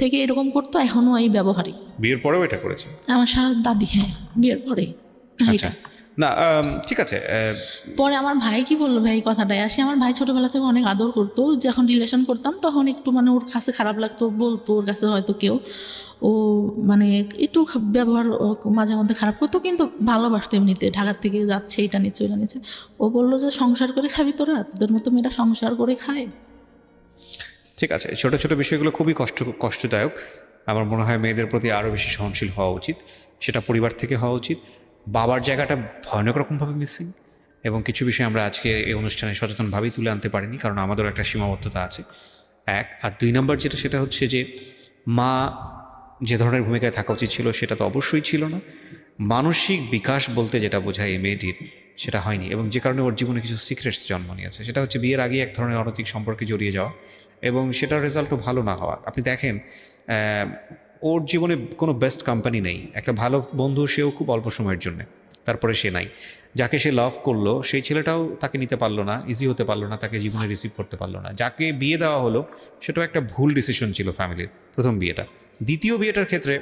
থেকে এরকম করতো, এখনও এই ব্যবহারই। বিয়ের পরেও এটা করেছে? আমার দাদি, হ্যাঁ বিয়ের পরে আচ্ছা, না ঠিক আছে। পরে আমার ভাই কি বললো, ভাই কথাটাই আসে, আমার ভাই ছোটবেলা থেকে অনেক আদর করতো, যখন রিলেশন করতাম তখন একটু মানে ওর কাছে খারাপ লাগতো, বলতো ওর কাছে হয়তো কেউ, ও মানে একটু ব্যবহার মাঝে মধ্যে খারাপ করতো, কিন্তু ভালোবাসতো এমনিতে। ঢাকার থেকে যাচ্ছে, এটা নিচ্ছে ওইটা নিচ্ছে। ও বললো যে সংসার করে খাবি তোরা, তোদের মতো মেয়েরা সংসার করে খায়। ঠিক আছে, ছোট ছোট বিষয়গুলো খুবই কষ্টদায়ক। আমার মনে হয় মেয়েদের প্রতি আরও বেশি সহনশীল হওয়া উচিত, সেটা পরিবার থেকে হওয়া উচিত। বাবার জায়গাটা ভয়ানক রকমভাবে মিসিং, এবং কিছু বিষয় আমরা আজকে এই অনুষ্ঠানে সচেতনভাবেই তুলে আনতে পারিনি, কারণ আমাদেরও একটা সীমাবদ্ধতা আছে, 1। আর 2 নম্বর যেটা, সেটা হচ্ছে যে মা যে ধরনের ভূমিকায় থাকা উচিত ছিল সেটা তো অবশ্যই ছিল না। মানসিক বিকাশ বলতে যেটা বোঝায় এই মেয়েটির, সেটা হয়নি, এবং যে কারণে ওর জীবনে কিছু সিক্রেটস জন্ম নিয়েছে। সেটা হচ্ছে বিয়ের আগে এক ধরনের অনৈতিক সম্পর্কে জড়িয়ে যাওয়া, এবং সেটার রেজাল্টও ভালো না হওয়া। আপনি দেখেন ওর জীবনে কোনো বেস্ট কোম্পানি নেই, একটা ভালো বন্ধু সেও খুব অল্প সময়ের জন্যে, তারপরে সে নাই। যাকে সে লাভ করলো সেই ছেলেটাও তাকে নিতে পারলো না, ইজি হতে পারলো না, তাকে জীবনে রিসিভ করতে পারলো না। যাকে বিয়ে দেওয়া হলো সেটাও একটা ভুল ডিসিশন ছিল ফ্যামিলির, প্রথম বিয়েটা। দ্বিতীয় বিয়েটার ক্ষেত্রে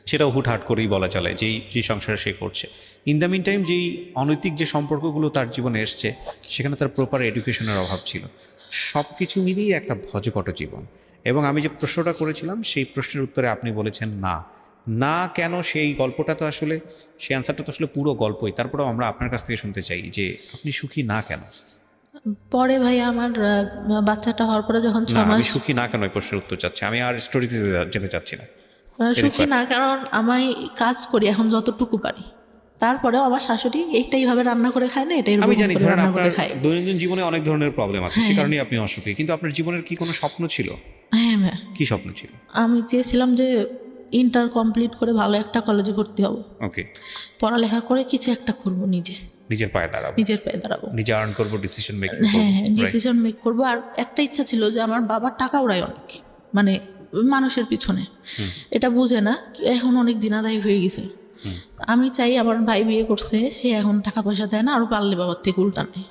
সেটাও হুটহাট করেই বলা চলে, যেই সংসারে সে করছে। ইন দ্য মিন টাইম যেই অনৈতিক যে সম্পর্কগুলো তার জীবনে এসছে, সেখানে তার প্রপার এডুকেশনের অভাব ছিল। সব কিছু মিলিয়ে একটা ভজকট জীবন। এবং আমি যে প্রশ্নটা করেছিলাম সেই প্রশ্নের উত্তরে আপনি বলেছেন না। না কেন, সেই গল্পটা তো আসলে, সেই অ্যান্সারটা তো আসলে পুরো গল্পই। তারপরেও আমরা আপনার কাছ থেকে শুনতে চাই যে আপনি সুখী না কেন। পরে ভাই আমার বাচ্চাটা হওয়ার পরে যখন 6 না, মাস, আমি সুখী না কেন এই প্রশ্নের উত্তর চাচ্ছি, আমি আর স্টোরিতে যেতে চাচ্ছি না। সুখী না কারণ আমি কাজ করি এখন যতটুকু পারি, তারপরেও আমার শাশুড়ি এইটাইভাবে রান্না করে খায় না, এটাই আমি জানি, ধরেন রান্না আপনার করে খায়। দৈনন্দিন জীবনে অনেক ধরনের প্রবলেম আছে, সে কারণেই আপনি অসুখী। কিন্তু আপনার জীবনের কি কোনো স্বপ্ন ছিল? হ্যাঁ হ্যাঁ, কি স্বপ্ন ছিল? আমি চেয়েছিলাম যে ইন্টার কমপ্লিট করে ভালো একটা কলেজে ভর্তি হব, ওকে, পড়ালেখা করে কিছু একটা করব, নিজের পায়ে দাঁড়াবো, নিজের পায়ে দাঁড়াবো, নিজে আর্ন করবো, ডিসিশন মেক করবো। হ্যাঁ হ্যাঁ, ডিসিশন মেক করবো। আর একটা ইচ্ছা ছিল যে আমার বাবার টাকা উড়ায় অনেক, মানে মানুষের পিছনে, এটা বুঝে না, এখন অনেক দিনাদায়ী হয়ে গেছে। আমি চাই, আমার ভাই বিয়ে করছে, সে এখন টাকা পয়সা দেয় না, আরো পারলে বাবার থেকে উল্টা নেয়।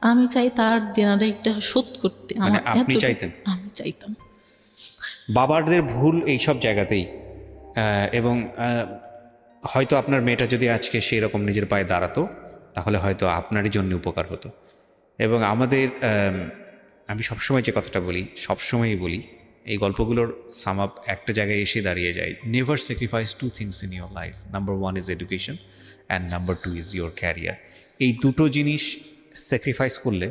আমি চাই তার দিনাদায়ীটা শোধ করতে। মানে আমার আপনি চাইতেন? আমি চাইতাম। বাবাদের ভুল এই সব জায়গাতেই, এবং হয়তো আপনার মেয়েটা যদি আজকে সেই রকম নিজের পায়ে দাঁড়াতো, তাহলে হয়তো আপনারই জন্য উপকার হতো। এবং আমাদের, আমি সবসময় যে কথাটা বলি, সবসময়ই বলি, এই গল্পগুলোর সাম আপ একটা জায়গায় এসে দাঁড়িয়ে যায়, never sacrifice 2 things in your life. Number 1 is education, and number 2 is your career. এই দুটো জিনিস স্যাক্রিফাইস করলে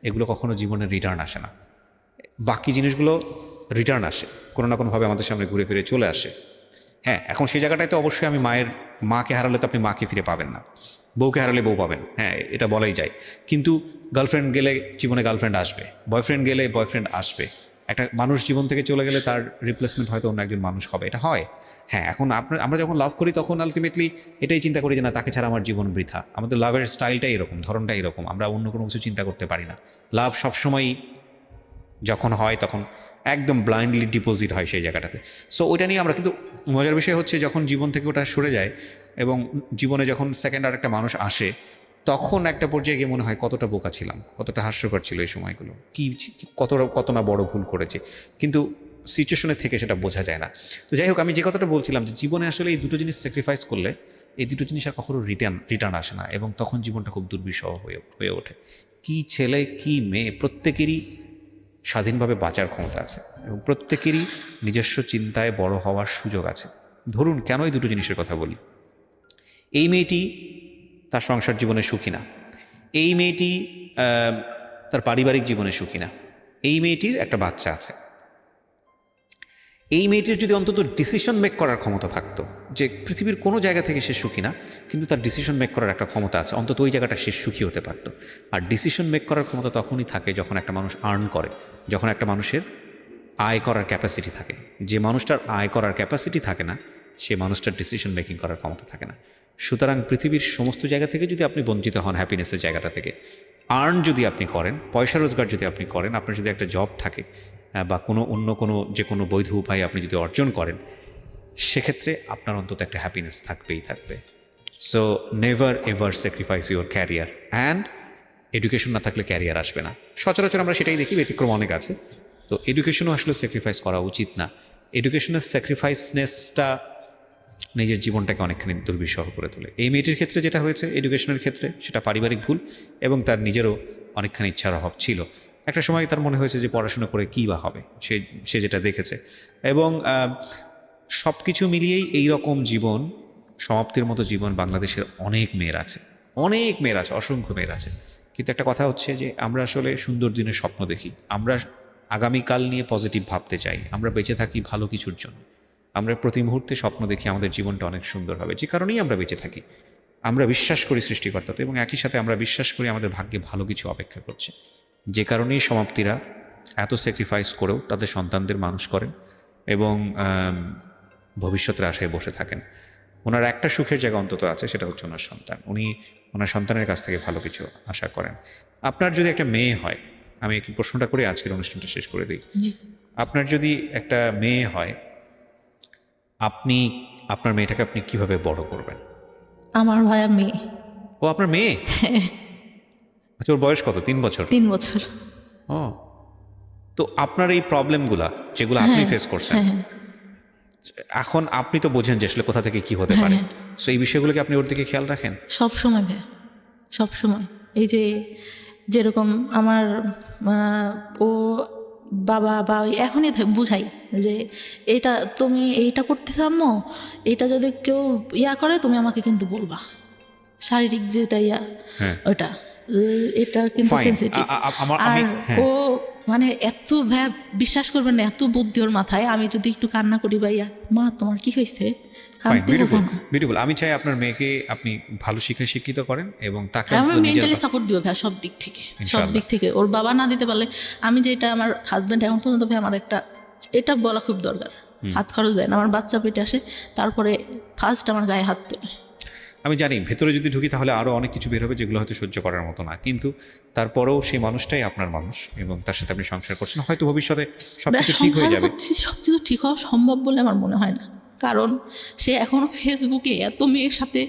এগুলো কখনো জীবনে রিটার্ন আসে না। বাকি জিনিসগুলো রিটার্ন আসে, কোনো না কোনোভাবে আমাদের সামনে ঘুরে ফিরে চলে আসে। হ্যাঁ, এখন সেই জায়গাটায় তো অবশ্যই আমি মাকে হারালে তো আপনি মাকে ফিরে পাবেন না, বউকে হারালে বউ পাবেন, হ্যাঁ এটা বলাই যায়। কিন্তু গার্লফ্রেন্ড গেলে জীবনে গার্লফ্রেন্ড আসবে, বয়ফ্রেন্ড গেলে বয়ফ্রেন্ড আসবে। একটা মানুষ জীবন থেকে চলে গেলে তার রিপ্লেসমেন্ট হয়তো অন্য একজন মানুষ হবে, এটা হয়। হ্যাঁ, এখন আমরা যখন লাভ করি তখন আলটিমেটলি এটাই চিন্তা করি যে না, তাকে ছাড়া আমার জীবন বৃথা। আমাদের লাভের স্টাইলটাই এরকম, ধরনটাই এরকম, আমরা অন্য কোনো কিছু চিন্তা করতে পারি না। লাভ সবসময়ই যখন হয় তখন একদম ব্লাইন্ডলি ডিপোজিট হয় সেই জায়গাটাতে। সো ওইটা নিয়ে আমরা, কিন্তু মজার বিষয় হচ্ছে যখন জীবন থেকে ওটা সরে যায় এবং জীবনে যখন সেকেন্ড আর একটা মানুষ আসে, তখন একটা পর্যায়ে গিয়ে মনে হয় কতটা বোকা ছিলাম, কতটা হাস্যকর ছিল এই সময়গুলো, কত না বড় ভুল করেছে। কিন্তু সিচুয়েশনের থেকে সেটা বোঝা যায় না। তো যাই হোক, আমি যে কথাটা বলছিলাম যে জীবনে আসলে এই দুটো জিনিস স্যাক্রিফাইস করলে এই দুটো জিনিস আর কখনো রিটার্ন আসে না, এবং তখন জীবনটা খুব দুর্বিষহ হয়ে ওঠে। কি ছেলে কি মেয়ে, প্রত্যেকেরই স্বাধীনভাবে বাঁচার ক্ষমতা আছে, এবং প্রত্যেকেরই নিজস্ব চিন্তায় বড় হওয়ার সুযোগ আছে। ধরুন, কেন এই দুটো জিনিসের কথা বলি? এই মেয়েটি তার সংসার জীবনে সুখী না, এই মেয়েটি তার পারিবারিক জীবনে সুখী না, এই মেয়েটির একটা বাচ্চা আছে। এই মেয়েটির যদি অন্তত ডিসিশন মেক করার ক্ষমতা থাকতো, যে পৃথিবীর কোনো জায়গা থেকে সে সুখী না, কিন্তু তার ডিসিশন মেক করার একটা ক্ষমতা আছে, অন্তত ওই জায়গাটা সে সুখী হতে পারতো। আর ডিসিশন মেক করার ক্ষমতা তখনই থাকে যখন একটা মানুষ আর্ন করে, যখন একটা মানুষের আয় করার ক্যাপাসিটি থাকে। যে মানুষটার আয় করার ক্যাপাসিটি থাকে না, সে মানুষটার ডিসিশন মেকিং করার ক্ষমতা থাকে না। সুতরাং পৃথিবীর সমস্ত জায়গা থেকে যদি আপনি বঞ্চিত হন হ্যাপিনেসের জায়গাটা থেকে, আর্ন যদি আপনি করেন, পয়সা রোজগার যদি আপনি করেন, আপনার যদি একটা জব থাকে বা অন্য কোনো যে কোনো বৈধ উপায়ে আপনি যদি অর্জন করেন, সেক্ষেত্রে আপনার অন্তত একটা হ্যাপিনেস থাকবেই থাকবে। So never ever sacrifice your career, and education না থাকলে ক্যারিয়ার আসবে না। সচরাচর আমরা সেটাই দেখি, ব্যতিক্রম অনেক আছে। তো এডুকেশনও আসলে স্যাক্রিফাইস করা উচিত না। এডুকেশনের স্যাক্রিফাইসনেসটা নিজের জীবনটাকে অনেকখানি দুর্বিষহ করে তোলে। এই মেয়েটির ক্ষেত্রে যেটা হয়েছে এডুকেশনের ক্ষেত্রে, সেটা পারিবারিক ভুল এবং তার নিজেরও অনেকখানি ইচ্ছার অভাব ছিল। একটা সময় তার মনে হয়েছে যে পড়াশোনা করে কী বা হবে, সে যেটা দেখেছে। এবং সব কিছু মিলিয়েই এই রকম জীবন, সমাপ্তির মতো জীবন বাংলাদেশের অনেক মেয়ের আছে, অসংখ্য মেয়ের আছে। কিন্তু একটা কথা হচ্ছে যে আমরা আসলে সুন্দর দিনের স্বপ্ন দেখি, আমরা আগামীকাল নিয়ে পজিটিভ ভাবতে চাই, আমরা বেঁচে থাকি ভালো কিছুর জন্য। আমরা প্রতি মুহূর্তে স্বপ্ন দেখি আমাদের জীবনটা অনেক সুন্দর হবে, যে কারণেই আমরা বেঁচে থাকি। আমরা বিশ্বাস করি সৃষ্টিকর্তাতে এবং একই সাথে আমরা বিশ্বাস করি আমাদের ভাগ্যে ভালো কিছু অপেক্ষা করছে, যে কারণেই সমাপ্তিরা এত স্যাক্রিফাইস করেও তাদের সন্তানদের মানুষ করেন এবং ভবিষ্যতের আশায় বসে থাকেন। ওনার একটা সুখের জায়গা অন্তত আছে, সেটা হচ্ছে ওনার সন্তান। উনি ওনার সন্তানের কাছ থেকে ভালো কিছু আশা করেন। আপনার যদি একটা মেয়ে হয়, আমি একটু প্রশ্নটা করে আজকের অনুষ্ঠানটা শেষ করে দিই। আপনার যদি একটা মেয়ে হয়, আপনি আপনার মেয়েটাকে আপনি কিভাবে বড় করবেন? আমার ভাইয়া মেয়ে। ও আপনার মেয়ে? আচ্ছা, ওর বয়স কত? 3 বছর? 3 বছর। ও, তো আপনার এই প্রবলেমগুলা যেগুলো আপনি ফেস করছেন, এখন আপনি তো বোঝেন যে আসলে কোথা থেকে কি হতে পারে। সো এই বিষয়গুলোকে আপনি ওর দিকে খেয়াল রাখেন? সব সময় ভাই, সব সময়। এই যে যেরকম আমার ও বাবা বা এখনই বুঝাই যে এটা তুমি এইটা করতেছ আম্মু, এটা যদি কেউ করে তুমি আমাকে কিন্তু বলবা, শারীরিক যেটা ওটা এটা কিন্তু সেনসিটিভ। আর ও মানে এত বিশ্বাস করবেন না, এত বুদ্ধি ওর মাথায়। আমি যদি একটু কান্না করি ভাইয়া, মা তোমার কি হয়েছে, বিউটিফুল। আমি চাই আপনার মেয়েকে আপনি ভালো শিক্ষায় শিক্ষিত করেন এবং তাকে আমি মেন্টালি সাপোর্ট দিব ভাই, সব দিক থেকে। ওর বাবা না দিতে পারলে আমি যেটা, আমার হাজব্যান্ড এখন পর্যন্ত ভাই আমার এটা বলা খুব দরকার, হাত খরচ দেয় না। আমার বাচ্চা পেটে আসে, তারপরে ফার্স্ট আমার গায়ে হাত তোলে। আমি জানি ভেতরে যদি ঢুকি তাহলে আরও অনেক কিছু বের হবে যেগুলো হয়তো সহ্য করার মতো না, কিন্তু তারপরেও সেই মানুষটাই আপনার মানুষ এবং তার সাথে আপনি সংসার করছেন। হয়তো ভবিষ্যতে সবকিছু ঠিক হয়ে যাবে। সবকিছু ঠিক হওয়া সম্ভব বলে আমার মনে হয় না, কারণ সে এখনো ফেসবুকে এত মেয়ের সাথে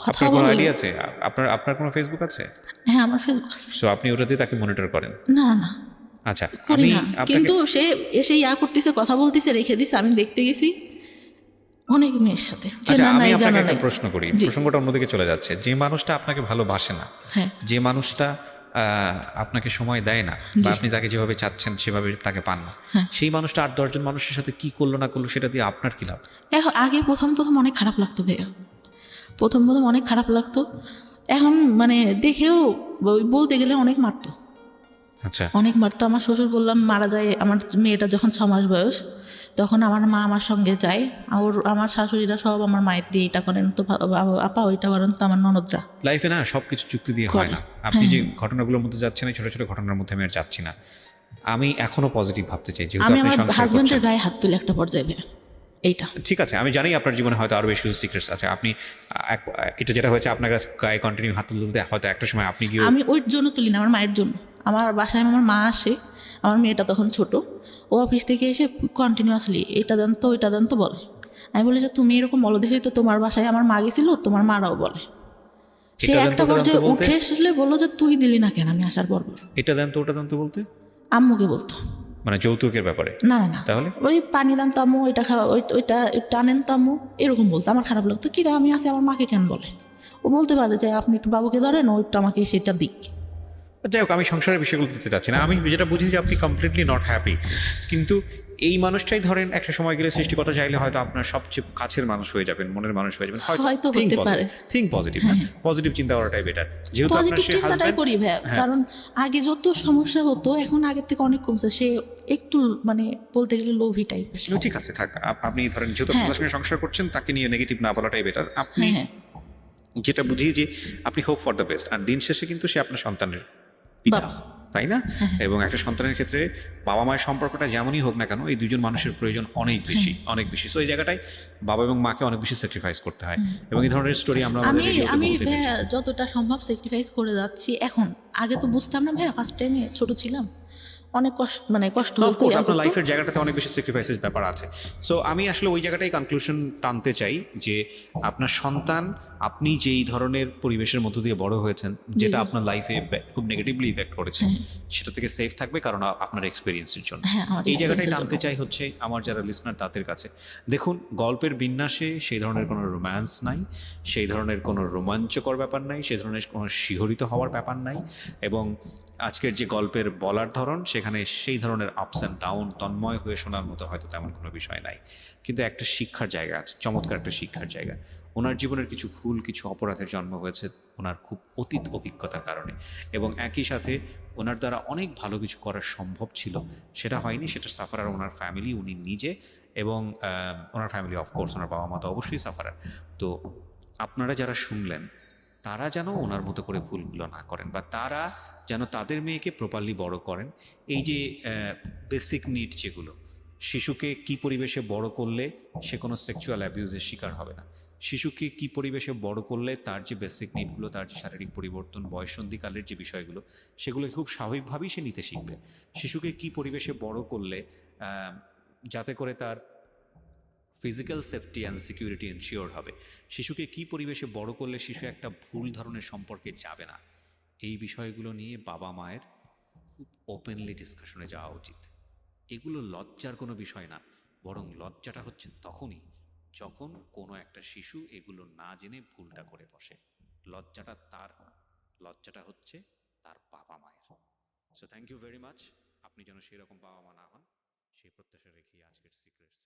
কথা বলে। আইডিয়া আছে আপনার কোনো ফেসবুক আছে? হ্যাঁ, আমার ফেসবুক আছে। সো আপনি ওটাতে তাকে মনিটর করেন? না। আচ্ছা, করি না, কিন্তু সে এসে করতেছে, কথা বলতেছে, রেখে দিছে। আমি দেখতে গেছি অনেক মেয়ের সাথে। আচ্ছা, আমি আপনাকে একটা প্রশ্ন করি, প্রসঙ্গটা অন্যদিকে চলে যাচ্ছে। যে মানুষটা আপনাকে ভালোবাসে না, যে মানুষটা আপনাকে সময় দেয় না, বা আপনি তাকে যেভাবে চাচ্ছেন সেভাবে তাকে পান না, সেই মানুষটা 8-10 জন মানুষের সাথে কি করলো না করলো সেটা দিয়ে আপনার কি লাভ? আগে প্রথম অনেক খারাপ লাগতো ভাইয়া, প্রথম অনেক খারাপ লাগতো। এখন মানে দেখেও বলতে গেলে অনেক মারতো। আচ্ছা, অনেক মারতো। আমার শ্বশুর বললাম মারা যায়, আমার মেয়েটা যখন 6 মাস বয়স, তখন আমার মা আমার সঙ্গে যায়। আমার শাশুড়িরা সব আমার মায়ের দিয়ে এটা করেন, তো আপা ওইটা করেন, তো আমার ননদরা। লাইফে না সবকিছু চুক্তি দিয়ে হয় না। আপনি যে ঘটনাগুলোর মধ্যে যাচ্ছেন, এই ছোট ছোট ঘটনার মধ্যে আমি আর যাচ্ছি না। আমি এখনো পজিটিভ ভাবতে চাই, যেহেতু আমি আপনি আমার হাজবেন্ডের গায়ে হাত তুলে একটা পর্যায়ে এইটা। ঠিক আছে, আমি জানি আপনার জীবনে হয়তো আরো বেশি কিছু সিক্রেটস আছে। আপনি এটা যেটা হয়েছে আপনার গায়ে কন্টিনিউ হাত তুলতে, হয়তো একটা সময় আপনি গিয়ে। আমি ওর জন্য তুলি না, আমার মায়ের জন্য। আমার বাসায় আমার মা আসে, আমার মেয়েটা তখন ছোট, ও অফিস থেকে এসে কন্টিনিউয়াসলি এটা দেন তো ওইটা দেন তো বলে। আমি বলি যে তুমি এরকম বলো দেখেই তো তোমার বাসায় আমার মা গেছিল, তোমার মারাও বলে। সে একটা পর্যায়ে উঠে আসলে বললো যে তুই দিলি না কেন আমি আসার পর? এটা দেন তো ওটা দেন তো বলতে আম্মুকে বলতো, মানে যৌতুকের ব্যাপারে? না, তাহলে ওই পানি দেন তো আম্মু, ওইটা খাওয়া, ওইটা টানেন তো আম্মু, এরকম বলতো। আমার খারাপ লাগতো, কিরা আমি আসি আমার মাকে কেন বলে? ও বলতে পারে যে আপনি একটু বাবুকে ধরেন, ওইটা আমাকে সেটা দিক। যাই হোক, আমি সংসারের বিষয়গুলো দিতে চাচ্ছি না। আমি যেটা বুঝি যে আপনি কমপ্লিটলি নট হ্যাপি, কিন্তু এই মানুষটাই ধরেন একটা সময় গেলে সৃষ্টিকর্তা চাইলে হয়তো আপনার সবচেয়ে কাছের মানুষ হয়ে যাবেন, মনের মানুষ হয়ে যাবেন। হয়তো হতে পারে। থিঙ্ক পজিটিভ, পজিটিভ চিন্তা করাটাই বেটার। যেহেতু আপনার পজিটিভ চিন্তাটাই করি ভাই, কারণ আগে যত সমস্যা হতো এখন আগের থেকে অনেক কমছে। সে একটু মানে বলতে গেলে লোভী টাইপের। ঠিক আছে, থাক। আপনি ধরেন যেহেতু আপনার সঙ্গে সংসার করছেন, তাকে নিয়ে নেগেটিভ না বলাটাই বেটার। আপনি যেটা বুঝি যে আপনি হোপ ফর দ্য বেস্ট, আর দিন শেষে কিন্তু সে আপনার সন্তানের পিতা। তাই না? এবং একটা সন্তানের ক্ষেত্রে বাবা মায়ের সম্পর্কটা যেমনই হোক না কেন, এই দুজন মানুষের প্রয়োজন অনেক বেশি, অনেক বেশি। সো এই জায়গাটায় বাবা এবং মাকে অনেক বেশি স্যাক্রিফাইস করতে হয়, এবং এই ধরনের স্টোরি আমরা আমাদের আমি রেডিওতে আমি বহুত এনেছি। ভাইয়া যতটা সম্ভব স্যাক্রিফাইস করে যাচ্ছি এখন। আগে তো বুঝতাম না ভাইয়া, ফার্স্ট টাইমে ছোট ছিলাম, অনেক কষ্ট, মানে কষ্ট হতো, অফকোর্স ইয়া আপনার হতো। লাইফের জায়গাটাতে অনেক বেশি স্যাক্রিফাইসের ব্যাপার আছে। সো আমি আসলে ওই জায়গাটাই কনক্লুশন টানতে চাই যে আপনার সন্তান, আপনি যেই ধরনের পরিবেশের মধ্য দিয়ে বড় হয়েছেন, যেটা জি। আপনার লাইফে খুব নেগেটিভলি ইফেক্ট করেছে, সেটা থেকে সেফ থাকবে, কারণ আপনার এক্সপিরিয়েন্সের জন্য। হ্যাঁ, আমার এই জায়গাটাই এক্সপিরিয়েন্সের টানতে জন্য। চাই হচ্ছে আমার যারা লিসনার তাদের কাছে। দেখুন, গল্পের বিন্যাসে সেই ধরনের কোনো রোম্যান্স নাই, সেই ধরনের কোনো রোমাঞ্চকর ব্যাপার নাই, সেই ধরনের কোনো শিহরিত হওয়ার ব্যাপার নাই, এবং আজকের যে গল্পের বলার ধরন, সেখানে সেই ধরনের আপস অ্যান্ড ডাউন তন্ময় হয়ে শোনার মতো হয়তো তেমন কোনো বিষয় নাই, কিন্তু একটা শিক্ষার জায়গা আছে, চমৎকার একটা শিক্ষার জায়গা। ওনার জীবনের কিছু ভুল, কিছু অপরাধের জন্ম হয়েছে ওনার খুব অতীত অভিজ্ঞতার কারণে, এবং একই সাথে ওনার দ্বারা অনেক ভালো কিছু করা সম্ভব ছিল, সেটা হয়নি। সেটা সাফারার ওনার ফ্যামিলি, উনি নিজে, এবং ওনার ফ্যামিলি, অফকোর্স ওনার বাবা মা তো অবশ্যই সাফারার। তো আপনারা যারা শুনলেন, তারা যেন ওনার মতো করে ভুলগুলো না করেন, বা তারা যেন তাদের মেয়েকে প্রপারলি বড় করেন। এই যে বেসিক নিড যেগুলো, শিশুকে কি পরিবেশে বড় করলে সে কোনো সেক্সুয়াল অ্যাবিউজের শিকার হবে না, শিশুকে কি পরিবেশে বড় করলে তার যে বেসিক নিডগুলো, তার যে শারীরিক পরিবর্তন, বয়ঃসন্ধিকালের যে বিষয়গুলো, সেগুলো খুব স্বাভাবিকভাবেই সে নিতে শিখবে। শিশুকে কি পরিবেশে বড় করলে যাতে করে তার physical safety and security ensure হবে, শিশুকে কি পরিবেশে বড় করলে শিশু একটা ভুল ধরনের সম্পর্কে যাবে না, এই বিষয়গুলো নিয়ে বাবা মায়ের খুব ওপেনলি ডিসকাশনে যাওয়া উচিত। এগুলো লজ্জার কোনো বিষয় না, বরং লজ্জাটা হচ্ছে তখনই যখন কোনো একটা শিশু এগুলো না জেনে ভুলটা করে বসে। লজ্জাটা তার না, লজ্জাটা হচ্ছে তার বাবা মায়ের। So thank you very much. আপনি যেন সেই রকম বাবা মা না হন, সেই প্রত্যাশা রেখেই আজকের সিক্রেটস